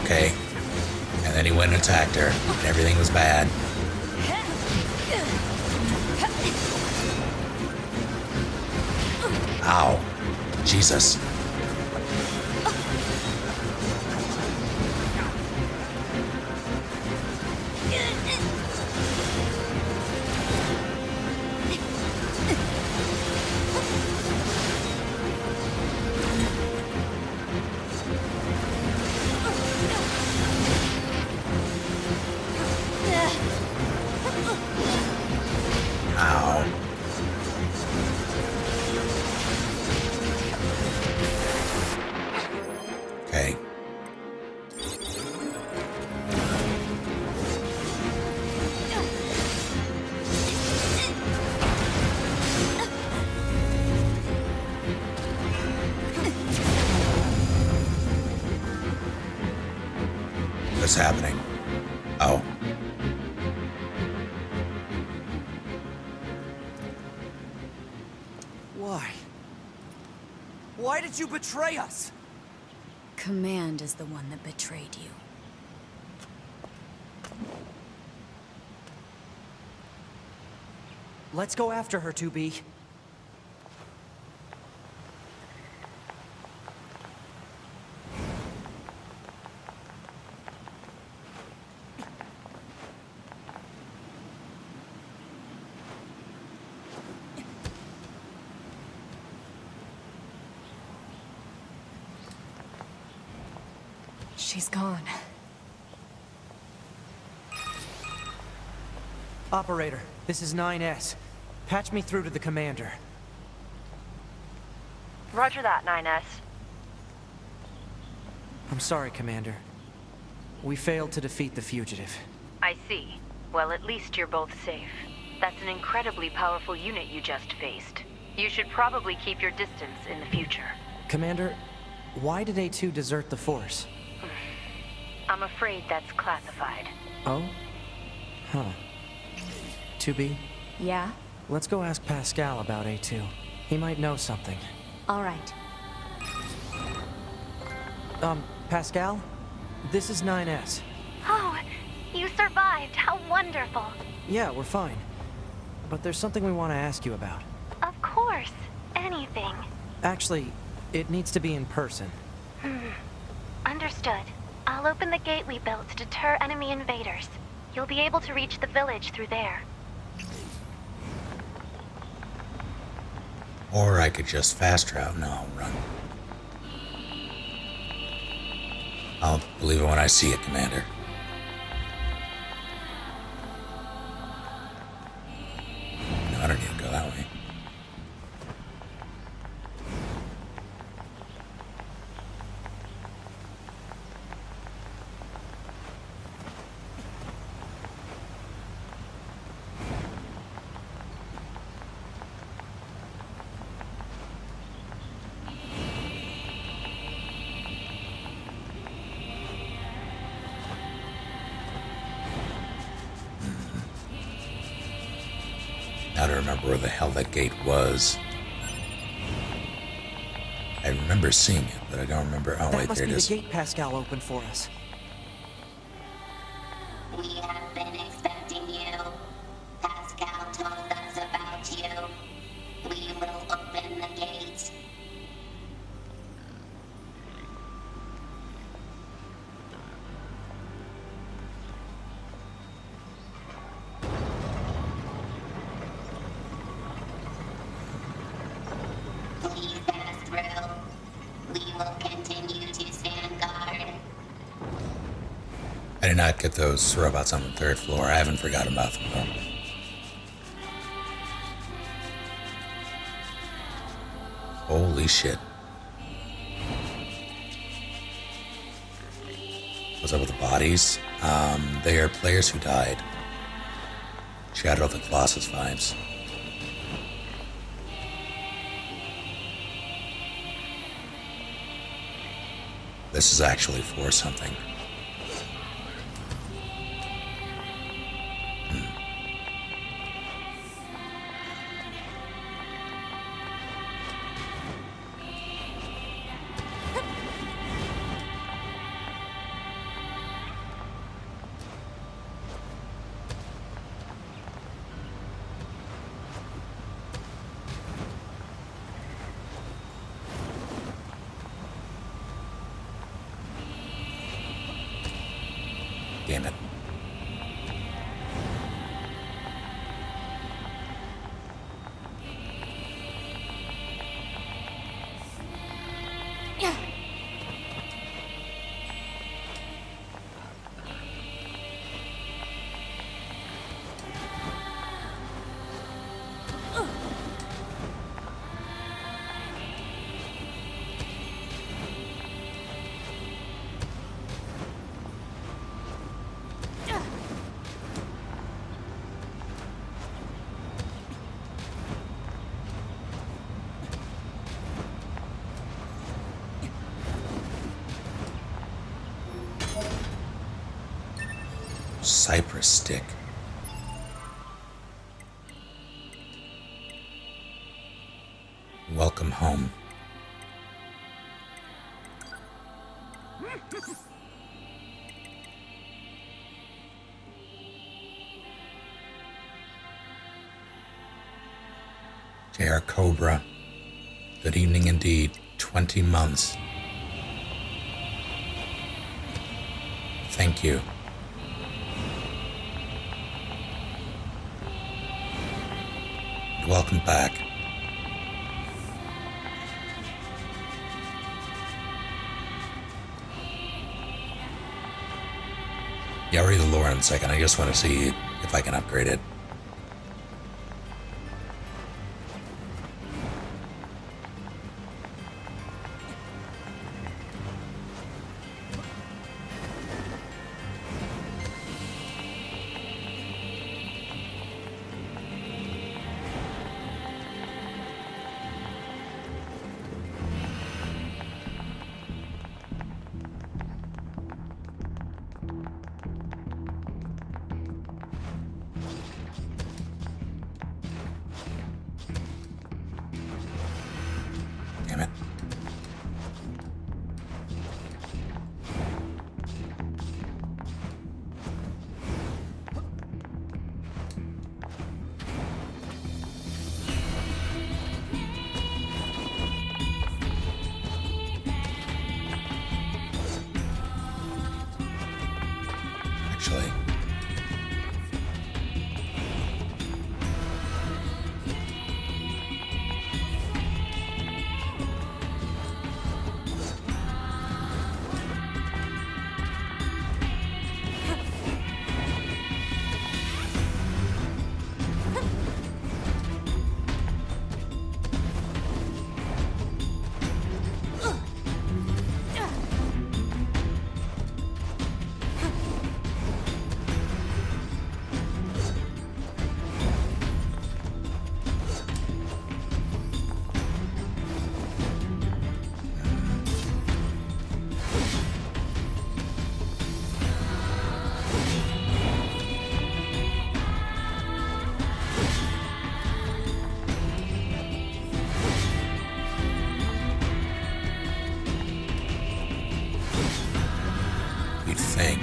[SPEAKER 1] Okay. And then he went and attacked her, and everything was bad. Ow. Jesus. Ow. Okay. What's happening? Oh.
[SPEAKER 2] Why? Why did you betray us?
[SPEAKER 8] Command is the one that betrayed you.
[SPEAKER 2] Let's go after her, 2B.
[SPEAKER 3] She's gone.
[SPEAKER 2] Operator, this is 9S. Patch me through to the commander.
[SPEAKER 7] Roger that, 9S.
[SPEAKER 2] I'm sorry, Commander. We failed to defeat the fugitive.
[SPEAKER 7] I see. Well, at least you're both safe. That's an incredibly powerful unit you just faced. You should probably keep your distance in the future.
[SPEAKER 2] Commander, why did A2 desert the Force?
[SPEAKER 7] I'm afraid that's classified.
[SPEAKER 2] Oh? Huh. 2B,
[SPEAKER 3] Yeah?
[SPEAKER 2] let's go ask Pascal about A2. He might know something.
[SPEAKER 3] All right.
[SPEAKER 2] Pascal? This is 9S.
[SPEAKER 6] Oh, you survived. How wonderful.
[SPEAKER 2] Yeah, we're fine. But there's something we want to ask you about.
[SPEAKER 6] Of course. Anything.
[SPEAKER 2] Actually, it needs to be in person.
[SPEAKER 6] Understood. I'll open the gate we built to deter enemy invaders. You'll be able to reach the village through there.
[SPEAKER 1] Or I could just fast travel. No, run. I'll believe it when I see it, Commander. No, I don't need to go that way. Now to remember where the hell that gate was. I remember seeing it, but I don't remember. Oh,
[SPEAKER 2] That
[SPEAKER 1] wait,
[SPEAKER 2] must
[SPEAKER 1] there it
[SPEAKER 2] be
[SPEAKER 1] is.
[SPEAKER 2] the gate Pascal opened for us.
[SPEAKER 5] We have been expecting you. Pascal told us about you. We will open the gates. Please pass through. We will continue to stand guard.
[SPEAKER 1] I did not get those robots on the third floor. I haven't forgotten about them, though. Holy shit. What's up with the bodies? They are players who died. Shadow of the Colossus vibes. This is actually for something. Damn it. Cypress stick. Welcome home. J.R. Cobra. Good evening indeed. 20 months. Thank you. Welcome back. Yeah, I'll read the lore in a second. I just want to see if I can upgrade it. You'd think.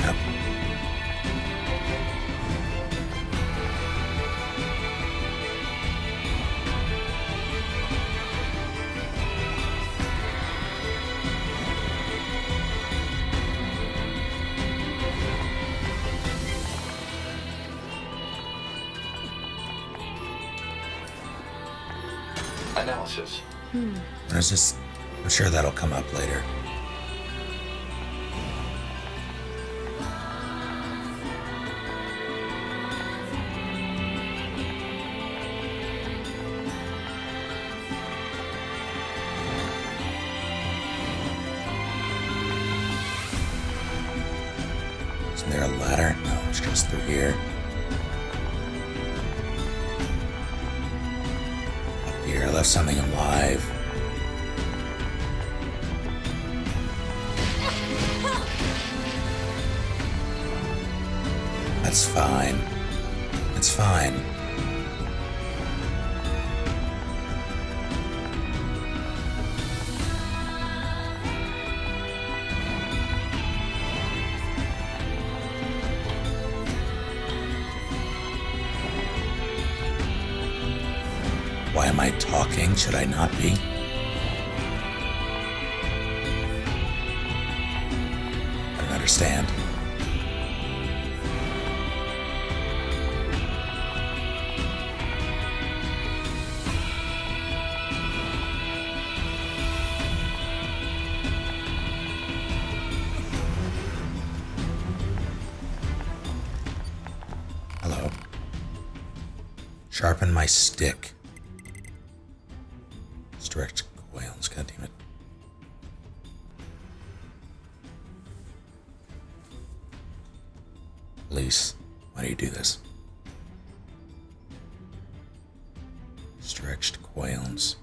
[SPEAKER 1] Yep.
[SPEAKER 4] Analysis.
[SPEAKER 1] There's just, I'm sure that'll come up later. Isn't there a ladder? No, it's just through here. Up here, I left something alive. That's fine. It's fine. Why am I talking? Should I not be? I don't understand. Hello. Sharpen my stick. Direct coils, god damn it. Police, why do you do this? Stretched coils.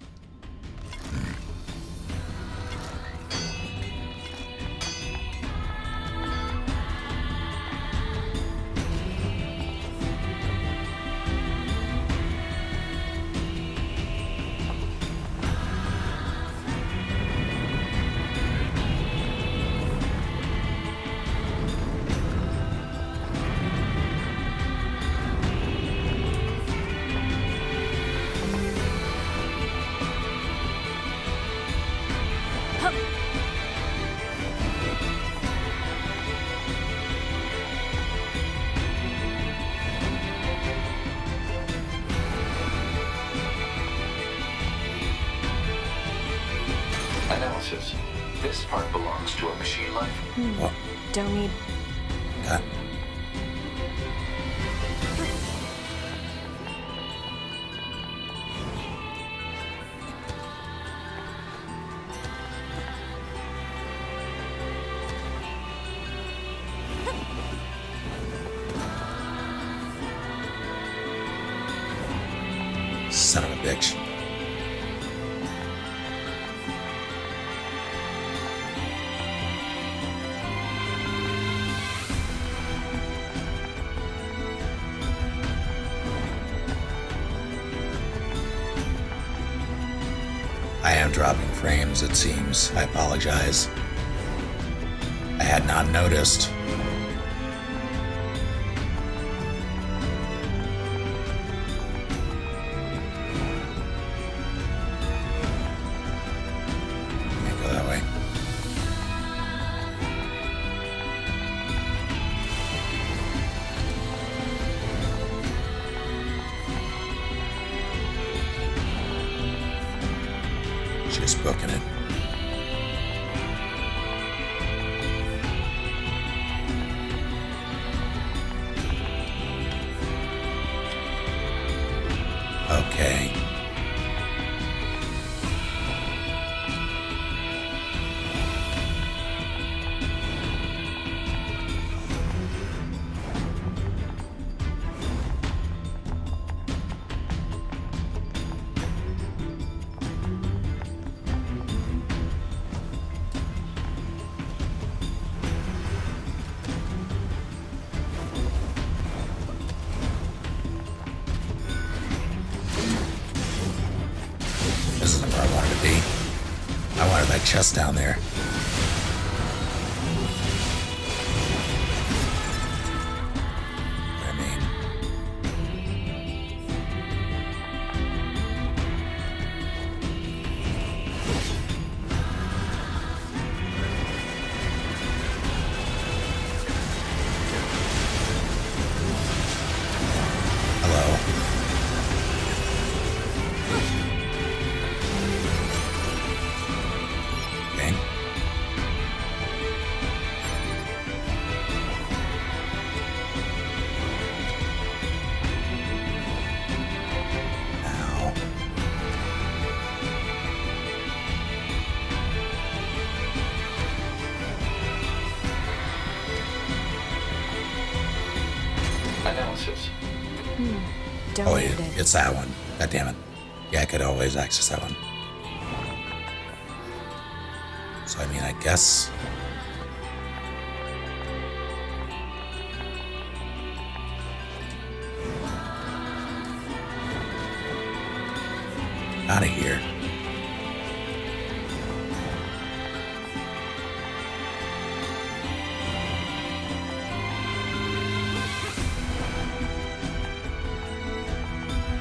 [SPEAKER 4] Analysis. This part belongs to a machine life.
[SPEAKER 1] What?
[SPEAKER 3] Don't need...
[SPEAKER 1] That. Son of a bitch. I am dropping frames, it seems. I apologize. I had not noticed. Can't go that way. Just booking it. Okay. chest down there. I mean, hello. Okay. Now.
[SPEAKER 4] Analysis.
[SPEAKER 3] Don't
[SPEAKER 1] Oh,
[SPEAKER 3] need it.
[SPEAKER 1] it's that one. God damn it. Yeah, I could always access that one. So, I mean, I guess... Out of here.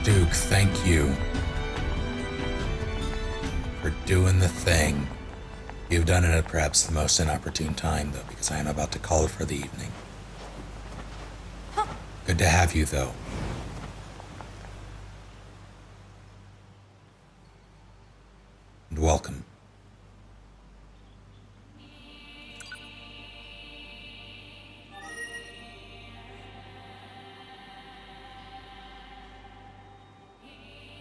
[SPEAKER 1] Duke, thank you for doing the thing. You've done it at perhaps the most inopportune time, though, because I am about to call it for the evening. Good to have you, though. And welcome.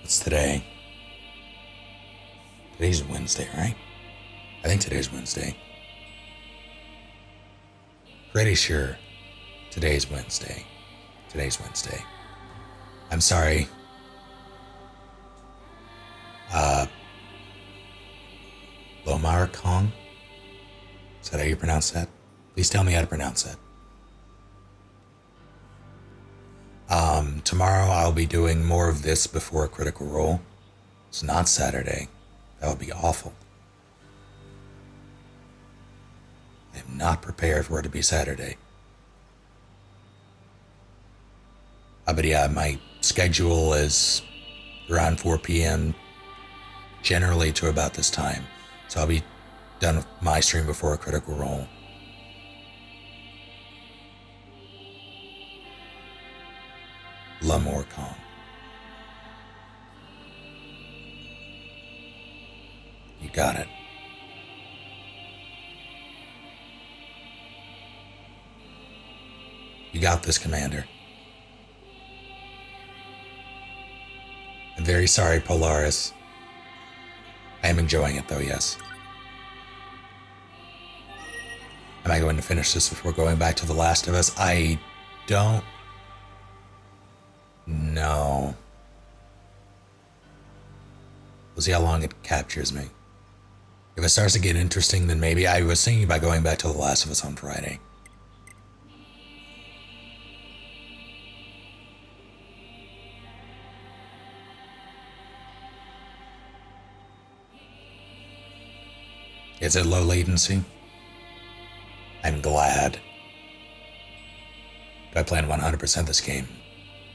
[SPEAKER 1] What's today? Today's Wednesday, right? I think today's Wednesday. Pretty sure today's Wednesday. Today's Wednesday. I'm sorry. Lomar Kong? Is that how you pronounce that? Please tell me how to pronounce that. Tomorrow I'll be doing more of this before a Critical Role. It's not Saturday. That would be awful. I am not prepared for it to be Saturday. But yeah, my schedule is around 4 p.m. generally to about this time. So I'll be done with my stream before a Critical Role. Lamore Kong. You got it. You got this, Commander. I'm very sorry, Polaris. I am enjoying it, though, yes. Am I going to finish this before going back to The Last of Us? I don't know. We'll see how long it captures me. If it starts to get interesting, then maybe. I was thinking about going back to The Last of Us on Friday. Is it low latency? I'm glad. Do I plan 100% this game?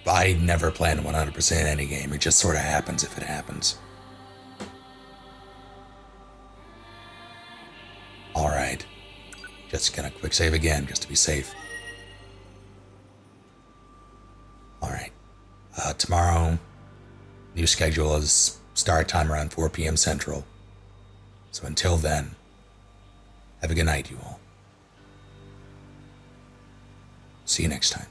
[SPEAKER 1] I never plan 100% any game. It just sort of happens if it happens. Alright. Just gonna quick save again, just to be safe. Alright. Tomorrow, new schedule is start time around 4 p.m. Central. So until then, have a good night, you all. See you next time.